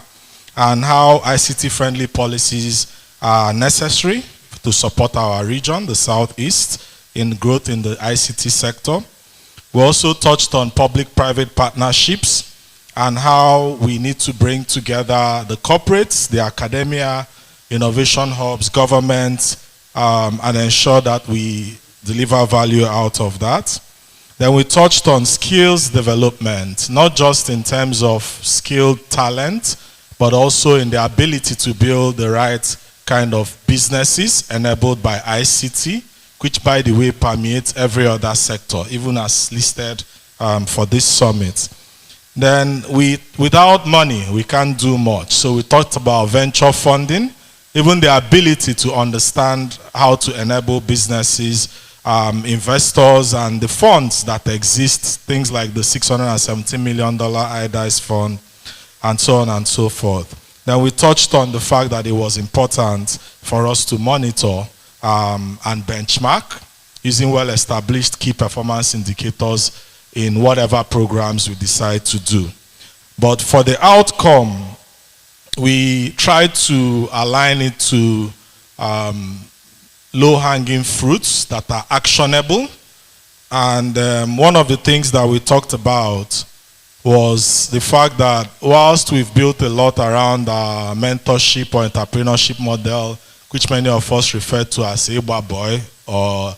and how ICT-friendly policies are necessary to support our region, the Southeast, in growth in the ICT sector. We also touched on public-private partnerships, and how we need to bring together the corporates, the academia, innovation hubs, government, and ensure that we deliver value out of that. Then we touched on skills development, not just in terms of skilled talent, but also in the ability to build the right kind of businesses enabled by ICT, which, by the way, permeates every other sector, even as listed for this summit. Then without money, we can't do much. So we talked about venture funding, even the ability to understand how to enable businesses, investors, and the funds that exist, things like the $617 million IDICE fund, and so on and so forth. Then we touched on the fact that it was important for us to monitor and benchmark using well-established key performance indicators in whatever programs we decide to do. But for the outcome, we try to align it to low-hanging fruits that are actionable. And one of the things that we talked about was the fact that whilst we've built a lot around our mentorship or entrepreneurship model, which many of us refer to as Eba Boy or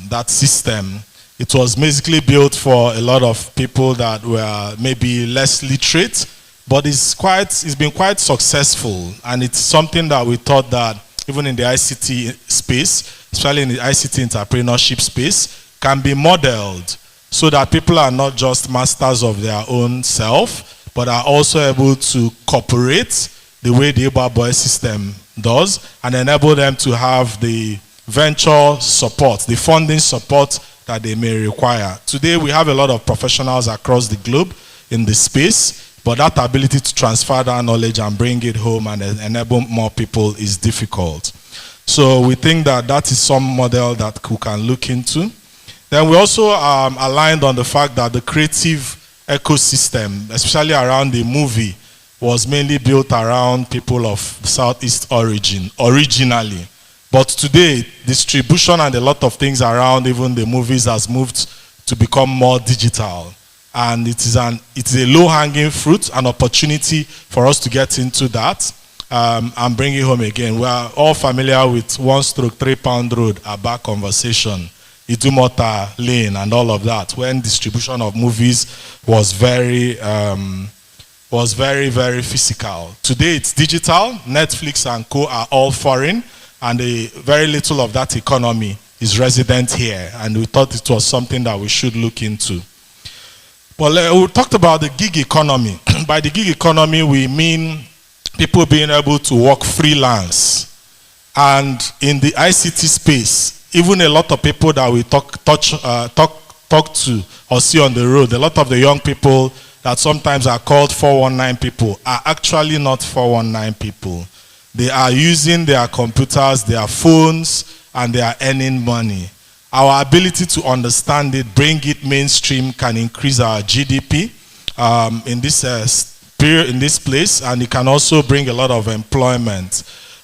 that system, it was basically built for a lot of people that were maybe less literate, but it's been quite successful, and it's something that we thought that even in the ICT space, especially in the ICT entrepreneurship space, can be modeled so that people are not just masters of their own self, but are also able to cooperate the way the Eba Boy system does, and enable them to have the venture support, the funding support that they may require. Today we have a lot of professionals across the globe in the space, but that ability to transfer that knowledge and bring it home and enable more people is difficult. So we think that that is some model that we can look into. Then we also aligned on the fact that the creative ecosystem, especially around the movie, was mainly built around people of Southeast origin, originally. But today, distribution and a lot of things around even the movies has moved to become more digital. And it's a low-hanging fruit, an opportunity for us to get into that and bring it home again. We are all familiar with 1/3 pound road, Aba conversation, Idumota Lane, and all of that, when distribution of movies was very, very physical. Today it's digital. Netflix and co are all foreign, and very little of that economy is resident here, and we thought it was something that we should look into. Well, we talked about the gig economy. By the gig economy, we mean people being able to work freelance. And in the ICT space, even a lot of people that we talk to or see on the road, a lot of the young people that sometimes are called 419 people are actually not 419 people. They are using their computers, their phones, and they are earning money. Our ability to understand it, bring it mainstream, can increase our GDP in this place, and it can also bring a lot of employment.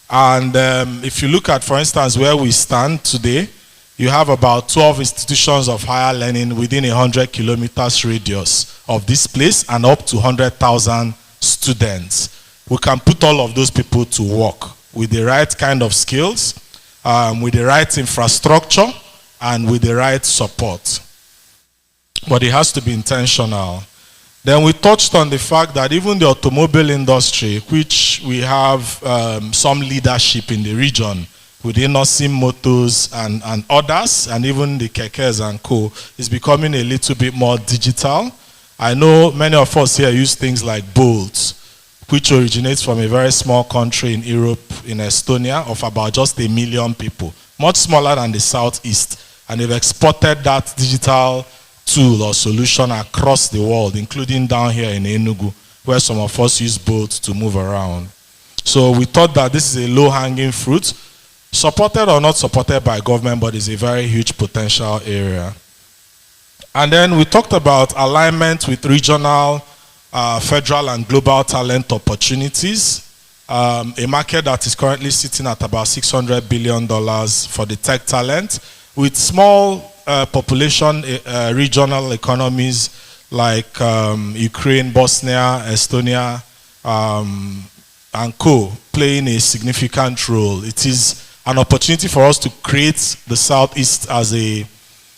And if you look at, for instance, where we stand today, you have about 12 institutions of higher learning within 100 kilometers radius of this place, and up to 100,000 students. We can put all of those people to work with the right kind of skills, with the right infrastructure, and with the right support. But it has to be intentional. Then we touched on the fact that even the automobile industry, which we have some leadership in the region, within Osim Motors and others, and even the Kekes and co, is becoming a little bit more digital. I know many of us here use things like Bolt, which originates from a very small country in Europe, in Estonia, of about just 1 million people, much smaller than the Southeast. And they've exported that digital tool or solution across the world, including down here in Enugu, where some of us use boats to move around. So we thought that this is a low-hanging fruit, supported or not supported by government, but it's a very huge potential area. And then we talked about alignment with regional, federal, and global talent opportunities. A market that is currently sitting at about $600 billion for the tech talent, with small population regional economies like Ukraine, Bosnia, Estonia, and co playing a significant role. It is an opportunity for us to create the Southeast as a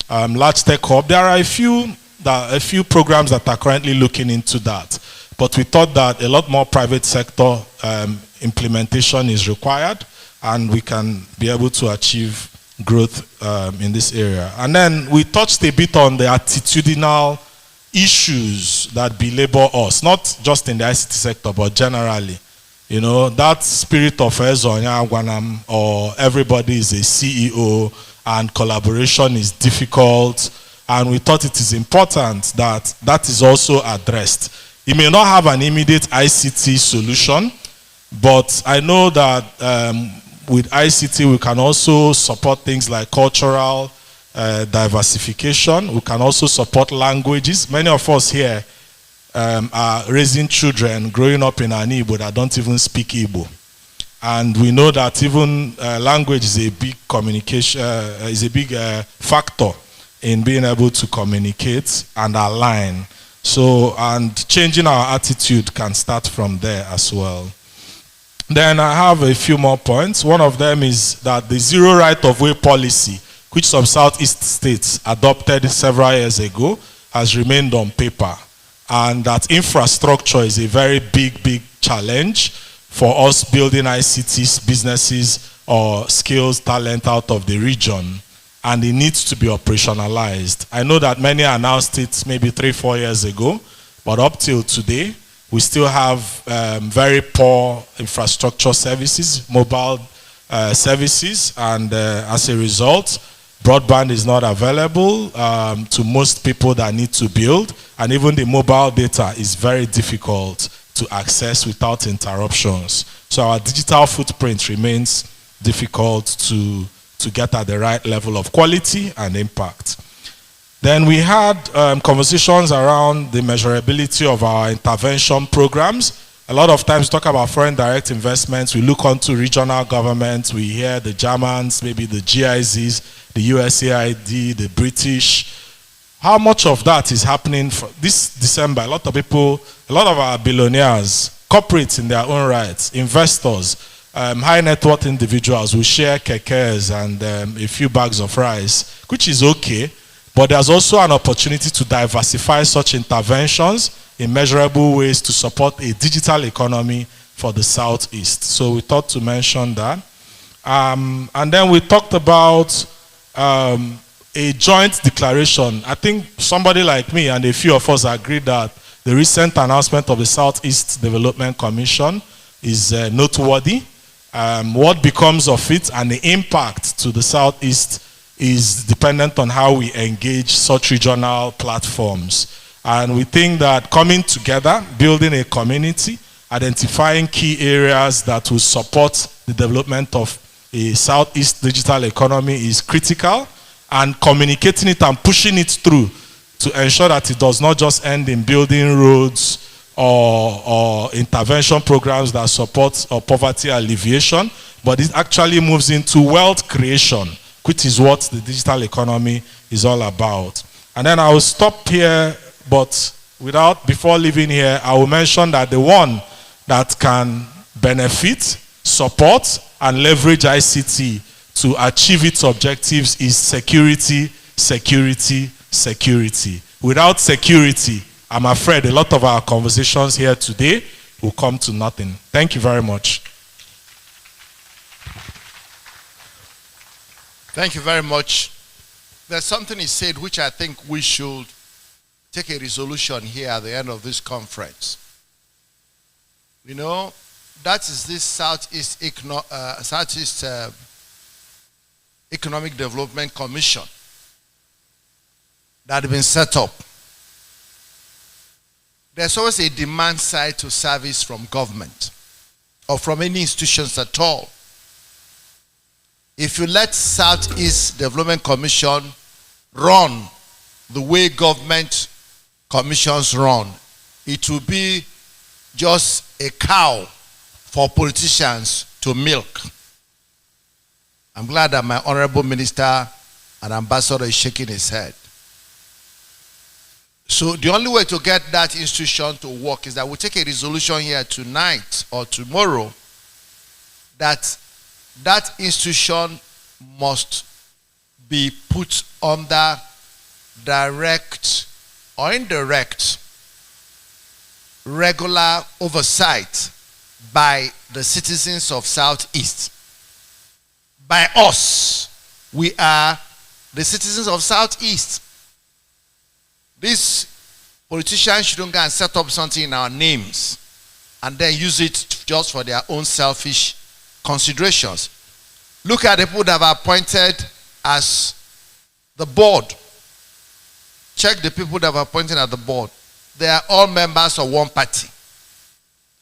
large tech hub. There are a few programs that are currently looking into that, but we thought that a lot more private sector implementation is required, and we can be able to achieve growth in this area. And then we touched a bit on the attitudinal issues that belabor us, not just in the ICT sector, but generally. You know, that spirit of Ezonya or everybody is a CEO and collaboration is difficult, and we thought it is important that that is also addressed. It may not have an immediate ICT solution, but I know that with ICT we can also support things like cultural diversification. We can also support languages. Many of us here are raising children growing up in an Igbo that don't even speak Igbo. And we know that even language is a big communication, is a big factor in being able to communicate and align. So, and changing our attitude can start from there as well. Then I have a few more points. One of them is that the zero right of way policy, which some Southeast states adopted several years ago, has remained on paper. And that infrastructure is a very big challenge for us building ICTs, businesses, or skills, talent out of the region. And it needs to be operationalized. I know that many announced it maybe 3-4 years ago, but up till today, we still have very poor infrastructure services, mobile services, and as a result, broadband is not available to most people that need to build, and even the mobile data is very difficult to access without interruptions. So our digital footprint remains difficult to get at the right level of quality and impact. Then we had conversations around the measurability of our intervention programs. A lot of times we talk about foreign direct investments, we look onto regional governments, we hear the Germans, maybe the GIZs, the USAID, the British. How much of that is happening for this December? A lot of people, a lot of our billionaires, corporates in their own rights, investors, high net worth individuals will share kekes and a few bags of rice, which is okay, but there's also an opportunity to diversify such interventions in measurable ways to support a digital economy for the Southeast. So we thought to mention that. And then we talked about a joint declaration. I think somebody like me and a few of us agreed that the recent announcement of the Southeast Development Commission is noteworthy. What becomes of it and the impact to the Southeast is dependent on how we engage such regional platforms. And we think that coming together, building a community, identifying key areas that will support the development of a Southeast digital economy is critical, and communicating it and pushing it through to ensure that it does not just end in building roads or intervention programs that support poverty alleviation, but it actually moves into wealth creation, which is what the digital economy is all about. And then I will stop here, but before leaving here, I will mention that the one that can benefit, support, and leverage ICT to achieve its objectives is security, security, security. Without security, I'm afraid a lot of our conversations here today will come to nothing. Thank you very much. Thank you very much. There's something he said which I think we should take a resolution here at the end of this conference. You know, that is this Southeast Economic Development Commission that has been set up. There's always a demand side to service from government or from any institutions at all. If you let Southeast Development Commission run the way government commissions run, it will be just a cow for politicians to milk. I'm glad that my honorable minister and ambassador is shaking his head. So the only way to get that institution to work is that we take a resolution here tonight or tomorrow that that institution must be put under direct or indirect regular oversight by the citizens of Southeast. By us, we are the citizens of Southeast. This Politicians shouldn't go and set up something in our names and then use it just for their own selfish considerations. Look at the people that are appointed as the board. Check the people that are appointed at the board. They are all members of one party.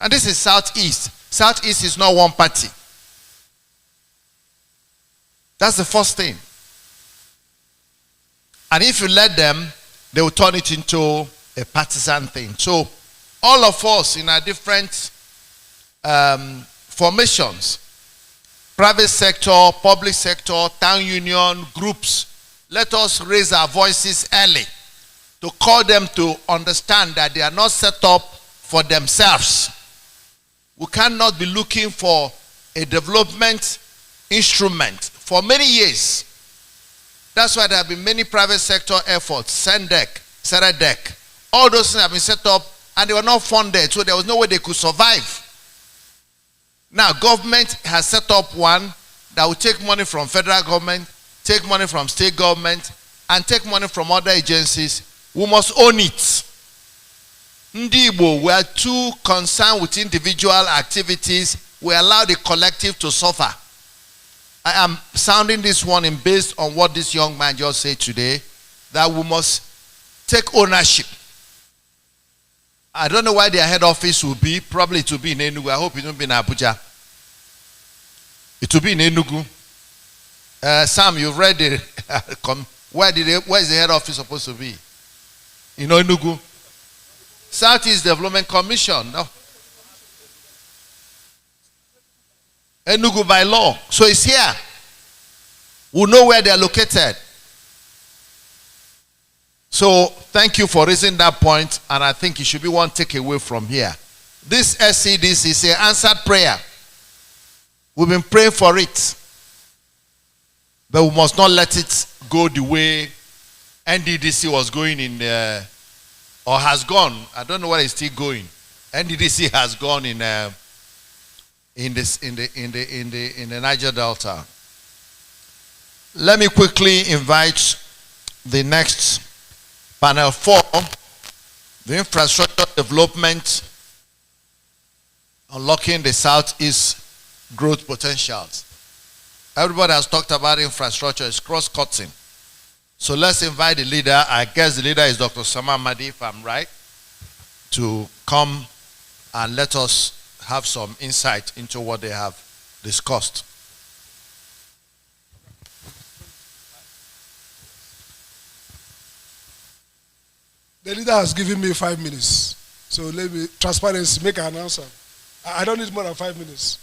And this is Southeast. Southeast is not one party. That's the first thing. And if you let them, they will turn it into a partisan thing. So all of us in our different formations, private sector, public sector, town union, groups, let us raise our voices early to call them to understand that they are not set up for themselves. We cannot be looking for a development instrument for many years. That's why there have been many private sector efforts, SEDEC, all those things have been set up and they were not funded, so there was no way they could survive. Now, government has set up one that will take money from federal government, take money from state government, and take money from other agencies. We must own it. Ndibo, we are too concerned with individual activities. We allow the collective to suffer. I am sounding this one in based on what this young man just said today, that we must take ownership. I don't know why their head office will be. Probably it will be in Enugu. I hope it won't be in Abuja. It will be in Enugu. Sam, you've read it. Where is the head office supposed to be? In Enugu. Southeast Development Commission. No. Enugu by law. So it's here. We know where they are located. So thank you for raising that point, and I think it should be one takeaway from here. This SEBIS is an answered prayer. We've been praying for it, but we must not let it go the way NDDC was going in, or has gone. I don't know where it's still going. NDDC has gone in the Niger Delta. Let me quickly invite the next panel 4, the infrastructure development, unlocking the Southeast growth potentials. Everybody has talked about infrastructure, it's cross-cutting. So let's invite the leader. I guess the leader is Dr. Sama Madi, if I'm right, to come and let us have some insight into what they have discussed. The leader has given me 5 minutes. So let me, transparency, make an answer. I don't need more than 5 minutes.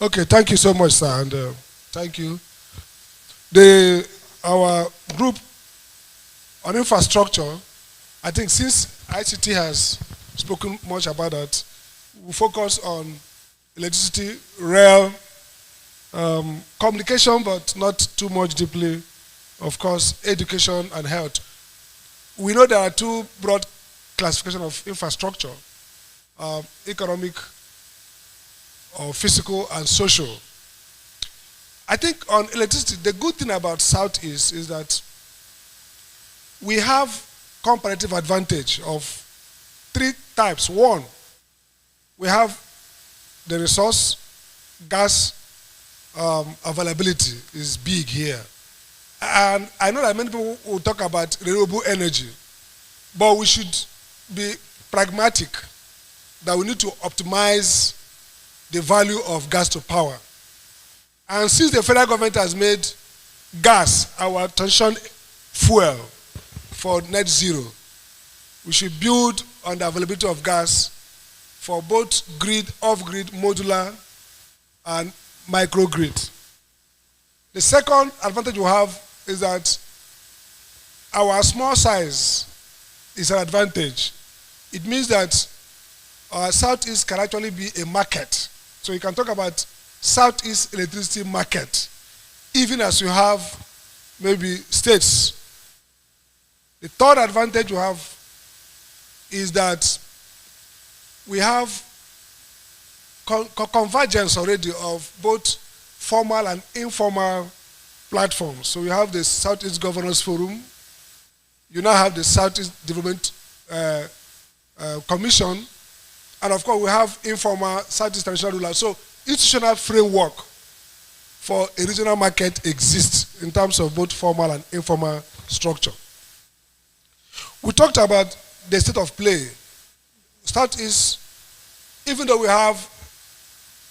Okay, thank you so much, sir, and thank you. Our group on infrastructure, I think since ICT has spoken much about that, we focus on electricity, rail, communication, but not too much deeply, of course, education and health. We know there are 2 broad classifications of infrastructure, economic or physical and social. I think on electricity, the good thing about Southeast is that we have comparative advantage of 3 types. 1, we have the resource, gas availability is big here. And I know that many people will talk about renewable energy, but we should be pragmatic that we need to optimize the value of gas to power. And since the federal government has made gas our transition fuel for net zero, we should build on the availability of gas for both grid, off-grid, modular, and microgrid. The second advantage we have is that our small size is an advantage. It means that our Southeast can actually be a market. So you can talk about Southeast electricity market, even as you have maybe states. The third advantage you have is that we have convergence already of both formal and informal platforms. So we have the Southeast Governors Forum, You now have the Southeast Development Commission, and of course we have informal Southeast traditional rulers. So institutional framework for a regional market exists in terms of both formal and informal structure. We talked about the state of play. Southeast, even though we have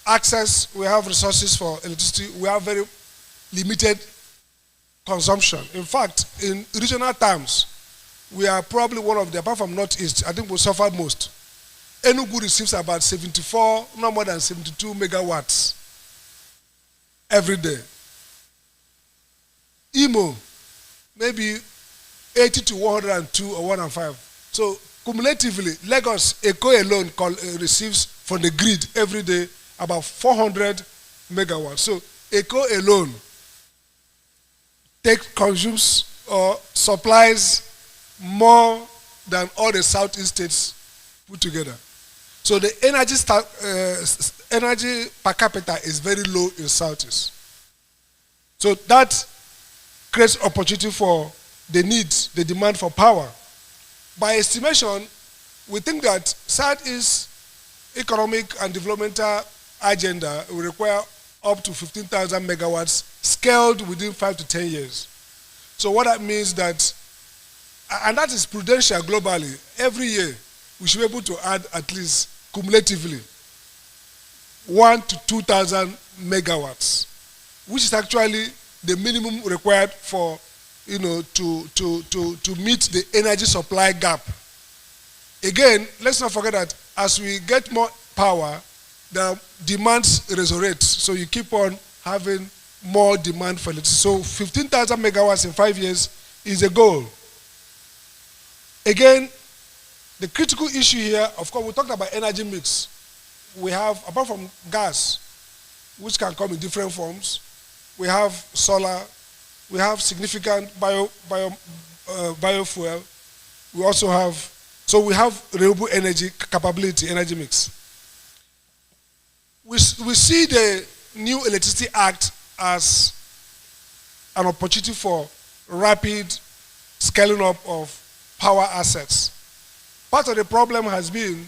access, we have resources for electricity, we have very limited consumption. In fact, in regional terms, we are probably one of the, apart from Northeast, I think we suffered most. Enugu receives about 74, no more than 72 megawatts every day. Imo, maybe 80 to 102 or 105. So cumulatively, Lagos, Eko alone receives from the grid every day about 400 megawatts. So Eko alone consumes or supplies more than all the Southeast states put together. So the energy per capita is very low in Southeast. So that creates opportunity for the needs, the demand for power. By estimation, we think that Southeast economic and developmental agenda will require up to 15,000 megawatts scaled within 5 to 10 years. So what that means that, and that is prudential globally, every year we should be able to add at least cumulatively 1,000 to 2,000 megawatts, which is actually the minimum required for, you know, to meet the energy supply gap. Again, let's not forget that as we get more power, the demands resurrect. So you keep on having more demand for electricity. So 15,000 megawatts in 5 years is a goal. Again, the critical issue here, of course, we talked about energy mix. We have, apart from gas, which can come in different forms, we have solar, we have significant biofuel, we also have, so we have renewable energy capability, energy mix. We see the new Electricity Act as an opportunity for rapid scaling up of power assets. Part of the problem has been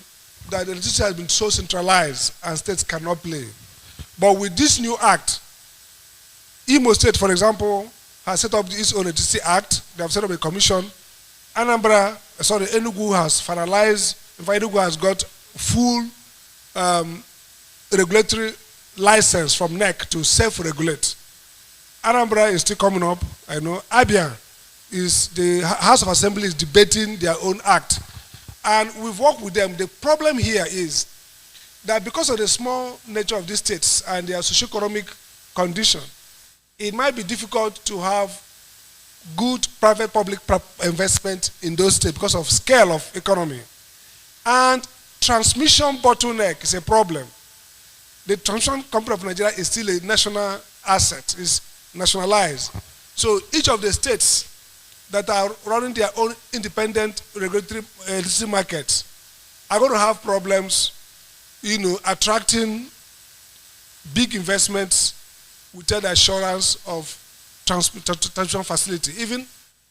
that the electricity has been so centralized and states cannot play. But with this new act, Imo State, for example, has set up its own Electricity Act. They have set up a commission. Enugu has finalized, in fact, Enugu has got full regulatory license from NEC to self-regulate. Anambra is still coming up, I know. Abia is, the House of Assembly is debating their own act. And we've worked with them. The problem here is that because of the small nature of these states and their socio-economic condition, it might be difficult to have good private-public investment in those states because of scale of economy. And transmission bottleneck is a problem. The Transmission Company of Nigeria is still a national asset, is nationalized. So each of the states that are running their own independent regulatory electricity markets are going to have problems, you know, attracting big investments without the assurance of transmission facility. Even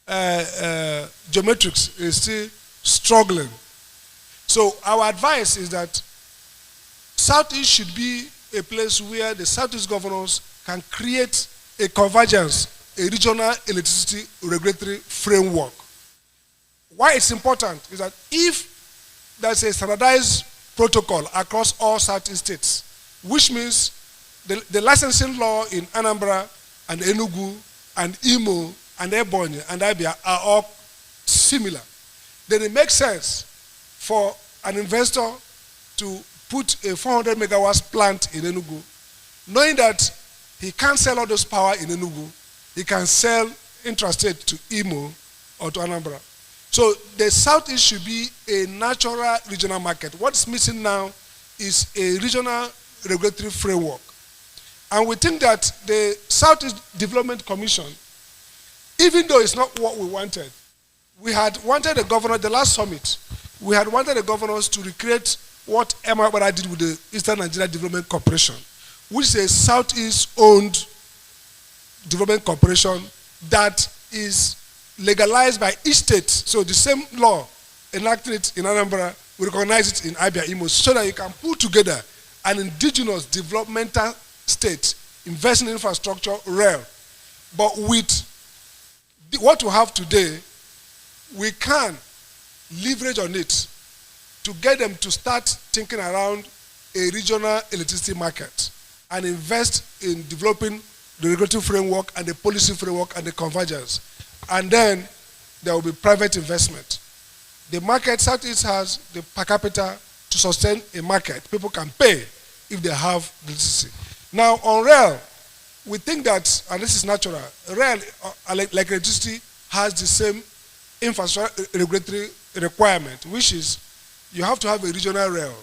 geometrics is still struggling. So our advice is that Southeast should be a place where the Southeast governors can create a convergence, a regional electricity regulatory framework. Why it's important is that if there's a standardized protocol across all Southeast states, which means the licensing law in Anambra and Enugu and Imo and Ebonyi and Abia are all similar, then it makes sense for an investor to put a 400 megawatts plant in Enugu, knowing that he can't sell all those power in Enugu, he can sell intrastate to Imo or to Anambra. So the Southeast should be a natural regional market. What's missing now is a regional regulatory framework. And we think that the Southeast Development Commission, even though it's not what we wanted, we had wanted the governor, the last summit, we had wanted the governors to recreate what Emma did with the Eastern Nigeria Development Corporation, which is a Southeast-owned development corporation that is legalized by each state. So the same law enacted it in Anambra, we recognize it in Abia, Imo, so that you can put together an indigenous developmental state, invest in infrastructure, rail. But with what we have today, we can leverage on it to get them to start thinking around a regional electricity market and invest in developing the regulatory framework and the policy framework and the convergence. And then there will be private investment. The market, Southeast has the per capita to sustain a market. People can pay if they have electricity. Now on rail, we think that, and this is natural, rail, like electricity, has the same infrastructure regulatory requirement, which is you have to have a regional rail.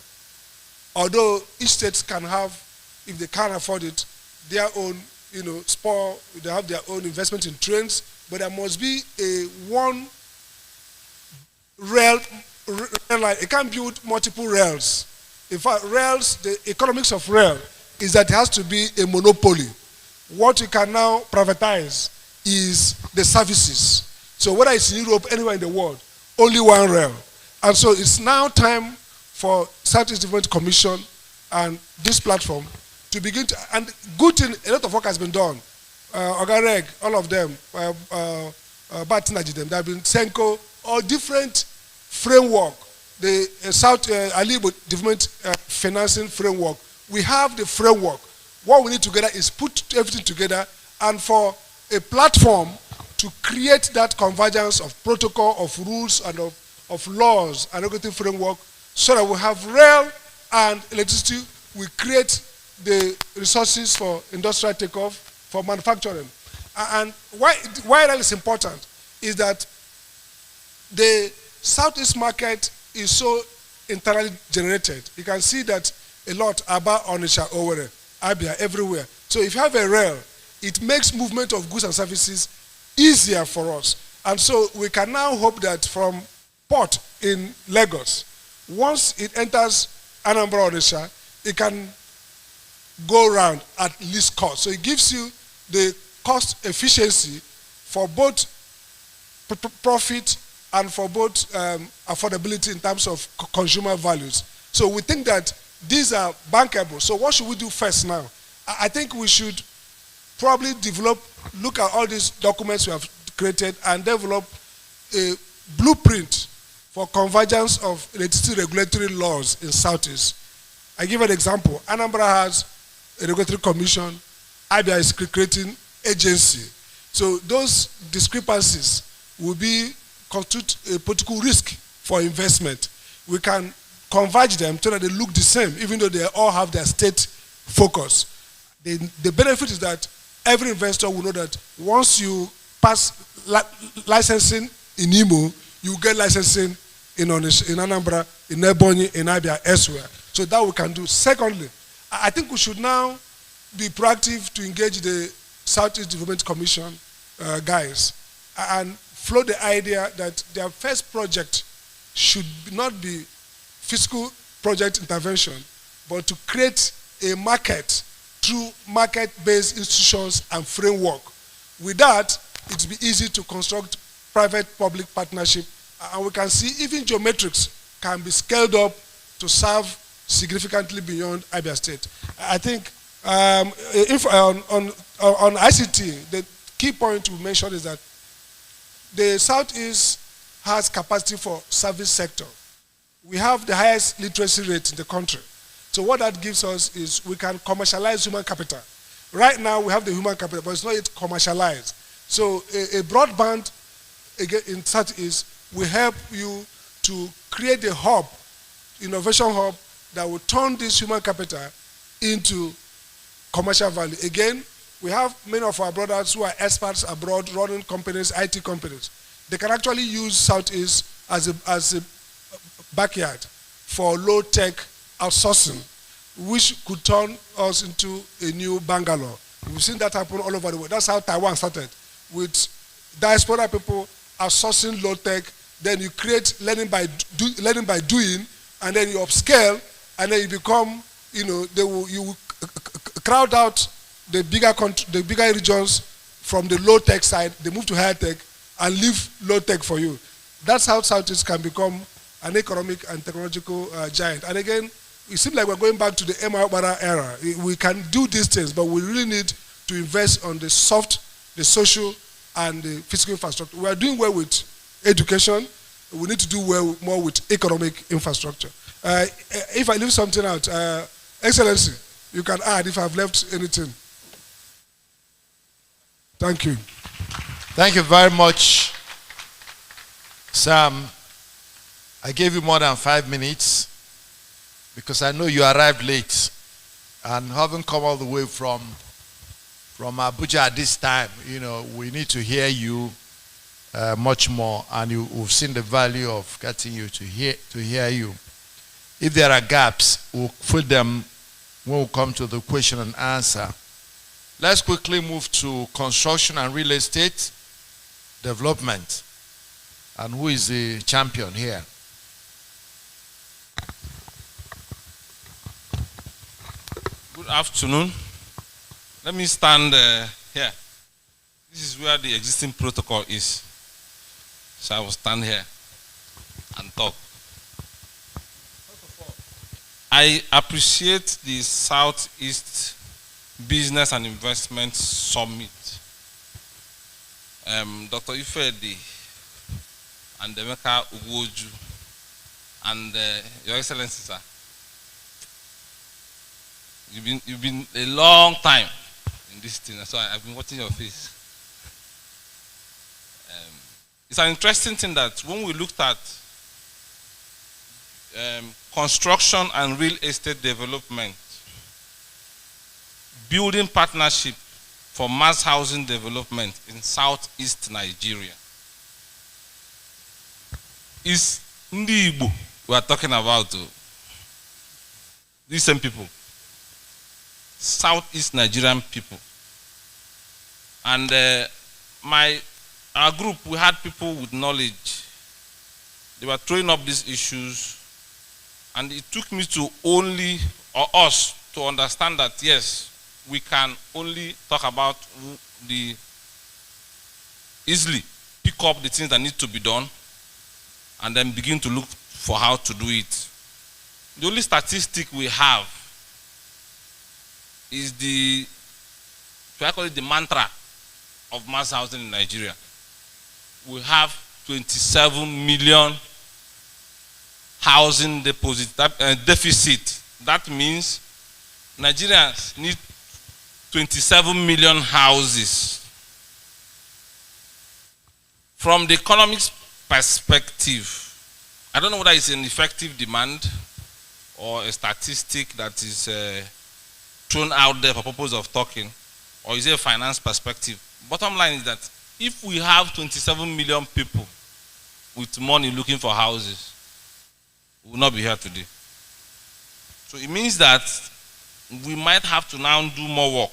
Although each state can have, if they can't afford it, their own, spur, they have their own investment in trains, but there must be a one rail line. It can't build multiple rails. In fact, rails, the economics of rail is that it has to be a monopoly. What you can now privatize is the services. So whether it's in Europe, anywhere in the world, only one rail. And so it's now time for Southeast Development Commission and this platform to begin to, and good thing, a lot of work has been done. Ogareg, all of them, Batinajidem, there have been Senko, all different framework, the South Alibo Development Financing Framework. We have the framework. What we need together is put everything together and for a platform to create that convergence of protocol, of rules, and of laws and regulatory framework so that we have rail and electricity. We create the resources for industrial takeoff, for manufacturing. And why rail is important is that the Southeast market is so internally generated. You can see that a lot about Onitsha, Owerri, Abia, everywhere. So if you have a rail, it makes movement of goods and services easier for us. And so we can now hope that from port in Lagos, once it enters Anambra, Onitsha, it can go around at least cost. So it gives you the cost efficiency for both profit and for both affordability in terms of consumer values. So we think that these are bankable. So what should we do first now? I think we should probably look at all these documents we have created and develop a blueprint for convergence of electricity regulatory laws in Southeast. I give an example. Anambra has a regulatory commission. Abia is creating agency. So those discrepancies will constitute a political risk for investment. We can converge them so that they look the same, even though they all have their state focus. The benefit is that every investor will know that once you pass licensing in Imo, you get licensing in Anambra, in Ebonyi, in Abia, elsewhere. So that we can do. Secondly, I think we should now be proactive to engage the Southeast Development Commission guys and float the idea that their first project should not be fiscal project intervention, but to create a market through market-based institutions and framework. With that, it will be easy to construct private-public partnership, and we can see even geometrics can be scaled up to serve significantly beyond Abia State. I think on ICT, the key point to mention is that the Southeast has capacity for service sector. We have the highest literacy rate in the country. So what that gives us is we can commercialize human capital. Right now we have the human capital, but it's not yet commercialized. So a broadband again in Southeast will help you to create a hub, innovation hub, that will turn this human capital into commercial value. Again, we have many of our brothers who are experts abroad running companies, IT companies. They can actually use Southeast as a backyard for low-tech outsourcing, which could turn us into a new Bangalore. We've seen that happen all over the world. That's how Taiwan started, with diaspora people outsourcing low-tech. Then you create learning by doing, and then you upscale, and then you become, you will crowd out the bigger regions from the low-tech side. They move to high-tech, and leave low tech for you. That's how Southeast can become an economic and technological giant. And again, it seems like we're going back to the Emma Obara era. We can do these things, but we really need to invest on the soft, the social, and the physical infrastructure. We are doing well with education. We need to do well more with economic infrastructure. If I leave something out, Excellency, you can add if I've left anything. Thank you. Thank you very much, Sam. I gave you more than 5 minutes because I know you arrived late and having come all the way from Abuja at this time. You know, we need to hear you much more, and we've seen the value of getting you to hear you. If there are gaps, we'll fill them when we come to the question and answer. Let's quickly move to construction and real estate development. And who is the champion here? Good afternoon. Let me stand here. This is where the existing protocol is. So I will stand here and talk. I appreciate the Southeast Business and Investment Summit. Dr. Ifedi and Emeka Ugoju and Your Excellency, sir. You've been a long time in this thing, so I've been watching your face. It's an interesting thing that when we looked at construction and real estate development, building partnership for mass housing development in Southeast Nigeria, is Ndi Igbo we are talking about. These same people, Southeast Nigerian people. And our group, we had people with knowledge. They were throwing up these issues, and it took me to us to understand that yes, we can only talk about easily pick up the things that need to be done and then begin to look for how to do it. The only statistic we have is the mantra of mass housing in Nigeria. We have 27 million housing deficit. That means Nigerians need 27 million houses. From the economics perspective, I don't know whether it's an effective demand or a statistic that is thrown out there for purpose of talking, or is it a finance perspective? Bottom line is that if we have 27 million people with money looking for houses, we will not be here today. So it means that we might have to now do more work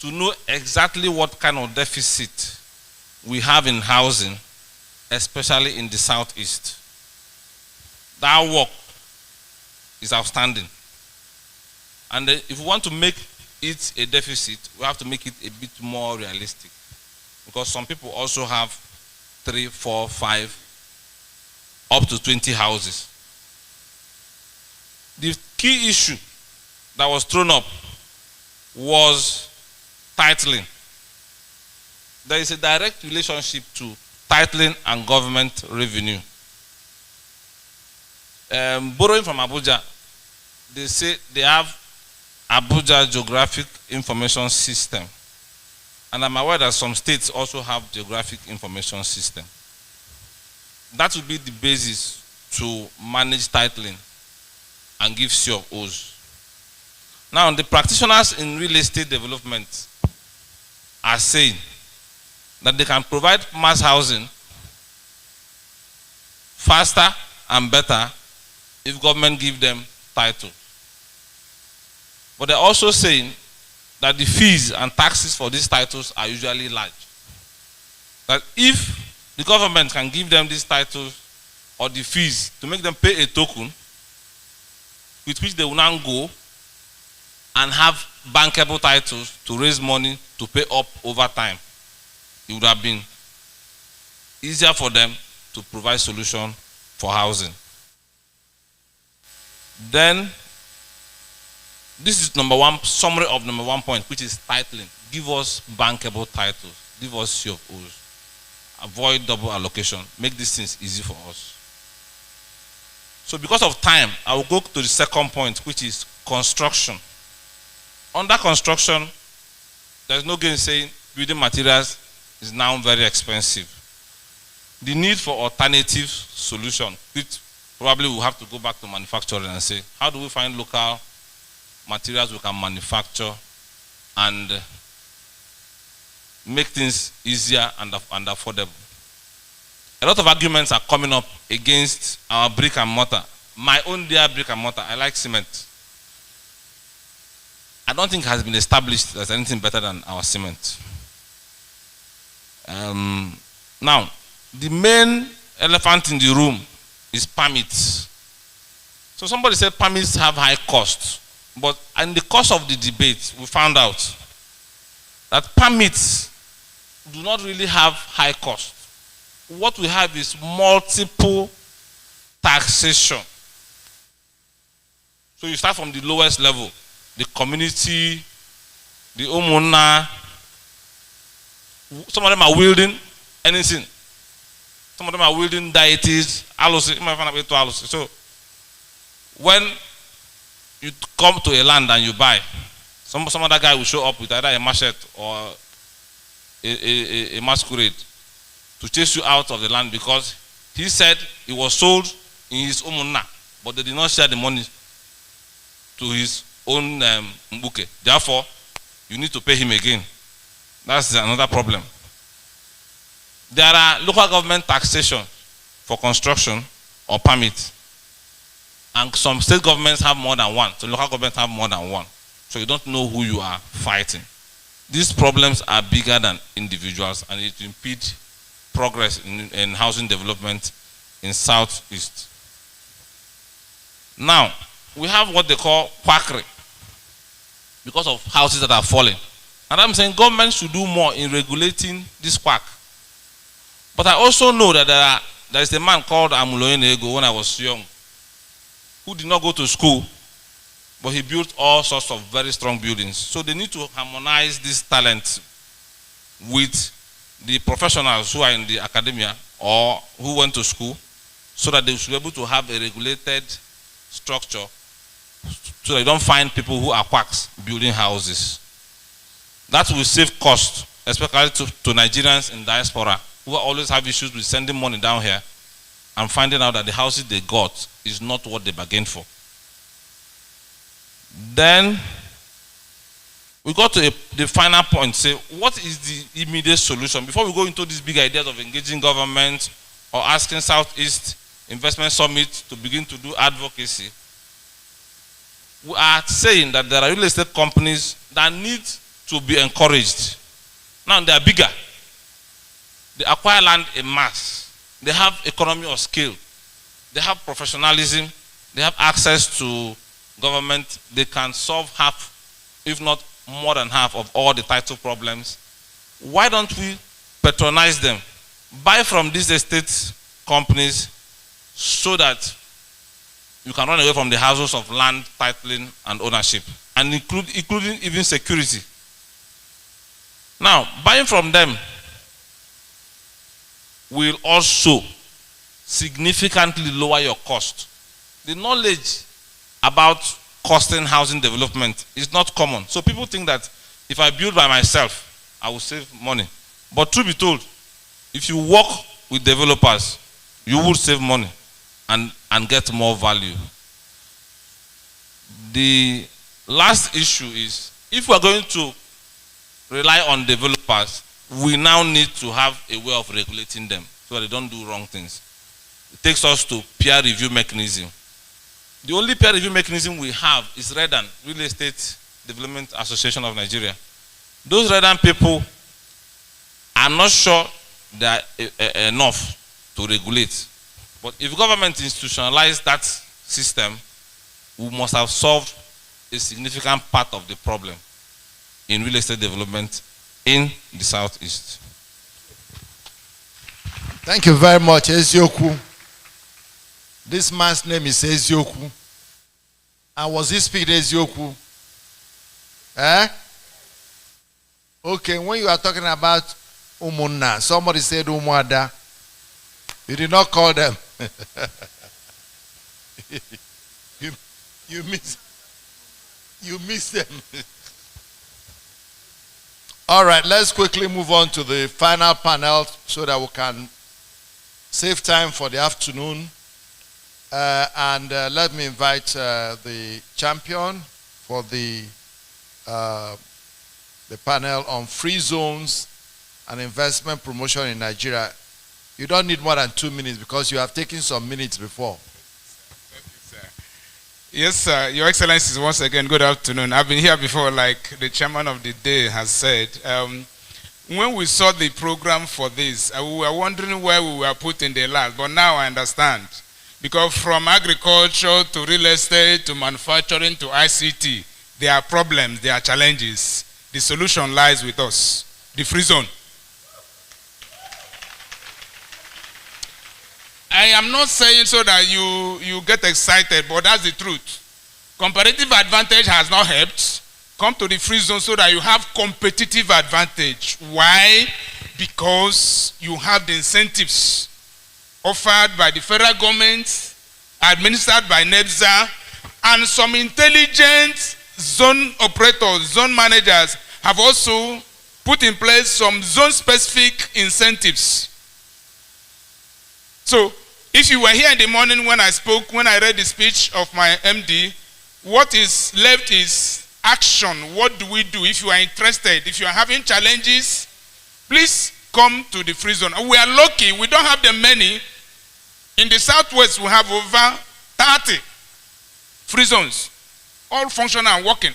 to know exactly what kind of deficit we have in housing, especially in the Southeast. That work is outstanding. And if we want to make it a deficit, we have to make it a bit more realistic. Because some people also have 3, 4, 5, up to 20 houses. The key issue that was thrown up was titling. There is a direct relationship to titling and government revenue. Borrowing from Abuja, they say they have Abuja Geographic Information System. And I'm aware that some states also have Geographic Information System. That would be the basis to manage titling and give C of O's. Now, the practitioners in real estate development are saying that they can provide mass housing faster and better if government give them title. But they're also saying that the fees and taxes for these titles are usually large. That if the government can give them these titles or the fees to make them pay a token with which they will now go and have bankable titles to raise money to pay up over time, it would have been easier for them to provide solution for housing. Then, this is number one, summary of number 1 point, which is titling. Give us bankable titles. Give us C of O's. Avoid double allocation. Make these things easy for us. So because of time, I will go to the second point, which is construction. Under construction, there's no gain saying building materials is now very expensive. The need for alternative solution, which probably we'll have to go back to manufacturing and say, how do we find local materials we can manufacture and make things easier and affordable? A lot of arguments are coming up against our brick and mortar. My own dear brick and mortar, I like cement. I don't think it has been established as anything better than our cement. Now, the main elephant in the room is permits. So somebody said permits have high costs, but in the course of the debate, we found out that permits do not really have high cost. What we have is multiple taxation. So you start from the lowest level, the community, the homeowner. Some of them are wielding anything. Some of them are wielding deities. So when you come to a land and you buy, some other guy will show up with either a machete or a masquerade to chase you out of the land because he said it was sold in his own na, but they did not share the money to his own mbuke. Therefore, you need to pay him again. That's another problem. There are local government taxation for construction or permit, and some state governments have more than one. So local governments have more than one. So you don't know who you are fighting. These problems are bigger than individuals, and it impede progress in housing development in Southeast. Now, we have what they call quackery because of houses that are falling. And I'm saying government should do more in regulating this quack. But I also know that there is a man called Amuloyenego when I was young, who did not go to school, but he built all sorts of very strong buildings. So they need to harmonize this talent with the professionals who are in the academia or who went to school, so that they should be able to have a regulated structure so they don't find people who are quacks building houses. That will save cost, especially to Nigerians in diaspora who always have issues with sending money down here and finding out that the houses they got is not what they bargained for. Then we got to the final point, say what is the immediate solution before we go into these big ideas of engaging government or asking Southeast Investment Summit to begin to do advocacy. We are saying that there are real estate companies that need to be encouraged. Now they are bigger. They acquire land in mass. They have economy of scale. They have professionalism. They have access to government. They can solve half, if not more than half, of all the title problems. Why don't we patronize them? Buy from these estate companies so that you can run away from the hassles of land titling and ownership, and including even security. Now, buying from them will also significantly lower your cost. The knowledge about costing housing development is not common. So people think that if I build by myself, I will save money. But truth be told, if you work with developers, you will save money and get more value. The last issue is, if we are going to rely on developers, we now need to have a way of regulating them so that they don't do wrong things. It takes us to peer review mechanism. The only peer review mechanism we have is REDAN, Real Estate Development Association of Nigeria. Those REDAN people, I'm not sure they are enough to regulate. But if government institutionalized that system, we must have solved a significant part of the problem in real estate development in the Southeast. Thank you very much, Ezioku. This man's name is Ezioku. And was he speaking Ezioku? Eh? Okay, when you are talking about Umunna, somebody said Umuada. You did not call them. you miss them. All right, let's quickly move on to the final panel so that we can save time for the afternoon. Let me invite the champion for the panel on free zones and investment promotion in Nigeria. You don't need more than 2 minutes because you have taken some minutes before. Thank you, sir. Yes, sir. Your Excellencies, once again, good afternoon. I've been here before, like the chairman of the day has said. When we saw the program for this, we were wondering where we were put in the last, but now I understand. Because from agriculture to real estate to manufacturing to ICT, there are problems, there are challenges. The solution lies with us, the free zone. I am not saying so that you get excited, but that's the truth. Comparative advantage has not helped. Come to the free zone so that you have competitive advantage. Why? Because you have the incentives offered by the federal government, administered by NEBSA, and some intelligent zone operators, zone managers have also put in place some zone-specific incentives. So, if you were here in the morning when I spoke, when I read the speech of my MD, what is left is action. What do we do? If you are interested, if you are having challenges, please come to the free zone. We are lucky, we don't have them many. In the southwest, we have over 30 free zones, all functional and working.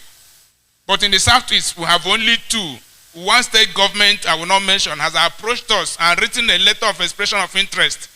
But in the southeast, we have only 2. One state government, I will not mention, has approached us and written a letter of expression of interest.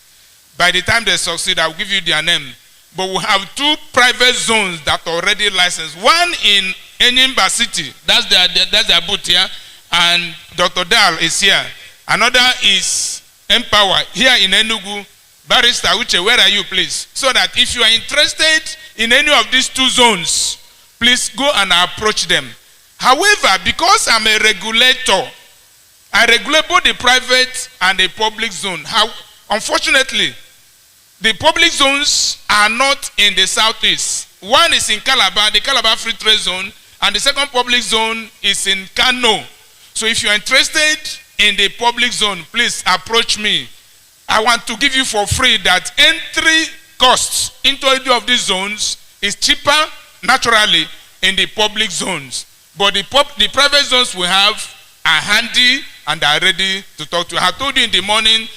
By the time they succeed, I will give you their name. But we have 2 private zones that are already licensed. One in Enyimba City, that's their booth here, and Dr. Dal is here. Another is Empower, here in Enugu. Barrister Uche, where are you, please? So that if you are interested in any of these 2 zones, please go and approach them. However, because I'm a regulator, I regulate both the private and the public zone. Unfortunately, the public zones are not in the southeast. One is in Calabar, the Calabar Free Trade Zone, and the second public zone is in Kano. So if you are interested in the public zone, please approach me. I want to give you for free that entry costs into any of these zones is cheaper naturally in the public zones. But the private zones we have are handy and are ready to talk to you. I told you in the morning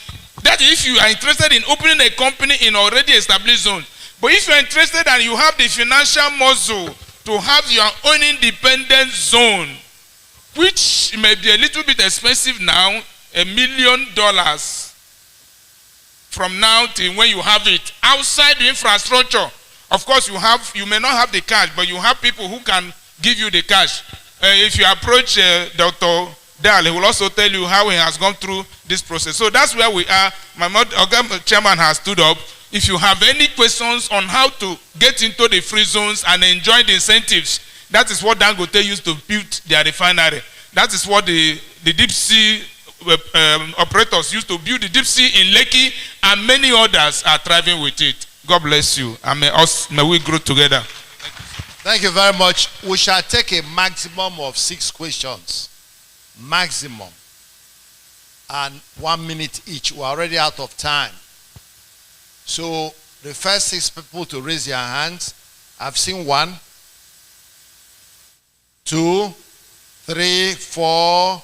that if you are interested in opening a company in already established zones, but if you are interested and you have the financial muscle to have your own independent zone, which may be a little bit expensive now, $1 million from now till when you have it outside the infrastructure. Of course, you may not have the cash, but you have people who can give you the cash. If you approach Dr. Dal, he will also tell you how he has gone through this process. So that's where we are. My chairman has stood up. If you have any questions on how to get into the free zones and enjoy the incentives, that is what Dangote used to build their refinery. That is what the deep sea operators used to build the deep sea in Lekki, and many others are thriving with it. God bless you, and may we grow together. Thank you very much. We shall take a maximum of 6 questions. Maximum. And 1 minute each. We're already out of time. So the first 6 people to raise their hands, I've seen 1, 2, 3, 4,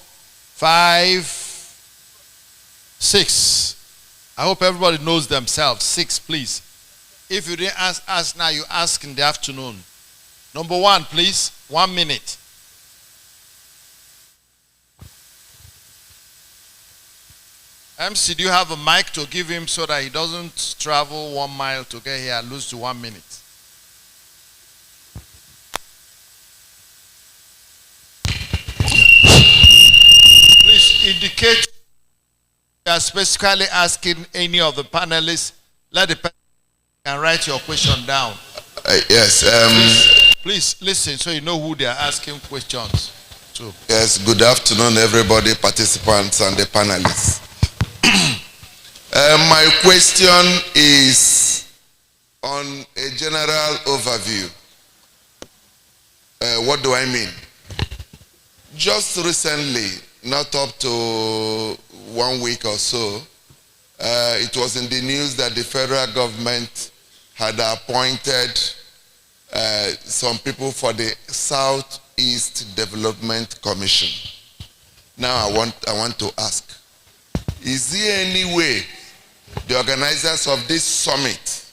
5, 6. I hope everybody knows themselves. 6, please. If you didn't ask now, you ask in the afternoon. Number 1, please. 1 minute. MC, do you have a mic to give him so that he doesn't travel 1 mile to get here and lose to 1 minute? Please indicate you are specifically asking any of the panelists, let the person and write your question down. Yes. Please listen so you know who they are asking questions to. Yes, good afternoon, everybody, participants and the panelists. My question is on a general overview. What do I mean? Just recently, not up to 1 week or so, it was in the news that the federal government had appointed some people for the Southeast Development Commission. Now I want to ask, is there any way the organizers of this summit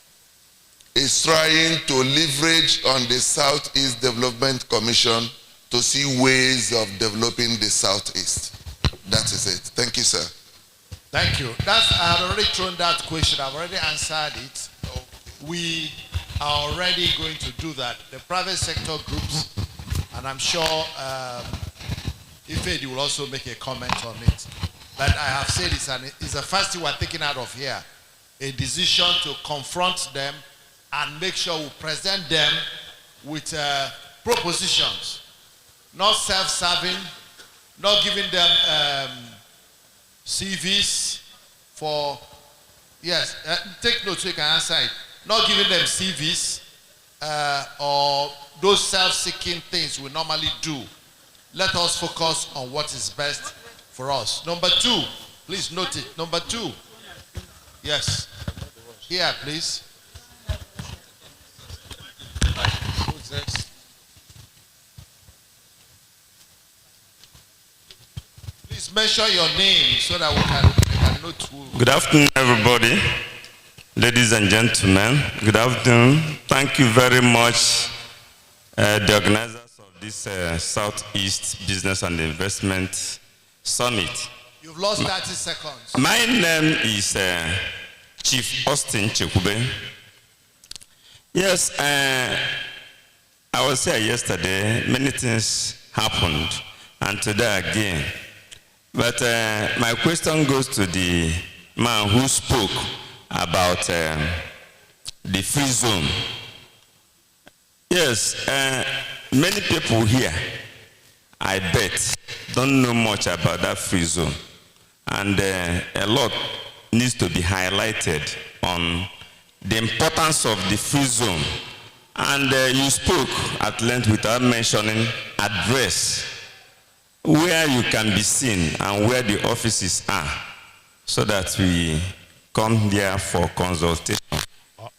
is trying to leverage on the Southeast Development Commission to see ways of developing the Southeast? That is it. Thank you, sir. Thank you. I had already thrown that question. I've already answered it. We are already going to do that. The private sector groups, and I'm sure Ifedi will also make a comment on it. But I have said it's the first thing we're taking out of here. A decision to confront them and make sure we present them with propositions. Not self-serving, not giving them CVs for, yes, take notes so you can answer it. Not giving them CVs or those self-seeking things we normally do. Let us focus on what is best for us. Number two, please note it. Number two, yes, here please. Who's this? Please mention your name so that we can note who. Good afternoon, everybody. Ladies and gentlemen, good afternoon. Thank you very much, the organizers of this Southeast Business and Investment Summit. You've lost 30 seconds. My name is Chief Austin Chekube. Yes, I was here yesterday. Many things happened, and today again. But my question goes to the man who spoke about the free zone. Yes, many people here, I bet, don't know much about that free zone. And a lot needs to be highlighted on the importance of the free zone. And you spoke at length without mentioning address, where you can be seen and where the offices are, so that we come here for consultation.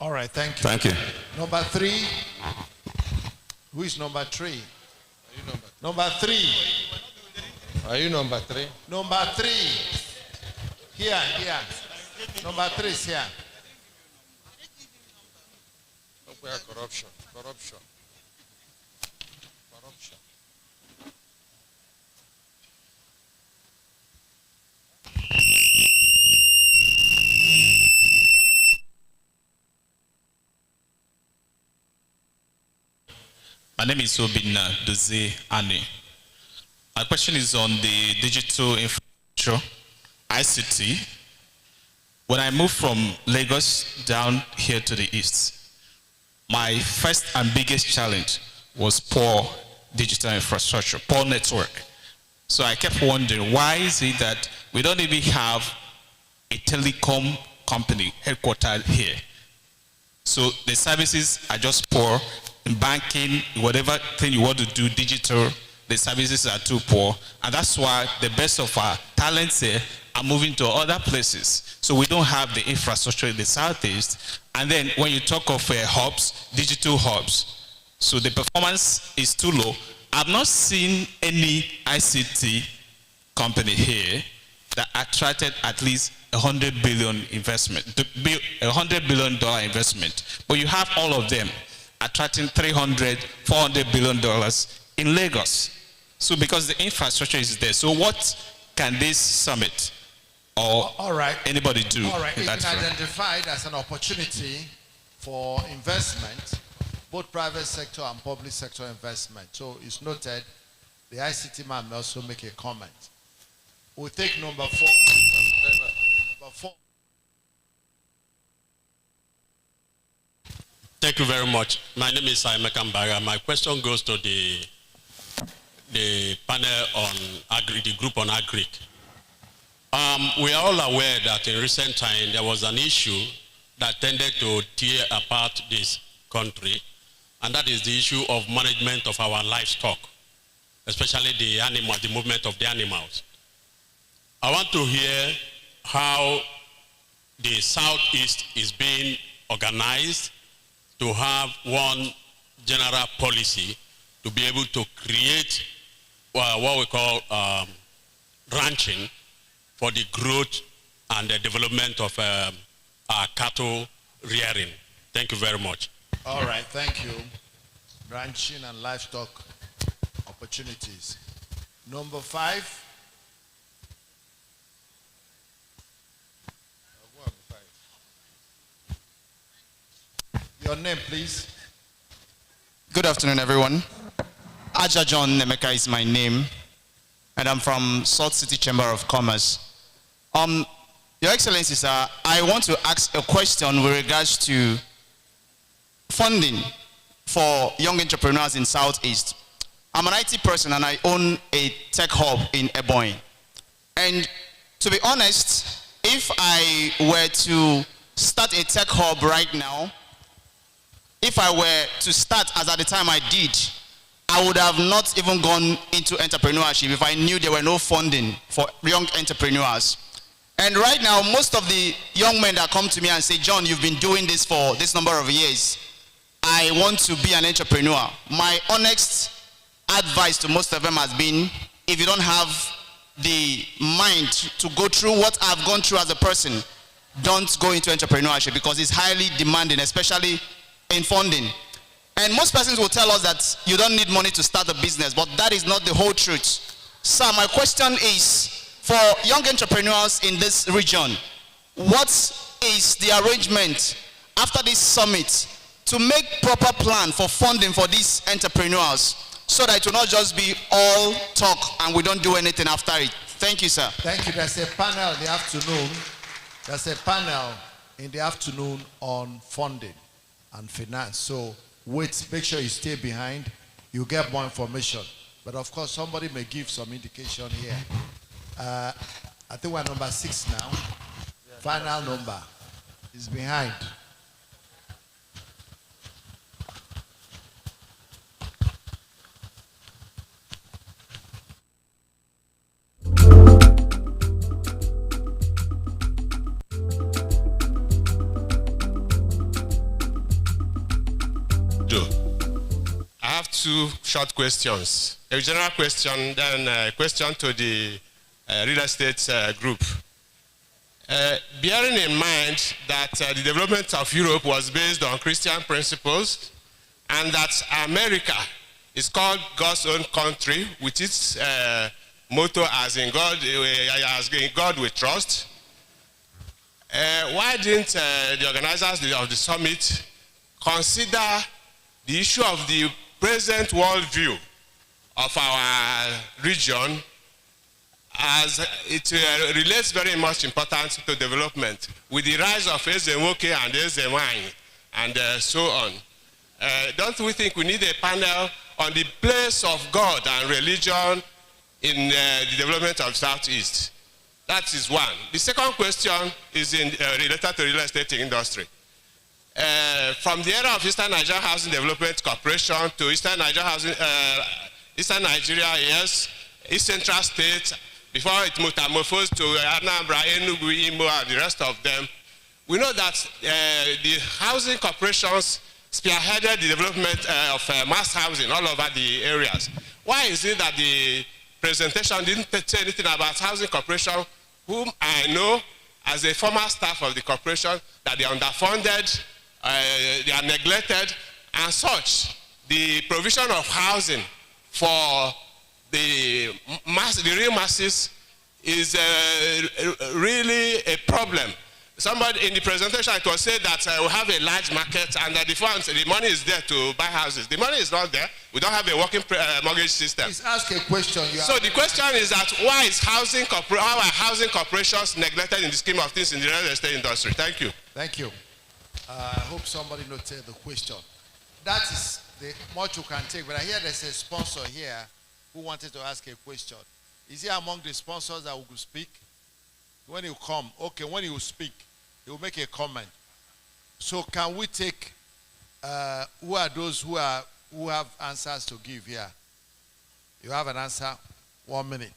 All right, thank you. Thank you. Number three. Who is number three? Number three. Are you number three? Number three. Here. Number three is here. Corruption. My name is Obina Doze Ani. My question is on the digital infrastructure, ICT. When I moved from Lagos down here to the east, my first and biggest challenge was poor digital infrastructure, poor network. So I kept wondering, why is it that we don't even have a telecom company headquartered here? So the services are just poor. In banking, whatever thing you want to do digital, the services are too poor. And that's why the best of our talents here are moving to other places. So we don't have the infrastructure in the Southeast. And then when you talk of hubs, digital hubs, so the performance is too low. I've not seen any ICT company here that attracted at least $100 billion investment, $100 billion investment. But you have all of them attracting $300, $400 billion in Lagos. So because the infrastructure is there. So what can this summit or anybody do? All right, it's in that been front? identified as an opportunity for investment, both private sector and public sector investment. So it's noted. The ICT man may also make a comment. We'll take number 4. Number 4. Thank you very much. My name is Simon Kambaga. My question goes to the panel on agri, the group on agri. We are all aware that in recent time there was an issue that tended to tear apart this country, and that is the issue of management of our livestock, especially the movement of the animals. I want to hear how the Southeast is being organized to have one general policy to be able to create what we call ranching for the growth and the development of our cattle rearing. Thank you very much. All right, thank you. Ranching and livestock opportunities. Number 5. Your name, please. Good afternoon, everyone. Aja John Nemeka is my name, and I'm from Salt City Chamber of Commerce. Your Excellency, sir, I want to ask a question with regards to funding for young entrepreneurs in Southeast. I'm an IT person and I own a tech hub in Ebonyi. And to be honest, if I were to start a tech hub right now, if I were to start as at the time I did, I would have not even gone into entrepreneurship if I knew there were no funding for young entrepreneurs. And right now, most of the young men that come to me and say, John, you've been doing this for this number of years. I want to be an entrepreneur. My honest advice to most of them has been, if you don't have the mind to go through what I've gone through as a person, don't go into entrepreneurship because it's highly demanding, especially in funding. And most persons will tell us that you don't need money to start a business, but that is not the whole truth. So my question is, for young entrepreneurs in this region, what is the arrangement after this summit to make proper plan for funding for these entrepreneurs so that it will not just be all talk and we don't do anything after it? Thank you, sir. Thank you. There's a panel in the afternoon. There's a panel in the afternoon on funding and finance. So wait, make sure you stay behind. You get more information. But of course, somebody may give some indication here. I think we're number 6 now. Final number is behind. I have 2 short questions. A general question, then a question to the real estate group. Bearing in mind that the development of Europe was based on Christian principles and that America is called God's own country with its motto as in God we trust, why didn't the organizers of the summit consider the issue of the present worldview of our region, as it relates very much important to development with the rise of Ezemoke and Ezewany and so on. Don't we think we need a panel on the place of God and religion in the development of Southeast? That is one. The second question is related to real estate industry. From the era of Eastern Nigeria Housing Development Corporation to Eastern Nigeria Eastern Nigeria, yes, East Central States, before it metamorphosed to Anambra, Enugu, Imo, and the rest of them, we know that the housing corporations spearheaded the development of mass housing all over the areas. Why is it that the presentation didn't say anything about housing corporation, whom I know as a former staff of the corporation, that they are underfunded, they are neglected, and such? The provision of housing for the real masses is really a problem. Somebody in the presentation, it was said that we have a large market and that the money is there to buy houses. The money is not there. We don't have a working mortgage system. Please ask a question. So the question is that why are housing corporations neglected in the scheme of things in the real estate industry? Thank you. Thank you. I hope somebody noted the question. That is the much you can take, but I hear there's a sponsor here who wanted to ask a question. Is he among the sponsors that will speak? When you come, okay, when you speak, he will make a comment. So can we take, who are those who have answers to give here? You have an answer, 1 minute.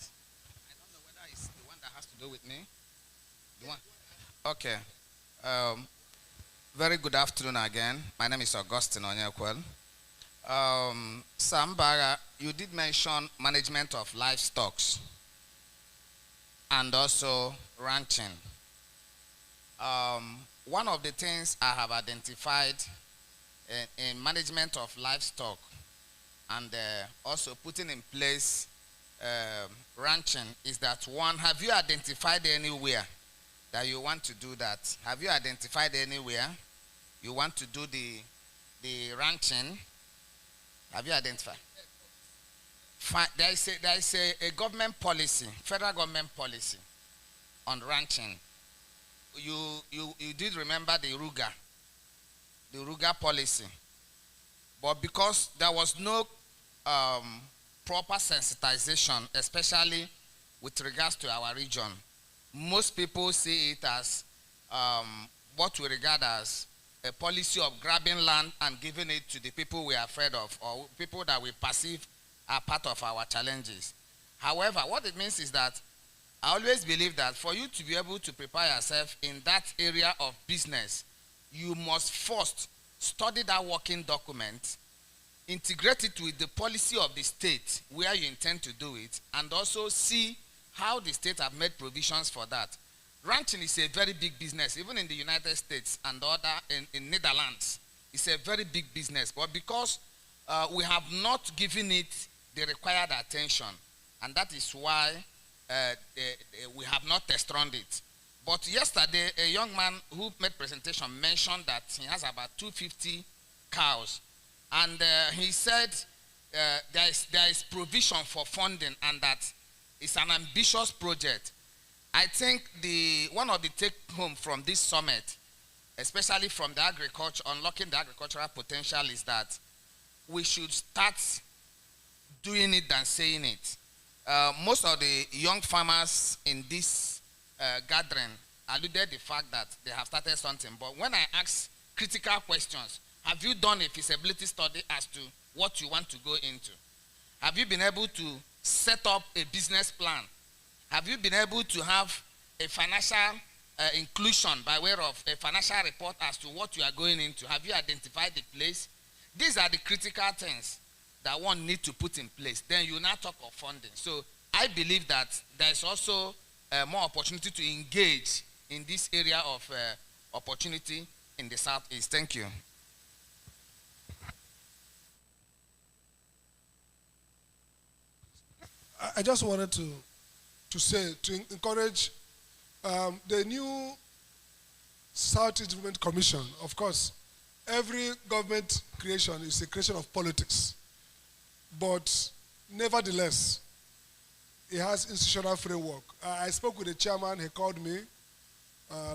I don't know whether it's the one that has to do with me. The one? Okay. Very good afternoon again. My name is Augustine Onyekwel. Sambaga, you did mention management of livestock and also ranching. One of the things I have identified in management of livestock and also putting in place ranching is that, one, have you identified anywhere that you want to do that? Have you identified anywhere you want to do the ranching? Have you identified? There is a government policy, federal government policy on ranching. You did remember the Ruga policy. But because there was no proper sensitization, especially with regards to our region, most people see it as what we regard as a policy of grabbing land and giving it to the people we are afraid of, or people that we perceive are part of our challenges. However, what it means is that I always believe that for you to be able to prepare yourself in that area of business, you must first study that working document, integrate it with the policy of the state where you intend to do it, and also see how the state have made provisions for that. Ranching is a very big business, even in the United States and in Netherlands. It's a very big business, but because we have not given it the required attention, and that is why we have not test-run it. But yesterday, a young man who made presentation mentioned that he has about 250 cows, and he said there is provision for funding, and that it's an ambitious project. I think one of the take-home from this summit, especially from the agriculture, unlocking the agricultural potential, is that we should start doing it than saying it. Most of the young farmers in this gathering alluded the fact that they have started something. But when I ask critical questions, have you done a feasibility study as to what you want to go into? Have you been able to set up a business plan? Have you been able to have a financial inclusion by way of a financial report as to what you are going into? Have you identified the place? These are the critical things that one needs to put in place. Then you now talk of funding. So I believe that there is also more opportunity to engage in this area of opportunity in the Southeast. Thank you. I just wanted to say, to encourage the new Southeast Development Commission. Of course, every government creation is a creation of politics. But nevertheless, it has institutional framework. I spoke with the chairman. He called me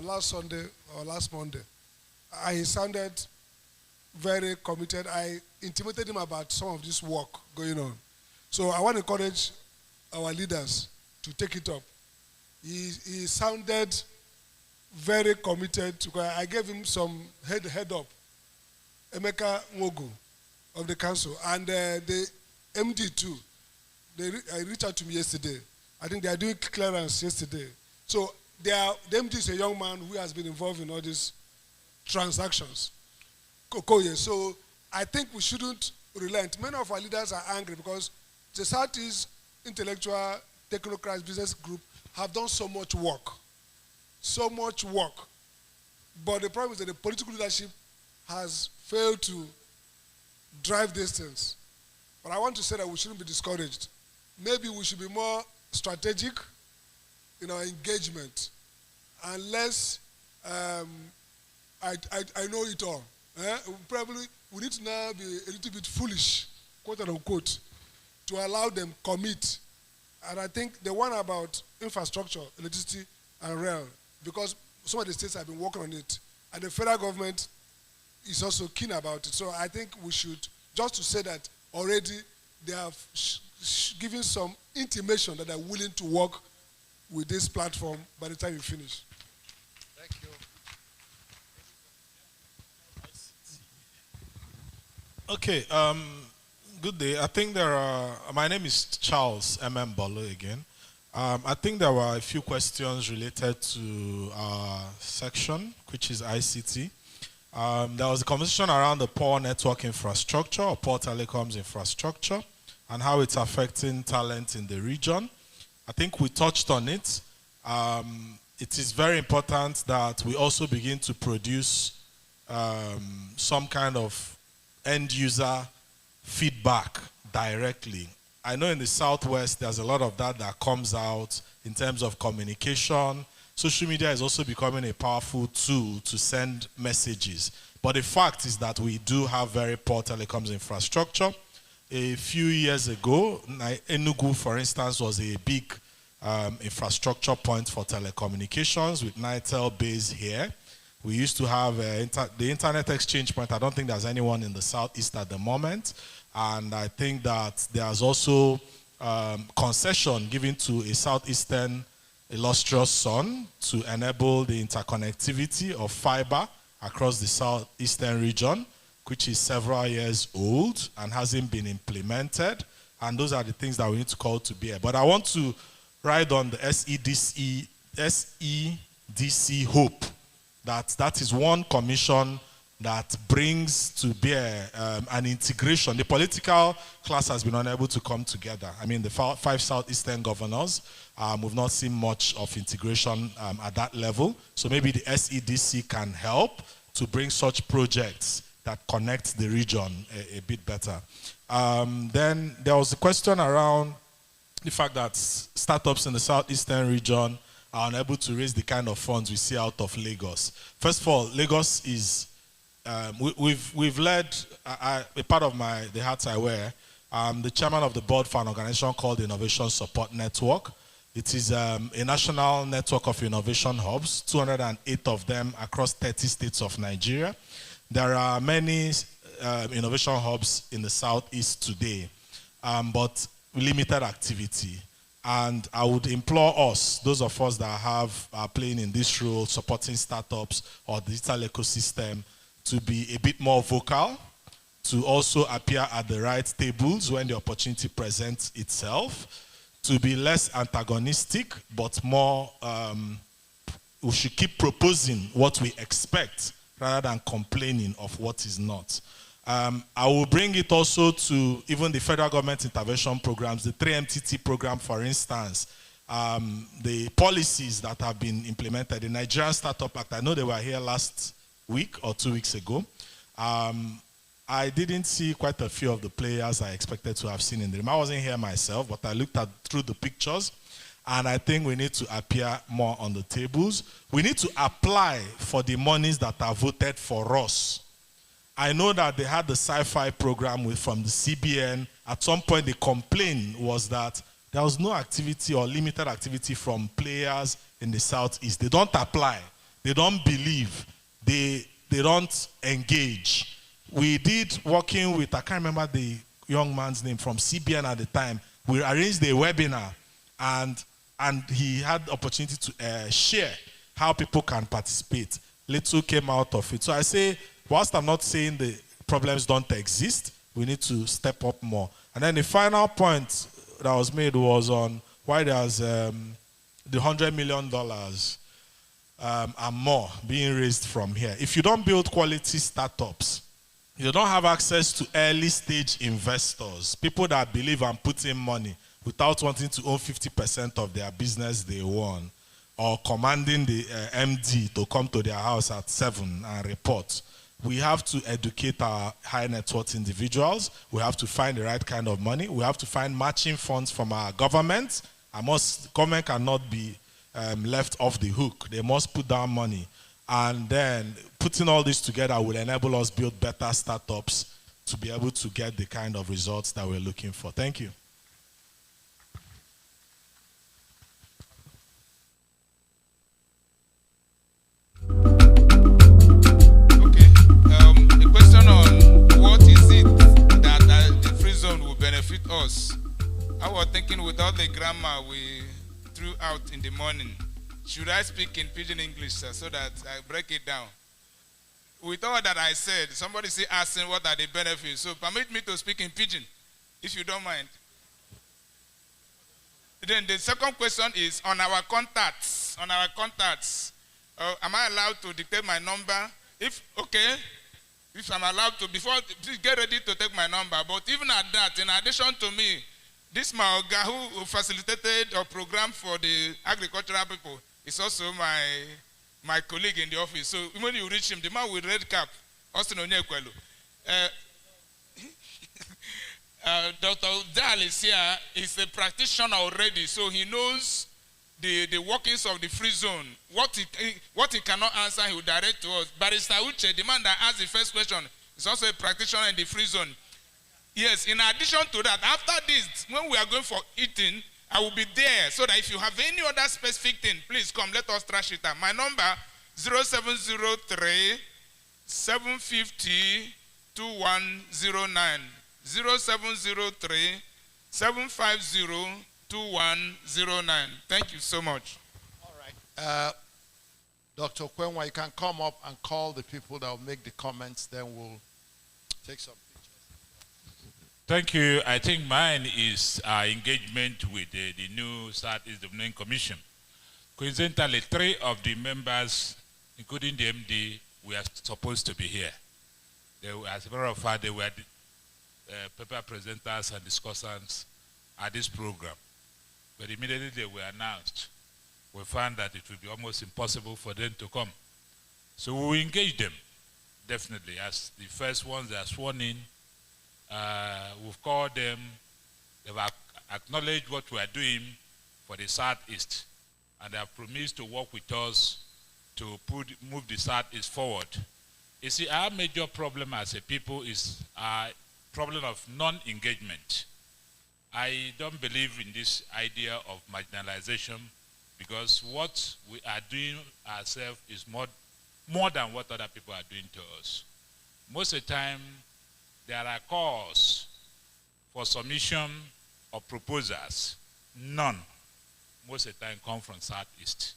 last Sunday or last Monday. He sounded very committed. I intimated him about some of this work going on. So I want to encourage our leaders to take it up. He sounded very committed. I gave him some head up. Emeka Nwogu of the council, and the MD too. They reached out to me yesterday. I think they are doing clearance yesterday. So the MD is a young man who has been involved in all these transactions. So I think we shouldn't relent. Many of our leaders are angry because the Southeast intellectual technocrats business group have done so much work. So much work. But the problem is that the political leadership has failed to drive these things. But I want to say that we shouldn't be discouraged. Maybe we should be more strategic in our engagement and less I know it all. Probably we need to now be a little bit foolish, quote unquote, to allow them commit. And I think the one about infrastructure, electricity, and rail, because some of the states have been working on it, and the federal government is also keen about it. So I think we should, just to say that already they have given some intimation that they're willing to work with this platform by the time you finish. Thank you. Okay, good day. I think there are, my name is Charles M.M. Bolo again. I think there were a few questions related to our section, which is ICT. There was a conversation around the poor network infrastructure or poor telecoms infrastructure and how it's affecting talent in the region. I think we touched on it. It is very important that we also begin to produce some kind of end user feedback directly. I know in the Southwest there's a lot of that comes out in terms of communication. Social media is also becoming a powerful tool to send messages. But the fact is that we do have very poor telecoms infrastructure. A few years ago, Enugu, for instance, was a big infrastructure point for telecommunications with Nitel base here. We used to have the internet exchange point. I don't think there's anyone in the Southeast at the moment. And I think that there's also concession given to a Southeastern illustrious son to enable the interconnectivity of fiber across the Southeastern region, which is several years old and hasn't been implemented. And those are the things that we need to call to bear. But I want to ride on the SEDC hope that is one commission that brings to bear an integration. The political class has been unable to come together. I mean, the 5 Southeastern governors, we've not seen much of integration at that level. So maybe the SEDC can help to bring such projects that connect the region a bit better. Then there was a question around the fact that startups in the Southeastern region are unable to raise the kind of funds we see out of Lagos. First of all, Lagos is, we've led, a part of the hats I wear, the chairman of the board for an organization called the Innovation Support Network. It is a national network of innovation hubs, 208 of them across 30 states of Nigeria. There are many innovation hubs in the Southeast today, but limited activity. And I would implore us, those of us that are playing in this role, supporting startups or digital ecosystem, to be a bit more vocal, to also appear at the right tables when the opportunity presents itself, to be less antagonistic, but more, we should keep proposing what we expect rather than complaining of what is not. I will bring it also to even the federal government intervention programs, the 3MTT program, for instance, the policies that have been implemented. The Nigerian Startup Act, I know they were here last week or 2 weeks ago. I didn't see quite a few of the players I expected to have seen in the room. I wasn't here myself, but I looked through the pictures, and I think we need to appear more on the tables. We need to apply for the monies that are voted for us. I know that they had the sci-fi program from the CBN. At some point, the complaint was that there was no activity or limited activity from players in the Southeast. They don't apply. They don't believe. They don't engage. We did, working with, I can't remember the young man's name from CBN at the time, we arranged a webinar, and he had the opportunity to share how people can participate. Little came out of it. So I say, whilst I'm not saying the problems don't exist, we need to step up more. And then the final point that was made was on why there's the $100 million and more being raised from here. If you don't build quality startups, you don't have access to early stage investors, people that believe and put in money without wanting to own 50% of their business day one, or commanding the MD to come to their house at 7 and report. We have to educate our high net worth individuals. We have to find the right kind of money. We have to find matching funds from our government. Government cannot be left off the hook. They must put down money. And then putting all this together will enable us build better startups to be able to get the kind of results that we're looking for. Thank you. The question on what is it that the free zone will benefit us. I was thinking without the grammar we threw out in the morning. Should I speak in pidgin English, sir, so that I break it down? With all that I said, somebody say asking what are the benefits. So permit me to speak in pidgin, if you don't mind. Then the second question is on our contacts. On our contacts, am I allowed to dictate my number? If I'm allowed to, please get ready to take my number. But even at that, in addition to me, this my Oga who facilitated a program for the agricultural people is also my colleague in the office. So when you reach him, the man with red cap, Austin Onyekwelu. Dr. Dal is here, is a practitioner already, so he knows the workings of the free zone. What he cannot answer, he will direct to us. Barrister Uche, the man that asked the first question, is also a practitioner in the free zone. Yes, in addition to that, after this, when we are going for eating, I will be there, so that if you have any other specific thing, please come, let us trash it out. My number, 0703 750 2109. 0703 750 2109. Thank you so much. All right. Dr. Kwenwa, you can come up and call the people that will make the comments, then we'll take some pictures. Thank you. I think mine is our engagement with the new Southeast Development Commission. Coincidentally, 3 of the members, including the MD, were supposed to be here. As a matter of fact, they were paper presenters and discussants at this program. But immediately they were announced, we found that it would be almost impossible for them to come. So we will engage them, definitely. As the first ones that are sworn in, we've called them, they've acknowledged what we are doing for the Southeast, and they have promised to work with us to move the Southeast forward. You see, our major problem as a people is our problem of non-engagement. I don't believe in this idea of marginalization, because what we are doing ourselves is more than what other people are doing to us. Most of the time, there are calls for submission of proposals. None, most of the time, come from Southeast.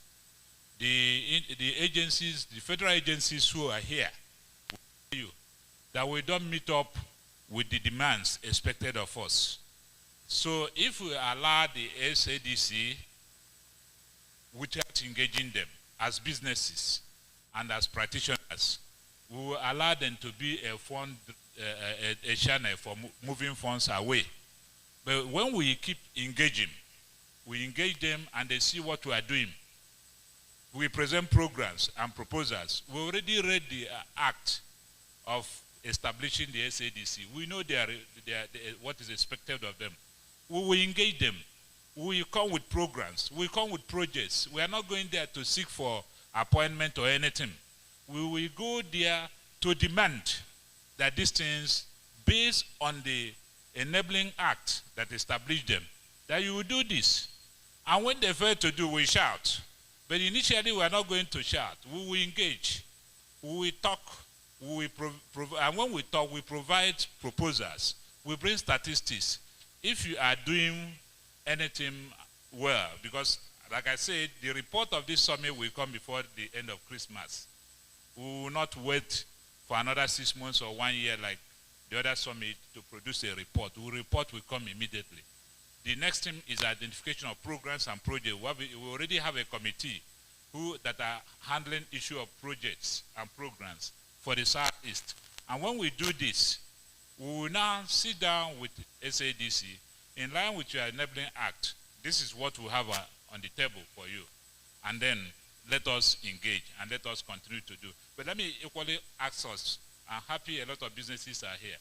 The agencies, the federal agencies who are here, will tell you that we don't meet up with the demands expected of us. So if we allow the SADC without engaging them as businesses and as practitioners, we will allow them to be a channel for moving funds away. But when we keep engaging, we engage them and they see what we are doing. We present programs and proposals. We already read the act of establishing the SADC. We know what is expected of them. We will engage them. We will come with programs. We will come with projects. We are not going there to seek for appointment or anything. We will go there to demand that these things, based on the enabling act that established them, that you will do this. And when they fail to do, we shout. But initially, we are not going to shout. We will engage. We will talk. And when we talk, we provide proposals. We bring statistics. If you are doing anything well, because like I said, the report of this summit will come before the end of Christmas. We will not wait for another 6 months or 1 year like the other summit to produce a report. The report will come immediately. The next thing is identification of programs and projects. We already have a committee that are handling issue of projects and programs for the Southeast. And when we do this, we will now sit down with SADC in line with your enabling act. This is what we have on the table for you. And then let us engage and let us continue to do. But let me equally ask us, I'm happy a lot of businesses are here.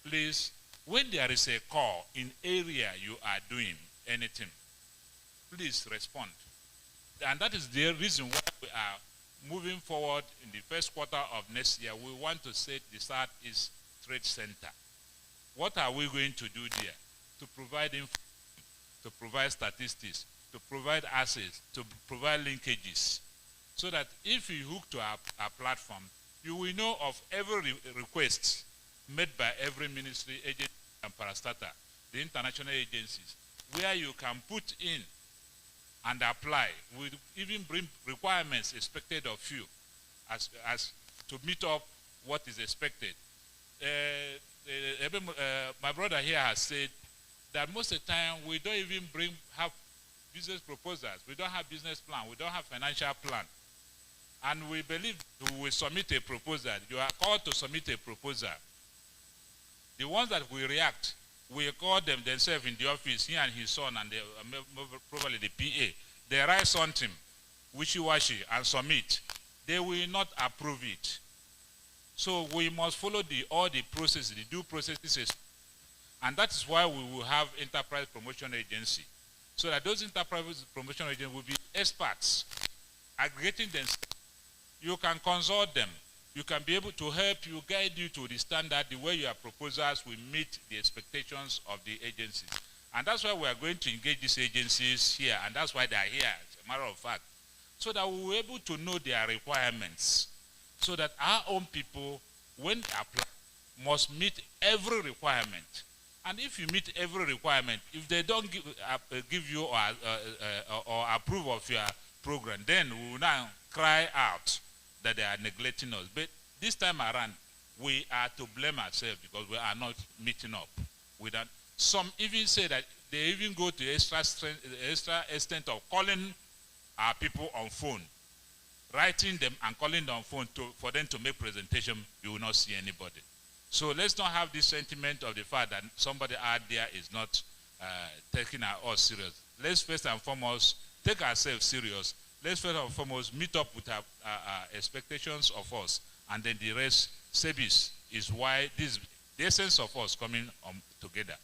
Please, when there is a call in area you are doing anything, please respond. And that is the reason why we are moving forward in the first quarter of next year, we want to set the Southeast Trade Center. What are we going to do there? To provide info, to provide statistics, to provide assets, to provide linkages, so that if you hook to our platform, you will know of every request made by every ministry, agency, and parastatal, the international agencies, where you can put in and apply. We even bring requirements expected of you as to meet up what is expected. My brother here has said that most of the time we don't even have business proposals. We don't have business plan. We don't have financial plan. And we believe we will submit a proposal. You are called to submit a proposal. The ones that will react, we call them themselves in the office, he and his son, and probably the PA. They write something, wishy-washy, and submit. They will not approve it. So we must follow all the processes, the due processes. And that is why we will have enterprise promotion agency. So that those enterprise promotion agents will be experts, aggregating them. You can consult them. You can be able to help you, guide you to the standard, the way your proposals will meet the expectations of the agencies. And that's why we are going to engage these agencies here, and that's why they are here, as a matter of fact, so that we will be able to know their requirements, so that our own people, when they apply, must meet every requirement. And if you meet every requirement, if they don't give you or approve of your program, then we will now cry out that they are neglecting us. But this time around, we are to blame ourselves because we are not meeting up with that. Some even say that they even go to extra extent of calling our people on phone, writing them and calling them on phone for them to make presentation. You will not see anybody. So let's not have this sentiment of the fact that somebody out there is not taking us serious. Let's first and foremost take ourselves serious. Let's first and foremost meet up with our expectations of us, and then the rest. SEBIS is why the essence of us coming together.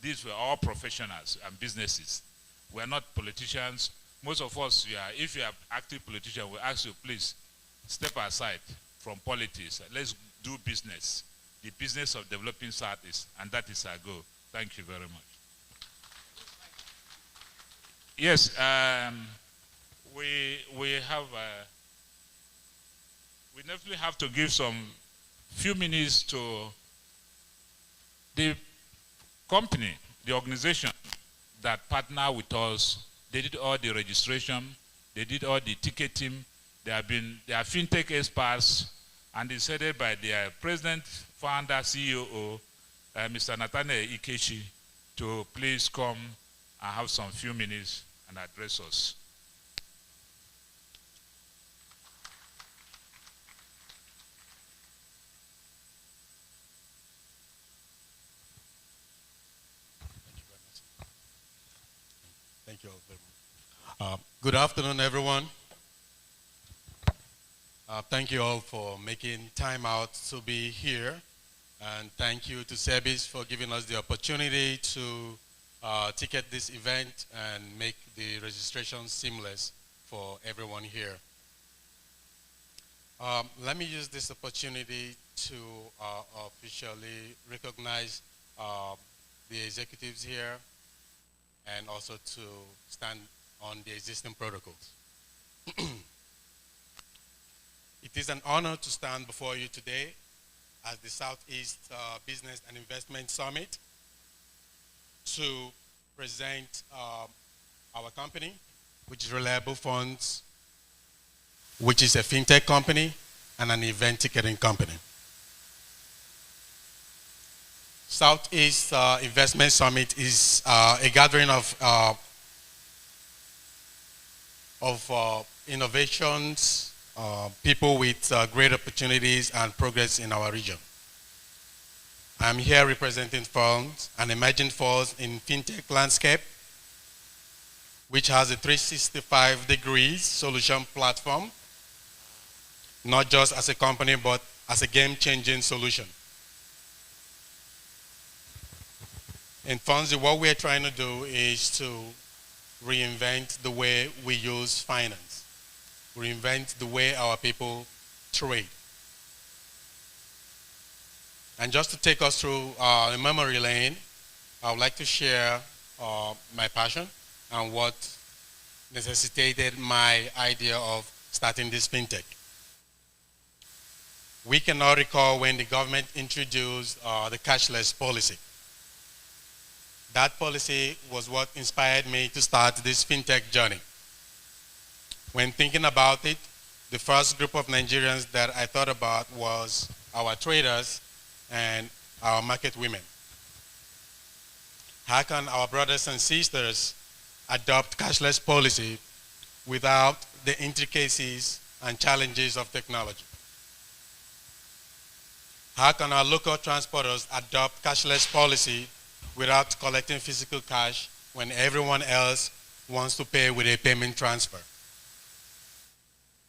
These were all professionals and businesses. We are not politicians. Most of us, if you are active politician, we ask you, please step aside from politics. Let's do business. The business of developing Southeast, and that is our goal. Thank you very much. Yes, we definitely have to give some few minutes to the company, the organization that partner with us. They did all the registration, they did all the ticketing. They are fintech experts, and it's headed by their president, founder, CEO, Mr. Nathaniel Ikechi, to please come and have some few minutes and address us. Thank you all very much. Good afternoon, everyone. Thank you all for making time out to be here. And thank you to SEBIS for giving us the opportunity to ticket this event and make the registration seamless for everyone here. Let me use this opportunity to officially recognize the executives here and also to stand on the existing protocols. It is an honor to stand before you today as the Southeast Business and Investment Summit to present our company, which is Reliable Funds, which is a fintech company and an event ticketing company. Southeast Investment Summit is a gathering of innovations, people with great opportunities and progress in our region. I'm here representing firms, an emerging force in fintech landscape, which has a 365-degree solution platform, not just as a company, but as a game-changing solution. In Fonzie, what we're trying to do is to reinvent the way we use finance. reinvent the way our people trade. And just to take us through a memory lane, I would like to share my passion and what necessitated my idea of starting this fintech. We cannot recall when the government introduced the cashless policy. That policy was what inspired me to start this fintech journey. When thinking about it, the first group of Nigerians that I thought about was our traders and our market women. How can our brothers and sisters adopt cashless policy without the intricacies and challenges of technology? How can our local transporters adopt cashless policy without collecting physical cash when everyone else wants to pay with a payment transfer?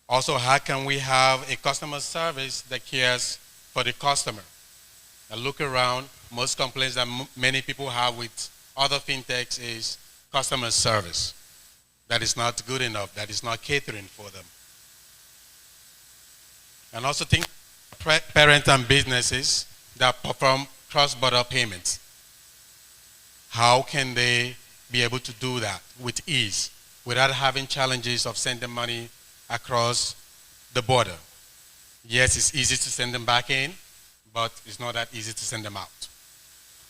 Also, how can we have a customer service that cares for the customer? I look around, most complaints that many people have with other fintechs is customer service. That is not good enough, that is not catering for them. And also think parents and businesses that perform cross-border payments. How can they be able to do that with ease without having challenges of sending money across the border? Yes, it's easy to send them back in, but it's not that easy to send them out.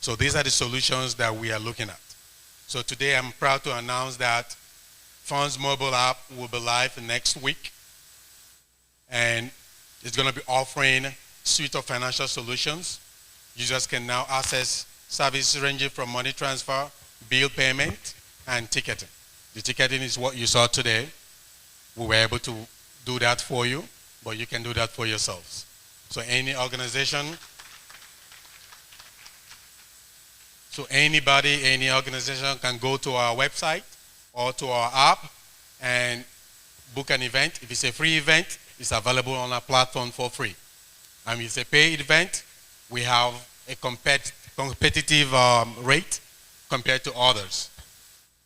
So these are the solutions that we are looking at. So today I'm proud to announce that Funds mobile app will be live next week, and it's going to be offering a suite of financial solutions. Users can now access services ranging from money transfer, bill payment, and ticketing. The ticketing is what you saw today. We were able to do that for you, but you can do that for yourselves. So any organization, anybody, any organization can go to our website or to our app and book an event. If it's a free event, it's available on our platform for free. And if it's a paid event, we have a competitive rate compared to others.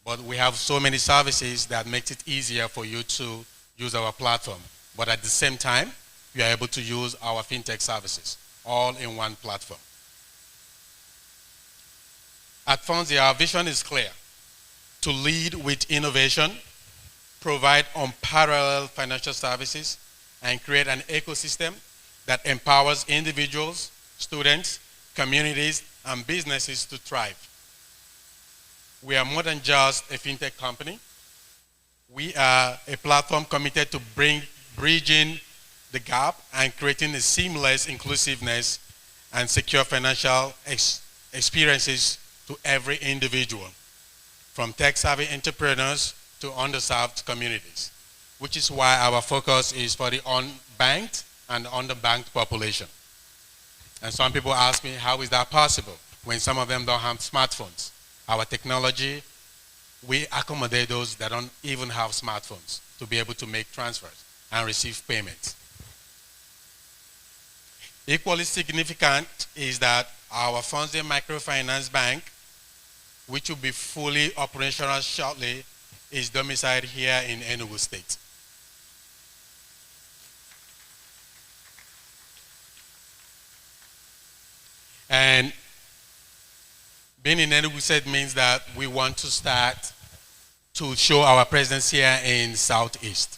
But we have so many services that makes it easier for you to use our platform. But at the same time, you are able to use our fintech services, all in one platform. At Fonzie, our vision is clear: to lead with innovation, provide unparalleled financial services, and create an ecosystem that empowers individuals, students, communities, and businesses to thrive. We are more than just a fintech company. We are a platform committed to bridging the gap and creating a seamless inclusiveness and secure financial experiences to every individual, from tech-savvy entrepreneurs to underserved communities, which is why our focus is for the unbanked and underbanked population. And some people ask me, how is that possible when some of them don't have smartphones? Our technology, we accommodate those that don't even have smartphones to be able to make transfers and receive payments. Equally significant is that our Fonzie Microfinance Bank, which will be fully operational shortly, is domiciled here in Enugu State. And being in Enugu State means that we want to start to show our presence here in Southeast.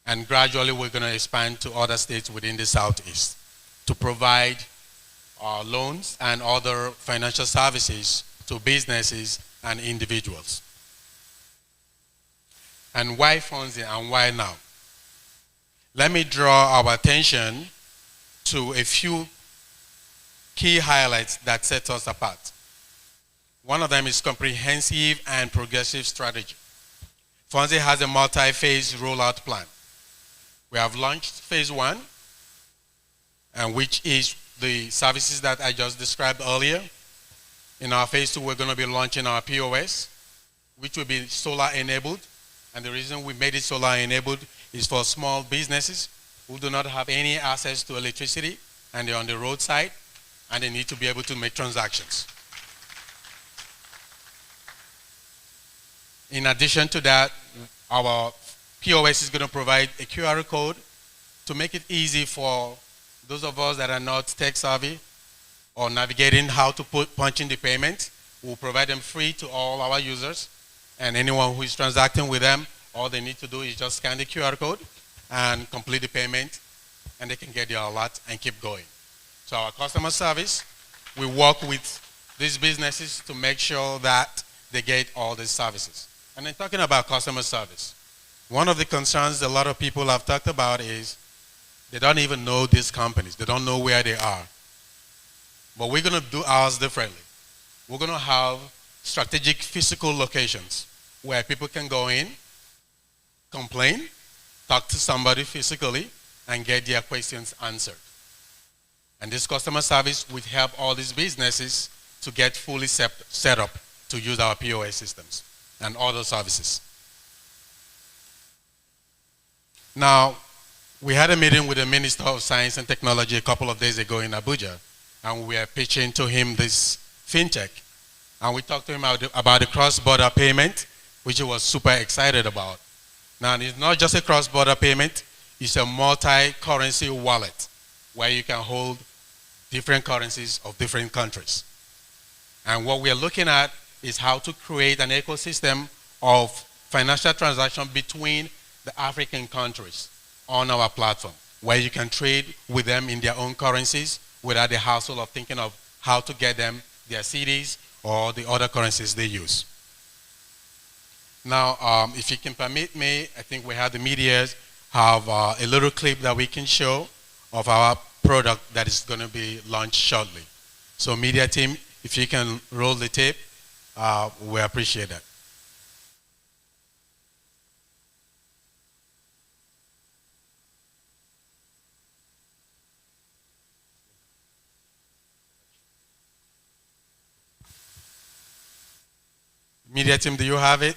And gradually we're going to expand to other states within the Southeast to provide loans and other financial services to businesses and individuals. And why Fonzie and why now? Let me draw our attention to a few key highlights that set us apart. One of them is comprehensive and progressive strategy. Fonzie has a multi-phase rollout plan. We have launched phase 1, and which is the services that I just described earlier. In our phase 2, we're going to be launching our POS, which will be solar enabled. And the reason we made it solar enabled is for small businesses who do not have any access to electricity, and they're on the roadside, and they need to be able to make transactions. In addition to that, our POS is going to provide a QR code to make it easy for those of us that are not tech savvy or navigating how to punch in the payment. We'll provide them free to all our users, and anyone who is transacting with them, all they need to do is just scan the QR code and complete the payment, and they can get their alert and keep going. So our customer service, we work with these businesses to make sure that they get all these services. And then talking about customer service, one of the concerns a lot of people have talked about is they don't even know these companies. They don't know where they are. But we're going to do ours differently. We're going to have strategic physical locations where people can go in, complain, talk to somebody physically, and get their questions answered. And this customer service would help all these businesses to get fully set up to use our POS systems and other services. Now, we had a meeting with the Minister of Science and Technology a couple of days ago in Abuja, and we were pitching to him this fintech. And we talked to him about the cross-border payment, which he was super excited about. Now, it's not just a cross-border payment, it's a multi-currency wallet where you can hold different currencies of different countries. And what we're looking at is how to create an ecosystem of financial transaction between the African countries on our platform, where you can trade with them in their own currencies without the hassle of thinking of how to get them their CDs or the other currencies they use. Now, if you can permit me, I think we have the medias have a little clip that we can show of our product that is going to be launched shortly. So media team, if you can roll the tape, we appreciate that. Media team, do you have it?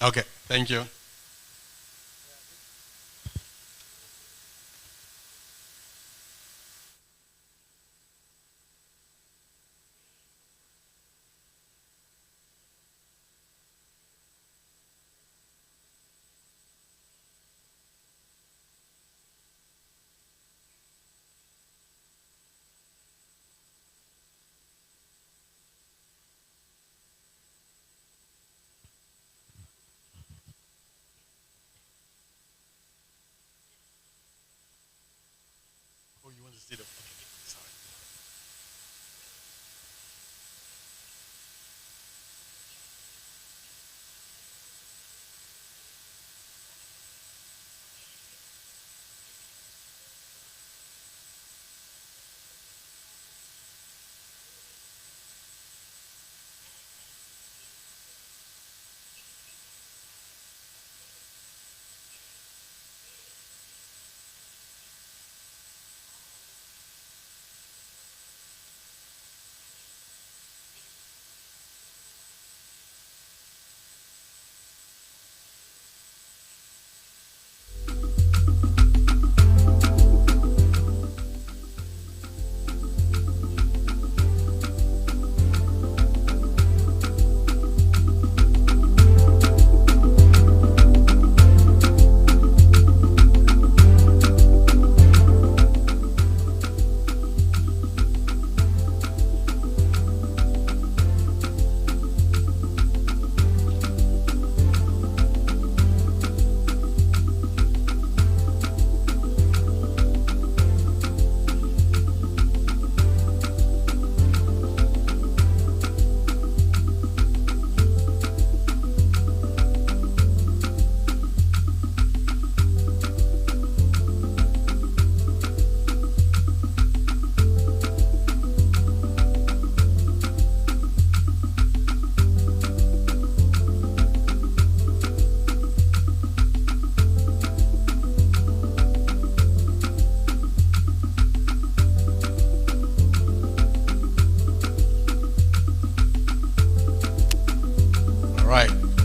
Okay, thank you.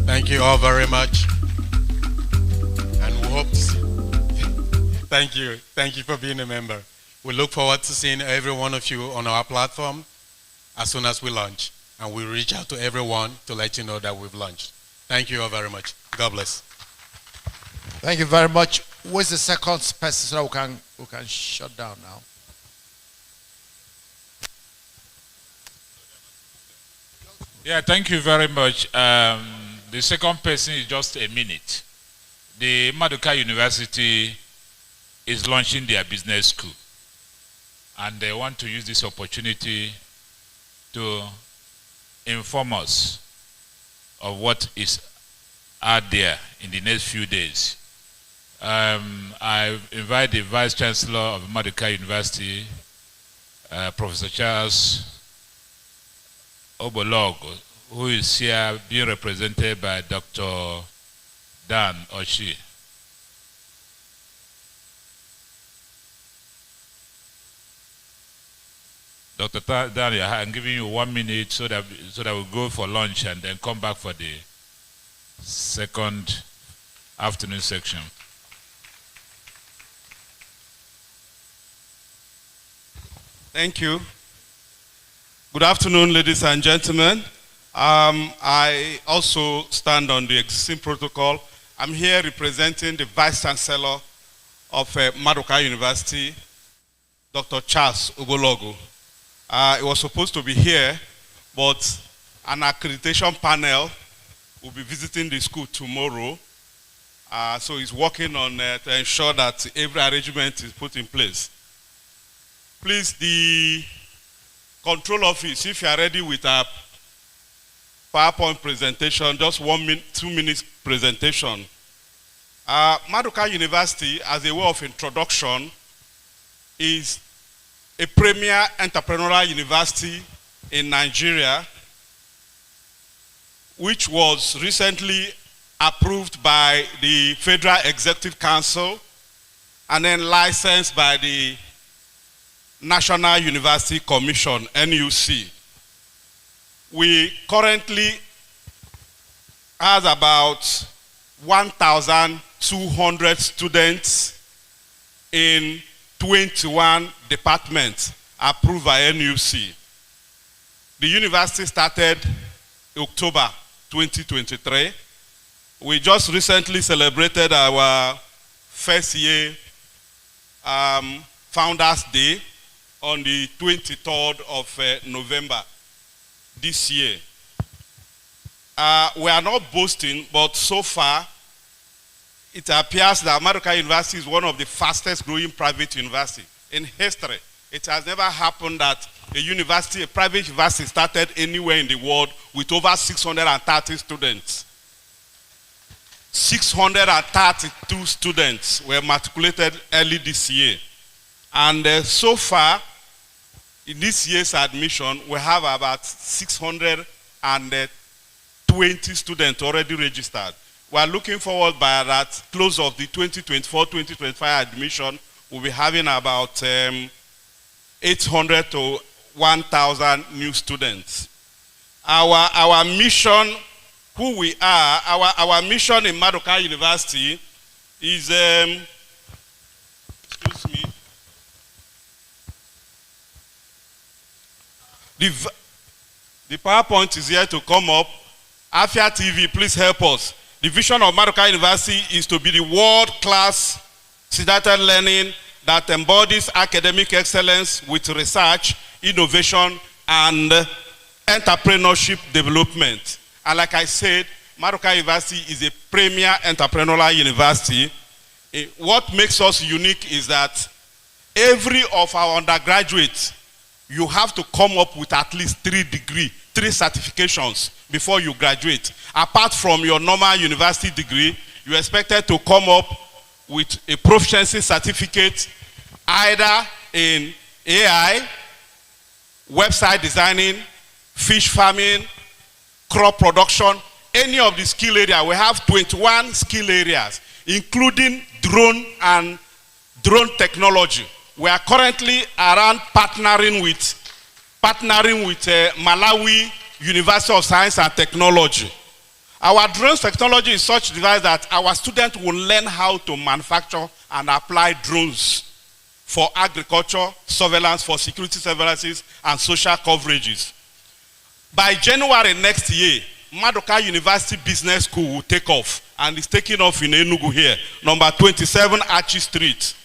Thank you all very much. And we hope thank you for being a member. We look forward to seeing every one of you on our platform as soon as we launch. And we'll reach out to everyone to let you know that we've launched. Thank you all very much. God bless. Thank you very much. Who is the second person so we can shut down now? Yeah, thank you very much. The second person is just a minute. The Maduka University is launching their business school, and they want to use this opportunity to inform us of what is out there in the next few days. I invite the Vice Chancellor of Maduka University, Professor Charles Obologo, who is here being represented by Dr. Dan Oshi. Dr. Dan, I'm giving you 1 minute so that we'll go for lunch and then come back for the second afternoon section. Thank you. Good afternoon, ladies and gentlemen. I also stand on the existing protocol. I'm here representing the Vice Chancellor of Maduka University, Dr. Charles Ogologo. He was supposed to be here, but an accreditation panel will be visiting the school tomorrow. So he's working on to ensure that every arrangement is put in place. Please, the control office, if you are ready with a PowerPoint presentation, just 1 minute, 2 minutes presentation. Maduka University, as a way of introduction, is a premier entrepreneurial university in Nigeria, which was recently approved by the Federal Executive Council and then licensed by the National University Commission, NUC. We currently have about 1,200 students in 21 departments approved by NUC. The university started October 2023. We just recently celebrated our first year Founders Day on the 23rd of November this year. We are not boasting, but so far it appears that Maduka University is one of the fastest growing private universities in history. It has never happened that a private university started anywhere in the world with over 630 students. 632 students were matriculated early this year. And so far, in this year's admission, we have about 620 students already registered. We are looking forward by that close of the 2024-2025 admission, we'll be having about 800 to 1,000 new students. Our mission, who we are, our mission in Maduka University is, excuse me, the PowerPoint is here to come up. Afia TV, please help us. The vision of Maduka University is to be the world-class student learning that embodies academic excellence with research, innovation, and entrepreneurship development. And like I said, Maduka University is a premier entrepreneurial university. What makes us unique is that every of our undergraduates, you have to come up with at least 3 certifications before you graduate. Apart from your normal university degree, you're expected to come up with a proficiency certificate either in AI, website designing, fish farming, crop production, any of the skill areas. We have 21 skill areas, including drone and drone technology. We are currently around partnering with Malawi University of Science and Technology. Our drone technology is such device that our students will learn how to manufacture and apply drones for agriculture, surveillance, for security surveillances, and social coverages. By January next year, Maduka University Business School will take off, and it's taking off in Enugu here, number 27 Archie Street.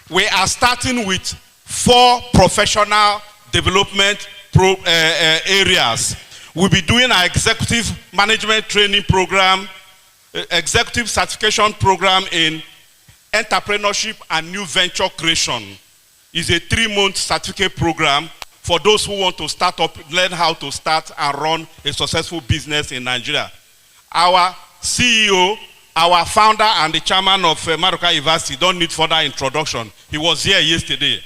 We are starting with 4 professional development areas. We'll be doing our executive management training program, executive certification program in entrepreneurship and new venture creation. It's a 3-month certificate program for those who want to start up, learn how to start and run a successful business in Nigeria. Our CEO, our founder and the chairman of Maruka University don't need further introduction. He was here yesterday.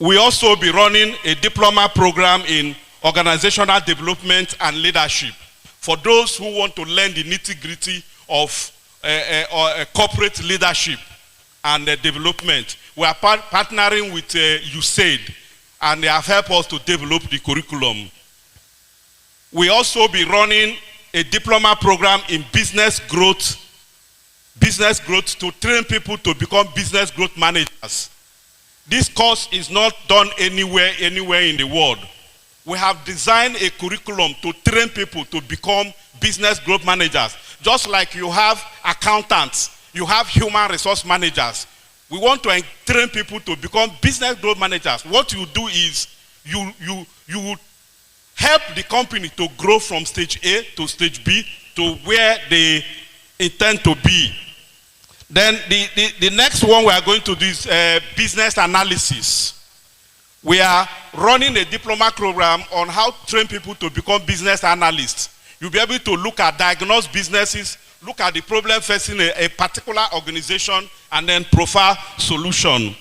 We also be running a diploma program in organizational development and leadership for those who want to learn the nitty-gritty of corporate leadership and development. We are partnering with USAID, and they have helped us to develop the curriculum. We also be running a diploma program in business growth to train people to become business growth managers. This course is not done anywhere in the world. We have designed a curriculum to train people to become business growth managers. Just like you have accountants, you have human resource managers. We want to train people to become business growth managers. What you do is you help the company to grow from stage A to stage B to where they intend to be. Then the next one we are going to do is business analysis. We are running a diploma program on how to train people to become business analysts. You'll be able to look at diagnose businesses, look at the problem facing a particular organization, and then profile solution.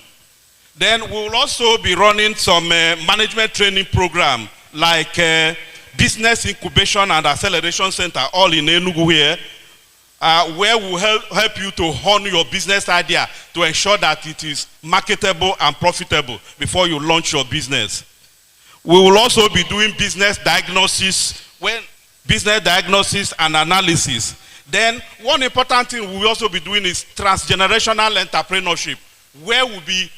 Then we will also be running some management training program like Business Incubation and Acceleration Center, all in Enugu here, where we'll help you to hone your business idea to ensure that it is marketable and profitable before you launch your business. We will also be doing business diagnosis and analysis. Then one important thing we'll also be doing is transgenerational entrepreneurship, where we'll be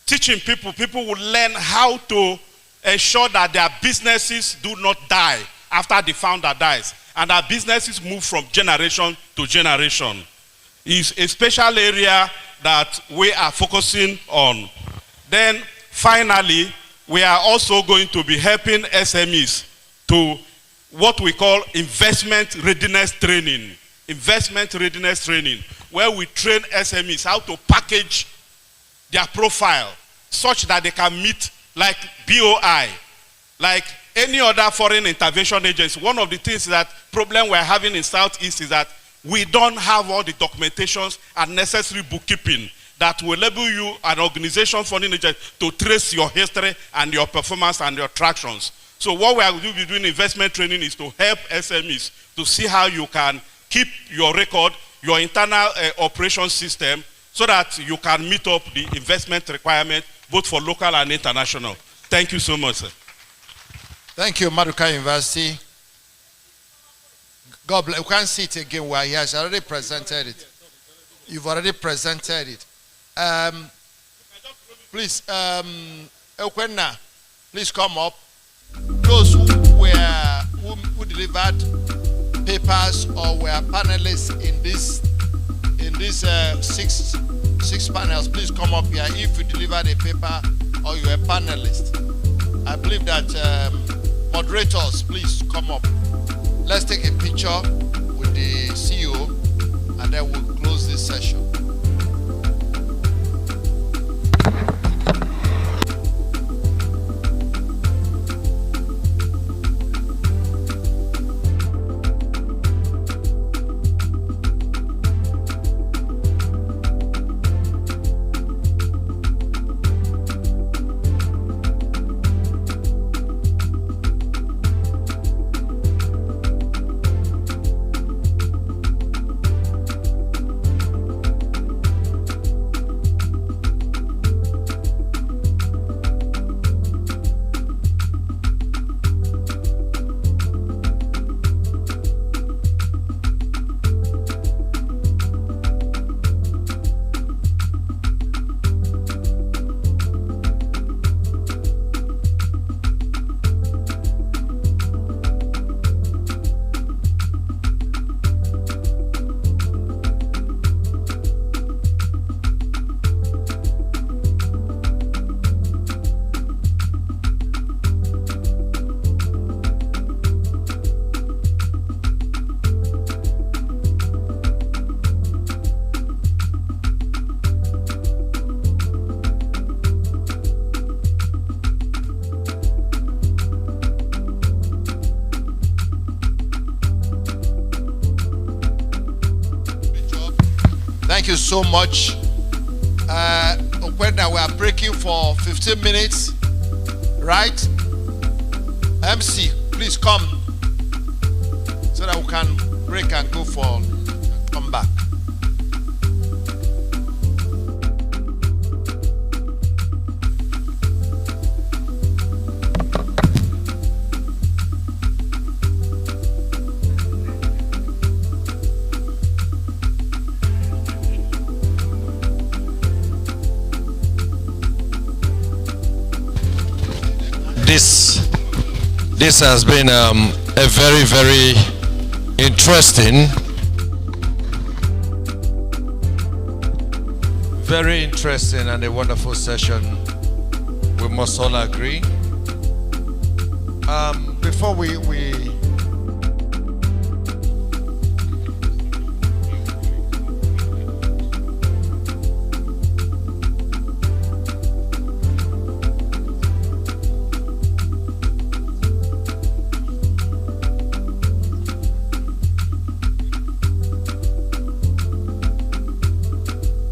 teaching people will learn how to ensure that their businesses do not die after the founder dies, and our businesses move from generation to generation. It's a special area that we are focusing on. Then finally, we are also going to be helping SMEs to what we call investment readiness training. Investment readiness training, where we train SMEs how to package their profile such that they can meet like BOI, like any other foreign intervention agency. One of the things that problem we're having in Southeast is that we don't have all the documentations and necessary bookkeeping that will enable you, an organization foreign agency, to trace your history and your performance and your tractions. So what we are going to be doing investment training is to help SMEs to see how you can keep your record, your internal operation system, so that you can meet up the investment requirement both for local and international. Thank you so much, sir. Thank you, Maruka University. God bless. You can't see it again where he has already presented it. You've already presented it. Please, Eukwenna, please come up. Those who delivered papers or were panelists in these six panels, please come up here. If you delivered a paper or you are a panelist, I believe that moderators, please come up. Let's take a picture with the CEO and then we'll close this session. you so much. When we are breaking for 15 minutes, right? MC, please come so that we can break and go for come back. This has been a very, very interesting, and a wonderful session. We must all agree. Before we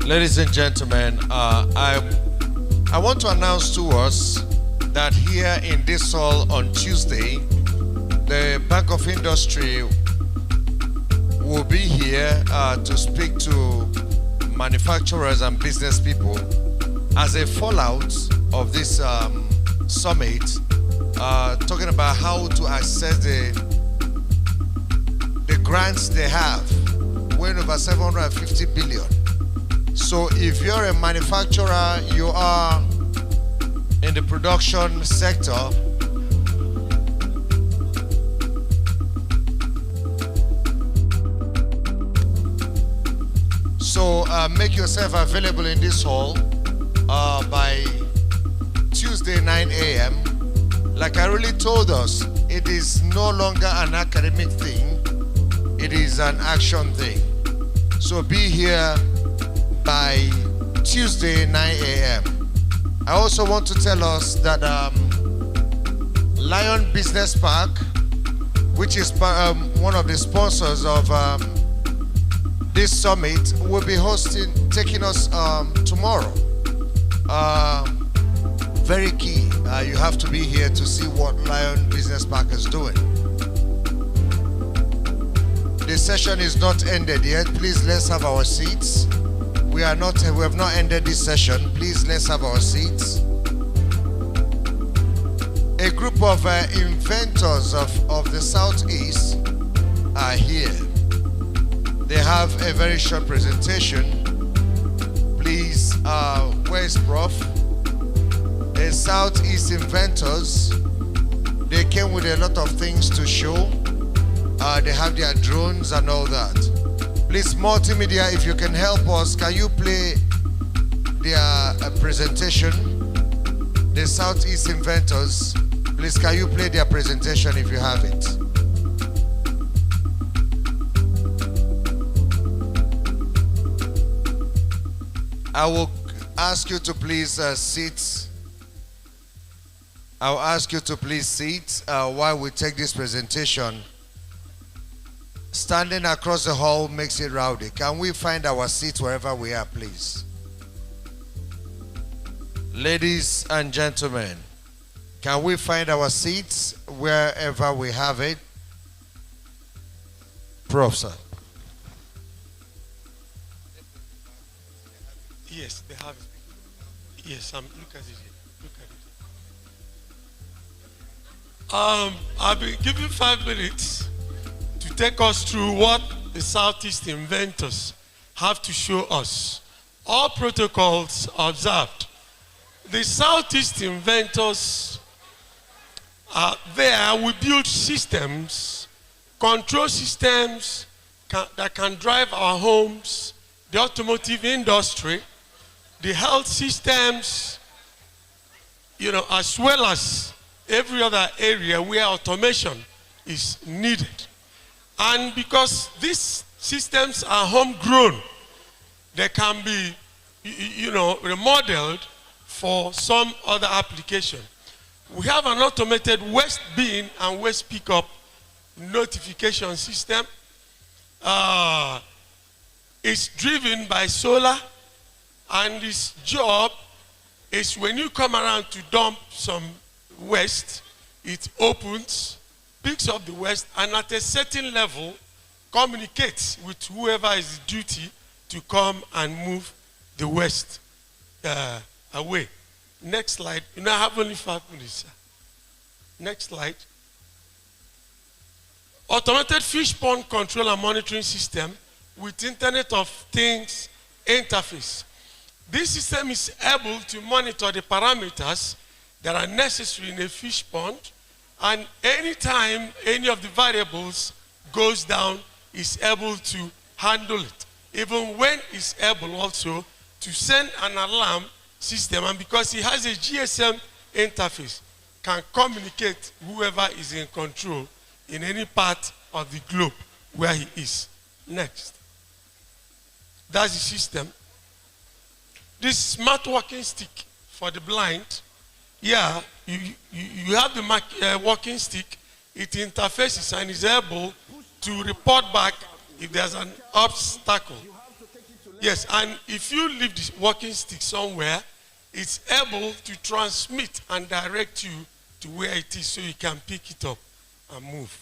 Ladies and gentlemen, I want to announce to us that here in this hall on Tuesday, the Bank of Industry will be here to speak to manufacturers and business people as a fallout of this summit, talking about how to access the grants they have, weighing over 750 billion. So if you're a manufacturer, you are in the production sector, so make yourself available in this hall by Tuesday 9 a.m. Like I really told us, it is no longer an academic thing, it is an action thing. So be here by Tuesday 9 a.m. I also want to tell us that Lion Business Park, which is one of the sponsors of this summit, will be taking us tomorrow. Very key. You have to be here to see what Lion Business Park is doing. The session is not ended yet. Please, let's have our seats. We have not ended this session. Please, let's have our seats. A group of inventors of the Southeast are here. They have a very short presentation. Please, where's Prof? The Southeast inventors, they came with a lot of things to show. They have their drones and all that. Please, multimedia, if you can help us, can you play their presentation? The Southeast inventors, please, can you play their presentation if you have it? I will ask you to please sit. I'll ask you to please sit while we take this presentation. Standing across the hall makes it rowdy. Can we find our seats wherever we are, please? Ladies and gentlemen, can we find our seats wherever we have it? Prof, sir. Yes, they have it. Yes, look at it here. Look at it. I'll be giving 5 minutes to take us through what the Southeast inventors have to show us. All protocols observed. The Southeast inventors are there. We build systems, control systems that can drive our homes, the automotive industry, the health systems, as well as every other area where automation is needed. And because these systems are homegrown, they can be, remodeled for some other application. We have an automated waste bin and waste pickup notification system. is driven by solar, and its job is when you come around to dump some waste, it opens, picks up the waste, and at a certain level communicates with whoever is duty to come and move the waste away. Next slide. You now have only 5 minutes, sir. Next slide. Automated fish pond control and monitoring system with Internet of Things interface. This system is able to monitor the parameters that are necessary in a fish pond, and anytime any of the variables goes down, is able to handle it. Even when it's able also to send an alarm system, and because it has a GSM interface, can communicate whoever is in control in any part of the globe where he is. Next. That's the system. This smart walking stick for the blind. Yeah, you have the walking stick. It interfaces and is able to report back if there's an obstacle. Yes, and if you leave this walking stick somewhere, it's able to transmit and direct you to where it is so you can pick it up and move.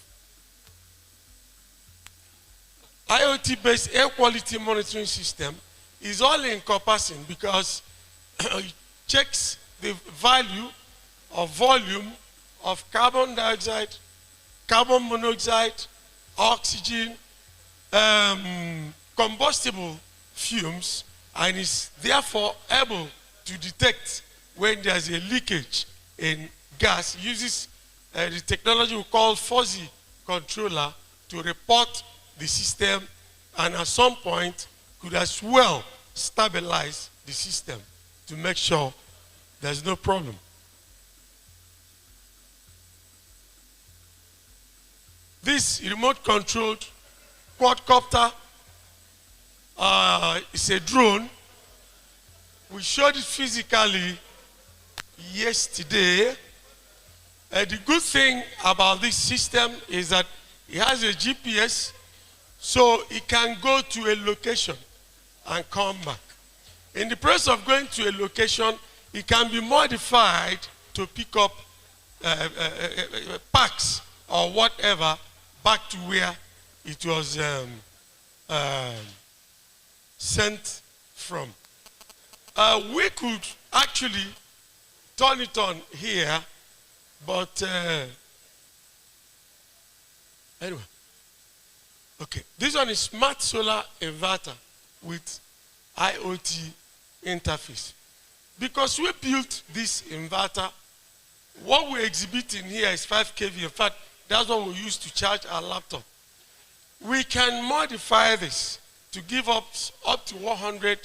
IoT-based air quality monitoring system is all encompassing because it checks the value of volume of carbon dioxide, carbon monoxide, oxygen, combustible fumes, and is therefore able to detect when there's a leakage in gas. It uses the technology we call fuzzy controller to report the system, and at some point could as well stabilize the system to make sure there's no problem. This remote controlled quadcopter is a drone. We showed it physically yesterday. The good thing about this system is that it has a GPS, so it can go to a location and come back. In the process of going to a location, it can be modified to pick up packs or whatever back to where it was sent from. We could actually turn it on here, but anyway. Okay, this one is smart solar inverter with IoT interface. Because we built this inverter, what we're exhibiting here is 5 kV. In fact, that's what we use to charge our laptop. We can modify this to give us up to 100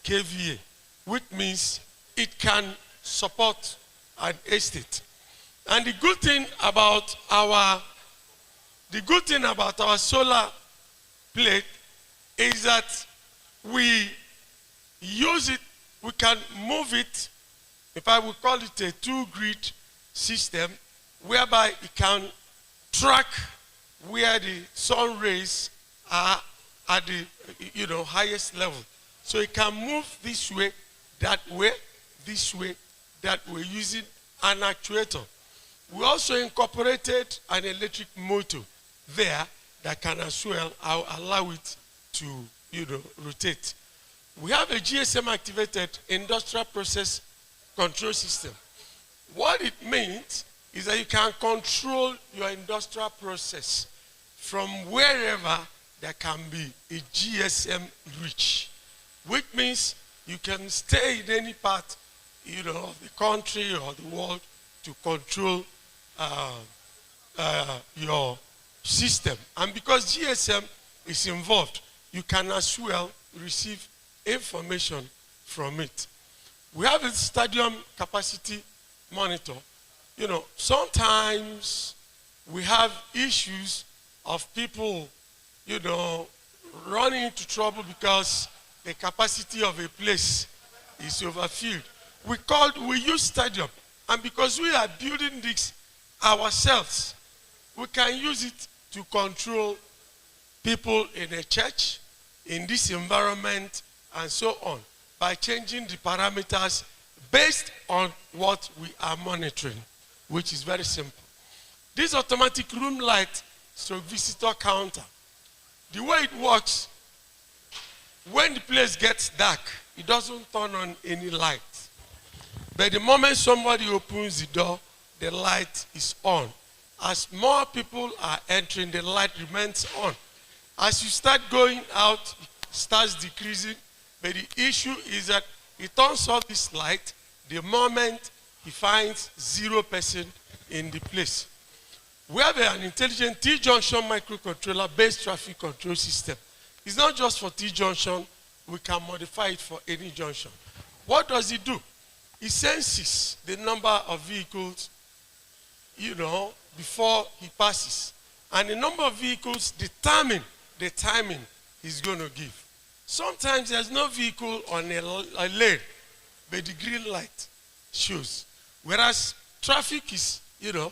kVA, which means it can support an estate. And the good thing about our solar plate is that we use it, we can move it. In fact, we call it a 2-grid system, whereby it can track where the sun rays are at the highest level. So it can move this way, that way, that way, using an actuator. We also incorporated an electric motor there that can as well allow it to rotate. We have a GSM activated industrial process control system. What it means is that you can control your industrial process from wherever there can be a GSM reach, which means you can stay in any part of the country or the world to control your system. And because GSM is involved, you can as well receive information from it. We have a stadium capacity monitor. Sometimes we have issues of people, running into trouble because the capacity of a place is overfilled. We use stadium, and because we are building this ourselves, we can use it to control people in a church, in this environment and so on by changing the parameters based on what we are monitoring, which is very simple. This automatic room light stroke visitor counter, the way it works, when the place gets dark, it doesn't turn on any light. But the moment somebody opens the door, the light is on. As more people are entering, the light remains on. As you start going out, it starts decreasing. But the issue is that it turns off this light the moment he finds 0% in the place. We have an intelligent T-junction microcontroller-based traffic control system. It's not just for T-junction. We can modify it for any junction. What does it do? It senses the number of vehicles, before he passes. And the number of vehicles determine the timing he's going to give. Sometimes there's no vehicle on a lane, but the green light shows. Whereas traffic is, built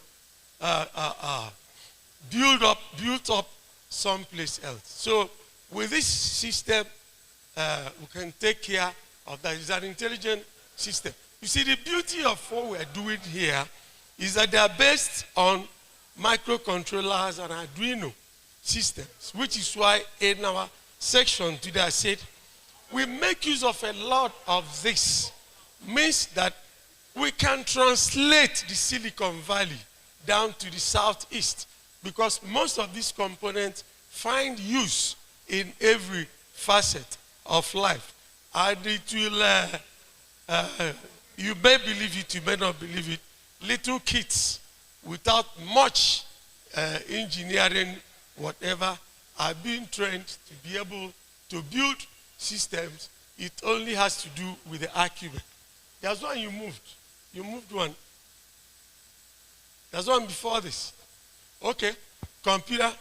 up someplace else. So with this system, we can take care of that. It's an intelligent system. You see, the beauty of what we're doing here is that they are based on microcontrollers and Arduino systems, which is why in our section today I said, we make use of a lot of this. Means that we can translate the Silicon Valley down to the southeast, because most of these components find use in every facet of life. And it will, you may believe it, you may not believe it, little kids without much engineering, whatever, are being trained to be able to build systems. It only has to do with the acumen. There's one you moved. You moved one. There's one before this. Okay. Computer. Okay.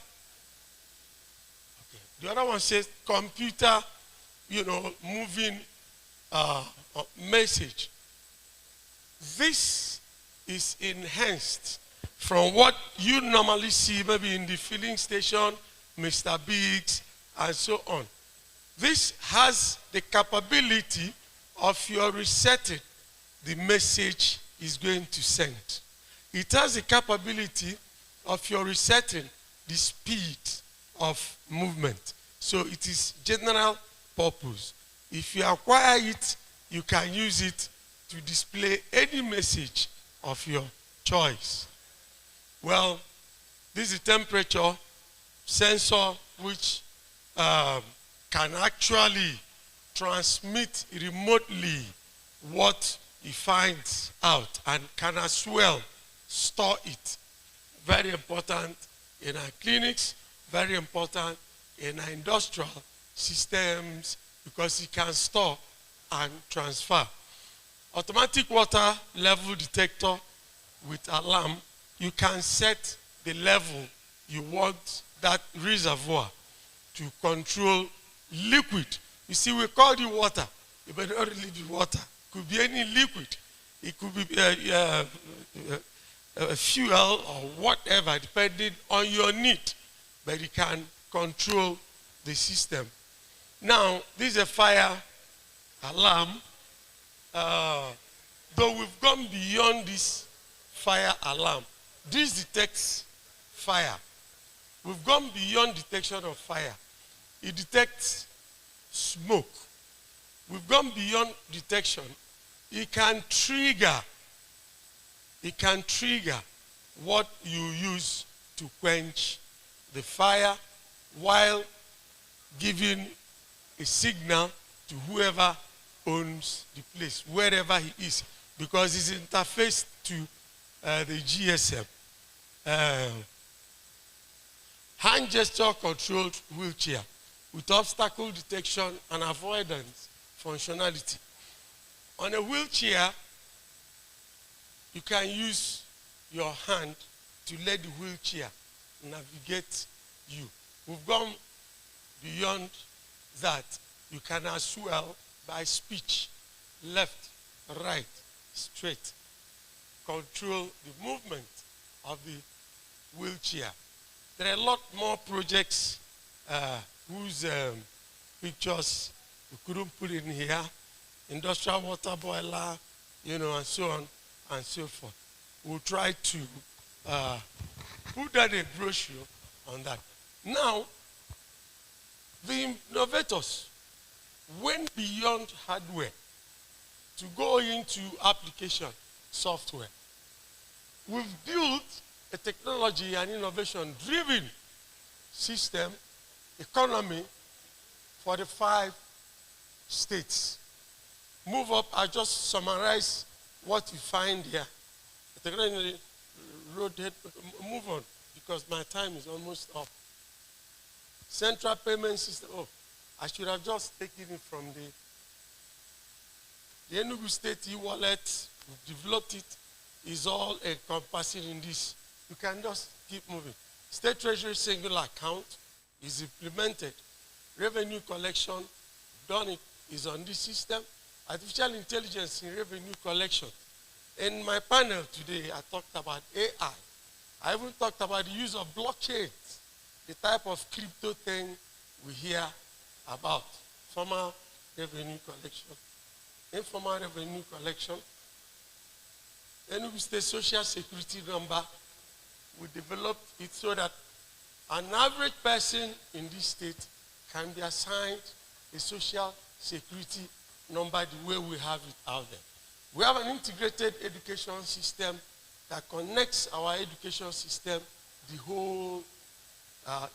The other one says computer, moving message. This is enhanced from what you normally see maybe in the filling station, Mr. Biggs, and so on. This has the capability of your resetting the message is going to send. It has the capability of your resetting the speed of movement. So it is general purpose. If you acquire it, you can use it to display any message of your choice. Well, this is a temperature sensor which can actually transmit remotely what he finds out and can as well store it. Very important in our clinics, very important in our industrial systems, because it can store and transfer. Automatic water level detector with alarm, you can set the level you want that reservoir to control liquid. You see, we call it water. It may not really be water. It could be any liquid. It could be a fuel or whatever, depending on your need. But it can control the system. Now, this is a fire alarm. Though we've gone beyond this fire alarm, this detects fire. We've gone beyond detection of fire. It detects smoke. We've gone beyond detection. It can trigger what you use to quench the fire while giving a signal to whoever owns the place, wherever he is, because it's interfaced to the GSM. Hand gesture controlled wheelchair with obstacle detection and avoidance functionality. On a wheelchair, you can use your hand to let the wheelchair navigate you. We've gone beyond that. You can as well, by speech, left, right, straight, control the movement of the wheelchair. There are a lot more projects whose pictures we couldn't put in here, industrial water boiler, and so on and so forth. We'll try to put that a brochure on that. Now, the innovators went beyond hardware to go into application software. We've built a technology and innovation-driven system, economy for the 5 states. Move up, I just summarize what you find here. The technology road head, move on, because my time is almost up. Central payment system. Oh, I should have just taken it from the Enugu State e-wallet. We've developed it. Is all encompassing in this. You can just keep moving. State Treasury single account is implemented. Revenue collection, done it, is on this system. Artificial intelligence in revenue collection. In my panel today, I talked about AI. I even talked about the use of blockchain, the type of crypto thing we hear about. Formal revenue collection, informal revenue collection. Enugu State Social Security number, we developed it so that an average person in this state can be assigned a social security number the way we have it out there. We have an integrated education system that connects our education system, the whole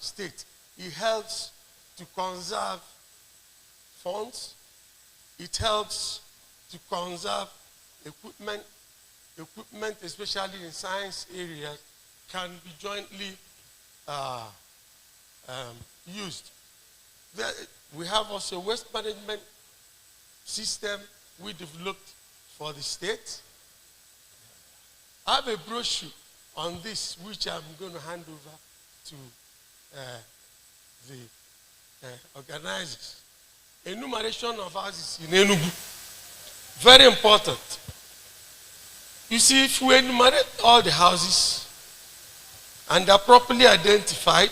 state. It helps to conserve funds. It helps to conserve equipment. Equipment, especially in science areas, can be jointly used. We have also a waste management system we developed for the state. I have a brochure on this, which I'm going to hand over to the organizers. Enumeration of houses in Enugu, very important. You see, if we enumerate all the houses and they're properly identified,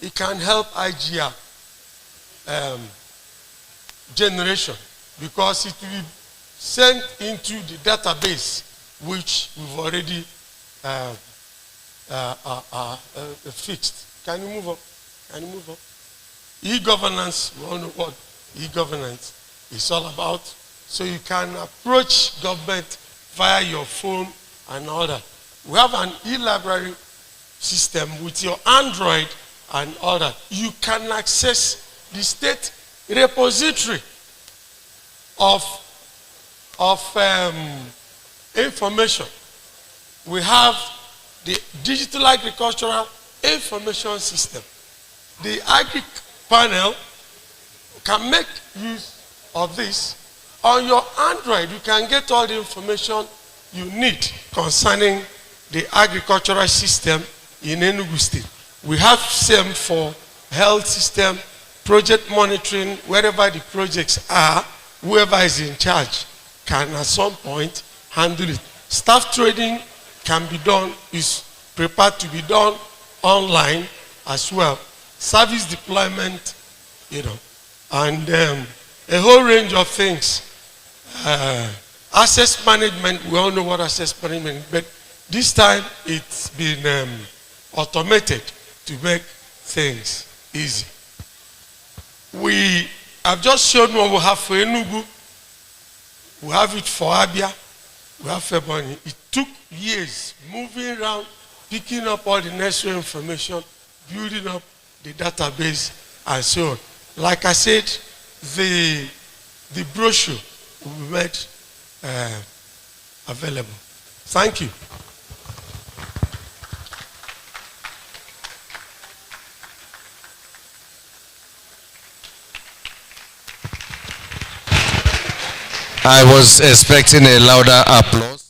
it can help IGR generation, because it will be sent into the database which we've already fixed. Can you move up? Can you move up? E-governance, we all know what e-governance is all about. So you can approach government via your phone and all that. We have an e-library system with your Android and all that. You can access the state repository of information. We have the digital agricultural information system. The agri panel can make use of this. On your Android, you can get all the information you need concerning the agricultural system in Enugu State. We have same for health system, project monitoring, wherever the projects are, whoever is in charge can at some point handle it. Staff training can be done, is prepared to be done online as well. Service deployment, and a whole range of things. Access management, we all know what access management is, but this time it's been automated to make things easy. We have just shown what we have for Enugu. We have it for Abia. We have February. It took years moving around, picking up all the necessary information, building up the database, and so on. Like I said, the brochure will be made available. Thank you. I was expecting a louder applause.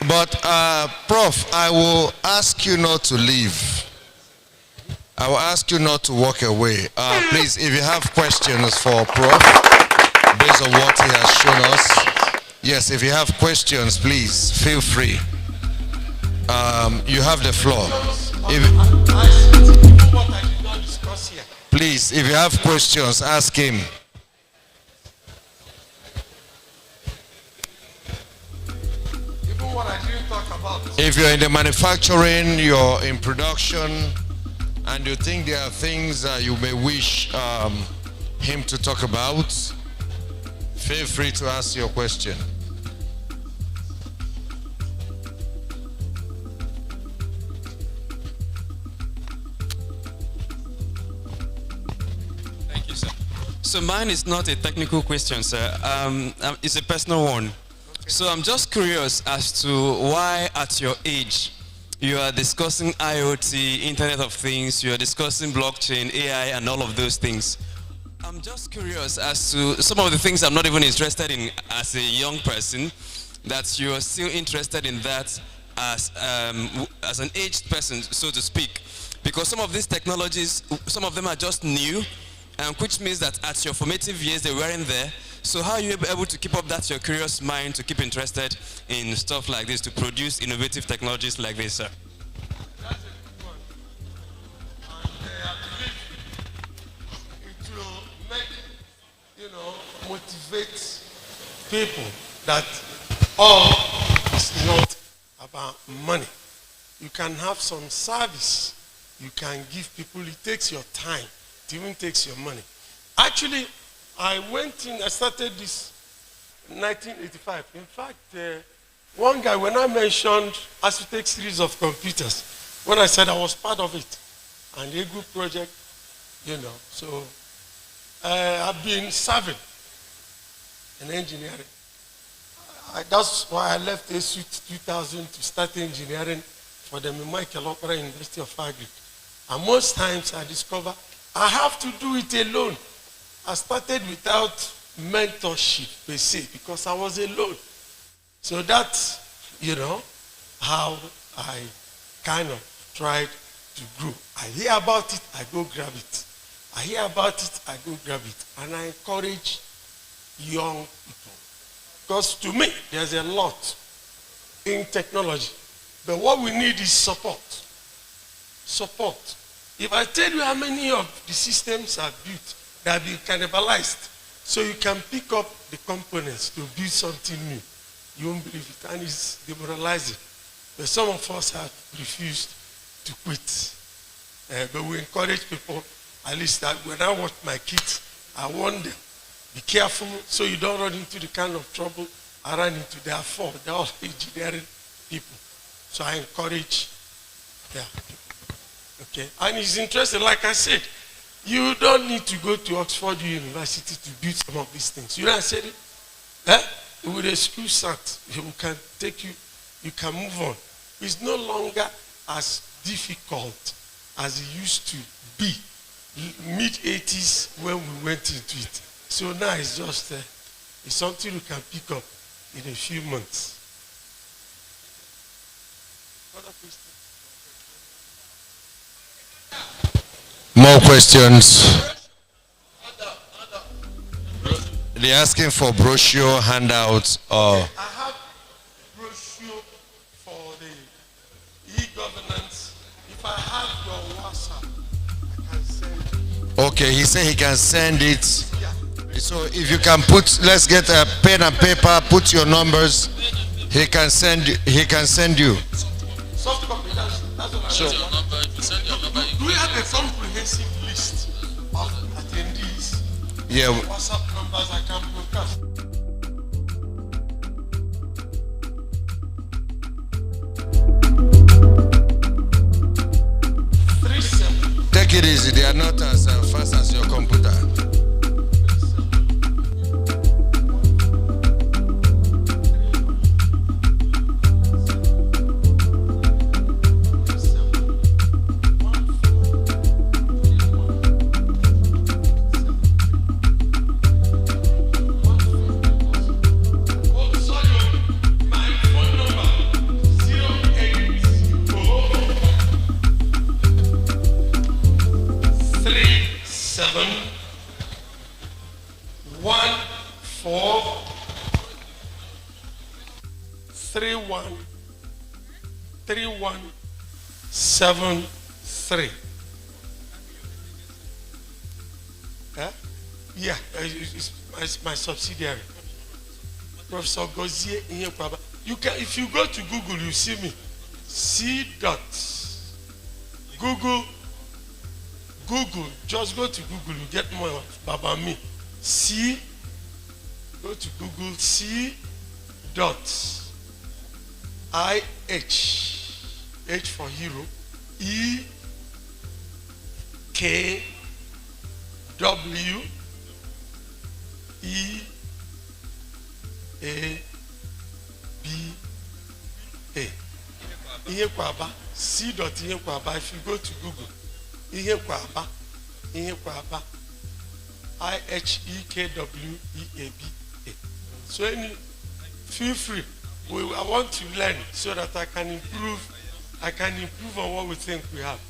But, Prof, I will ask you not to leave. I will ask you not to walk away. Please, if you have questions for Prof, based on what he has shown us, yes, if you have questions, please, feel free. You have the floor. Please, if you have questions, ask him. If you're in the manufacturing, you're in production, and you think there are things that you may wish him to talk about, feel free to ask your question. Thank you, sir. So mine is not a technical question, sir. It's a personal one. So I'm just curious as to why at your age you are discussing IoT, Internet of Things, you are discussing blockchain, AI, and all of those things. I'm just curious as to some of the things I'm not even interested in as a young person, that you are still interested in that as an aged person, so to speak. Because some of these technologies, some of them are just new, which means that at your formative years they weren't there. So how are you able to keep up that your curious mind to keep interested in stuff like this, to produce innovative technologies like this, sir? That's a good one. And I believe it will make, motivate people that all is not about money. You can have some service you can give people. It takes your time. It even takes your money. Actually, I started this in 1985. In fact, one guy, when I mentioned Aztec series of computers, when I said I was part of it, and a good project, so I've been serving in engineering. That's why I left ASU 2000 to start engineering for the Michael Opera University of Agric. And most times I discover I have to do it alone. I started without mentorship per se because I was alone. So that's, how I kind of tried to grow. I hear about it, I go grab it. I hear about it, I go grab it. And I encourage young people. Because to me, there's a lot in technology. But what we need is support. Support. If I tell you how many of the systems are built, they have been cannibalized. So you can pick up the components to build something new. You won't believe it. And it's demoralizing. But some of us have refused to quit. But we encourage people, at least that when I watch my kids, I warn them, be careful so you don't run into the kind of trouble I ran into. They are four. They're all engineering people. So I encourage people. Okay. And it's interesting, like I said, you don't need to go to Oxford University to build some of these things. You know what I said? With a school cert, we can take you, you can move on. It's no longer as difficult as it used to be mid-80s when we went into it. So now it's just, it's something you can pick up in a few months. Other questions? More questions? They're asking for brochure, handouts, or... I have brochure for the e-governance. If I have your WhatsApp, I can send it. Okay, he said he can send it. So if you can let's get a pen and paper, put your numbers. He can send you. Soft copy, that's what I want. Do we have a comprehensive list of attendees? Yeah. WhatsApp numbers I can broadcast. Take it easy, they are not as fast as your computer. 3173. Yeah, it's my subsidiary. Professor Gozie Inyekwaba. You can, if you go to Google, you see me. C. Google. Just go to Google, you get more about me. C. Go to Google. C. I-H. H for hero. E-K-W-E-A-B-A. Inyekwaba. C. Inyekwaba. If you go to Google, Inyekwaba. I-H-E-K-W-E-A-B-A. So feel free. I want to learn so that I can improve on what we think we have.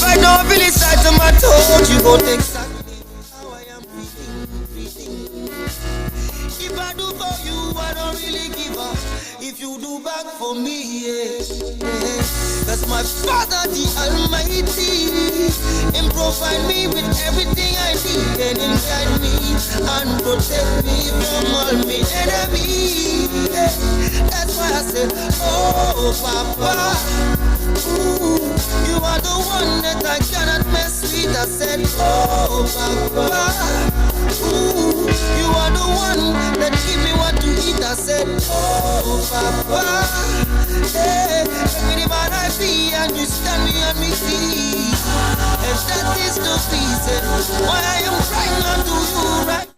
Right now I feel inside to my toes. You gon' exactly how I am breathing. If I do for you, I don't really give up. If you do back for me, yeah. That's my Father, the Almighty. Him provide me with everything I need, and Him guide me and protect me from all my enemies. Yeah. That's why I said, oh Papa, ooh, you are the one that I cannot mess with. I said, oh Papa, ooh, you are the one that give me what to eat. I said, oh Papa, hey, make me the man I be and you stand me on me feet. If that is the reason why I am crying out to you right.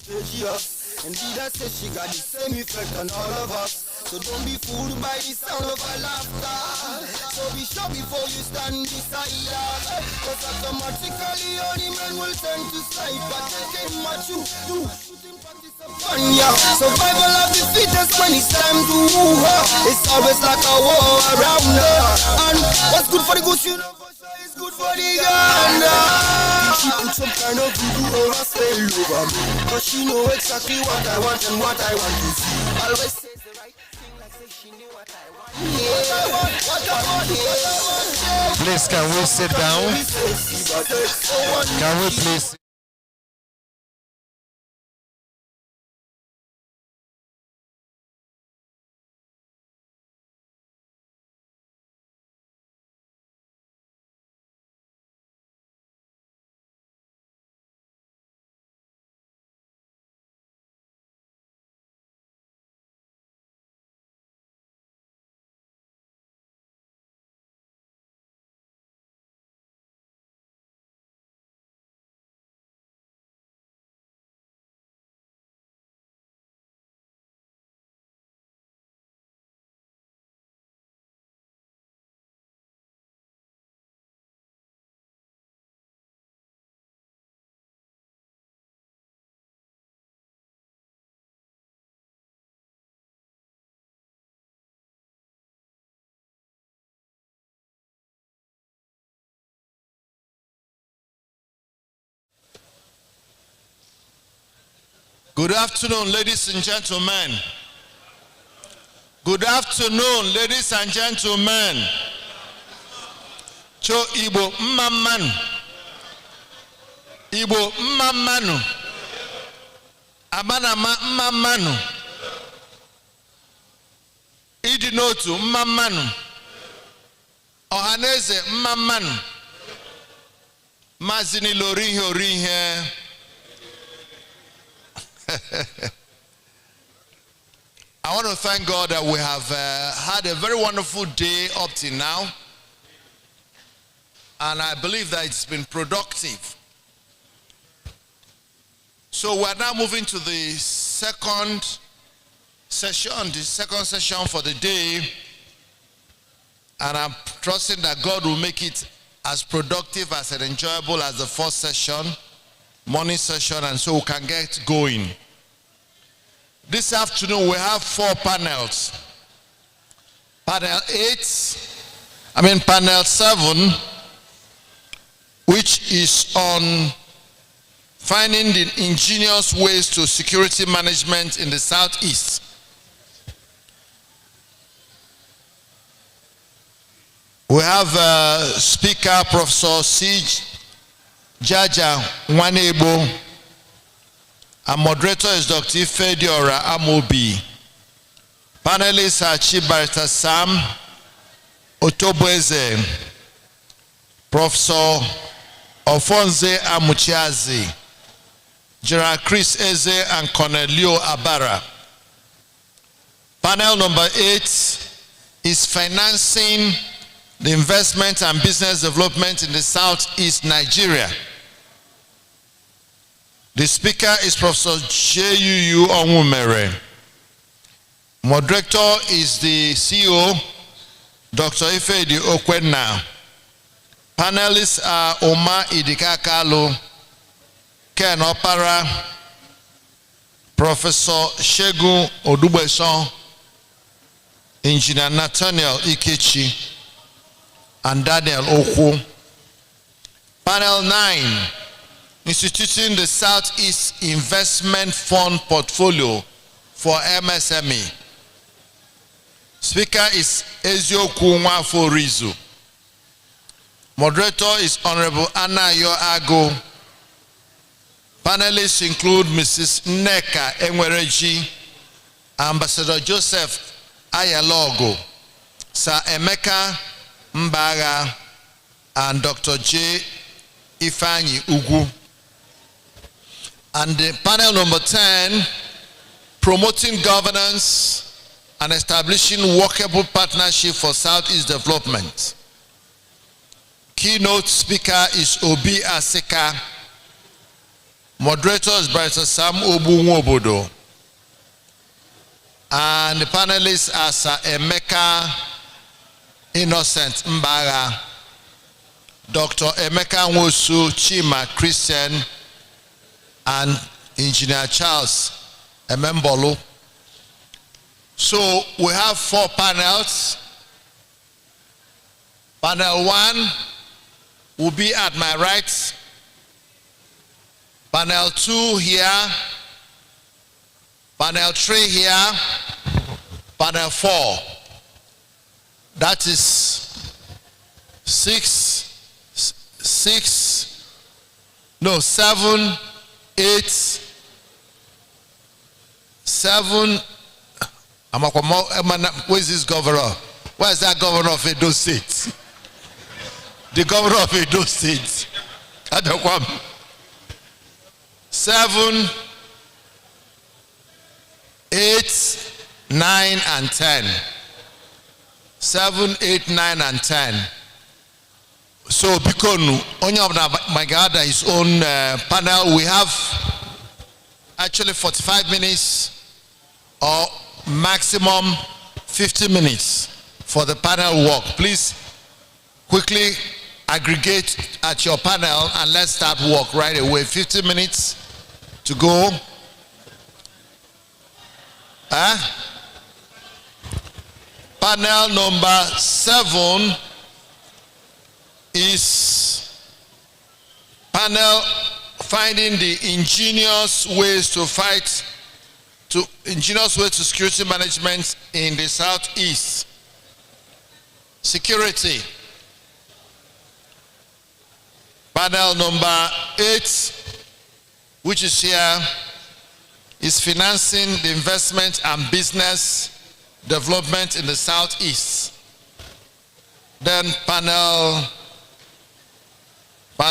contagious. And leader says she got the same effect on all of us. So don't be fooled by the sound of her laughter. So be sure before you stand beside her. Cause automatically all the men will turn to side. But they came what you do. Fun, yeah. Survival of the fittest when it's time to woo her. It's always like a war around her. And what's good for the goose, you know for sure it's good for the gander. She put some kind of voodoo or a spell over me. Cause she know exactly what I want and what I want to see. Always says the right thing like say she knew what I want. Please, can we sit down? Can we please? Good afternoon, ladies and gentlemen. Good afternoon, ladies and gentlemen. Cho Igbo mmamanu. Igbo mmamanu. Abanama mmamanu. Idinotu mmamanu. Ohaneze mmamanu. Mazini lorihe orihe. I want to thank God that we have had a very wonderful day up till now. And I believe that it's been productive. So we're now moving to the second session for the day. And I'm trusting that God will make it as productive, as enjoyable as the first session, morning session, and so we can get going. This afternoon we have 4 panels. Panel 7, which is on finding the ingenious ways to security management in the Southeast. We have speaker Professor C. Jaja Nwanebo. Our moderator is Dr. Ifediora Amobi. Panelists are Chief Barrister Sam Otoboeze, Professor Ofonze Amuchiazi, General Chris Eze and Cornelio Abara. Panel number 8 is financing the investment and business development in the Southeast Nigeria. The speaker is Professor J.U.U. Onwumere. Moderator is the CEO, Dr. Ifedi Okwena. Panelists are Omar Idikakalu, Ken Opara, Professor Shegun Odubeson, Engineer Nathaniel Ikechi, and Daniel Oku. Panel 9, instituting the Southeast Investment Fund Portfolio for MSME. Speaker is Ezioku Nwafo Rizu. Moderator is Honorable Anna Yoago. Panelists include Mrs. Nneka Enwereji, Ambassador Joseph Ayalogo, Sir Emeka Mbaga, and Dr. J. Ifeanyi Ugu. And the panel number 10, promoting governance and establishing workable partnership for Southeast development. Keynote speaker is Obi Asika. Moderator is Barrister Sam Obu. And the panelists are Sir Emeka Innocent Mbaga, Dr. Emeka Nwosu Chima Christian, and Engineer Charles Emembolu. So we have 4 panels. Panel 1 will be at my right. Panel 2 here. Panel 3 here. Panel 4. That is 7, 8, 7. Where is this governor? Where is that governor of Edo State? The governor of Edo State. 7, 8, 9, and 10. 7, 8, 9, and 10. So, because only my God, his own panel, we have actually 45 minutes or maximum 50 minutes for the panel work. Please quickly aggregate at your panel and let's start work right away. 50 minutes to go. Panel number 7 is panel finding the ingenious ways to security management in the Southeast. Security. Panel number 8, which is here, is financing the investment and business development in the Southeast. Then panel 9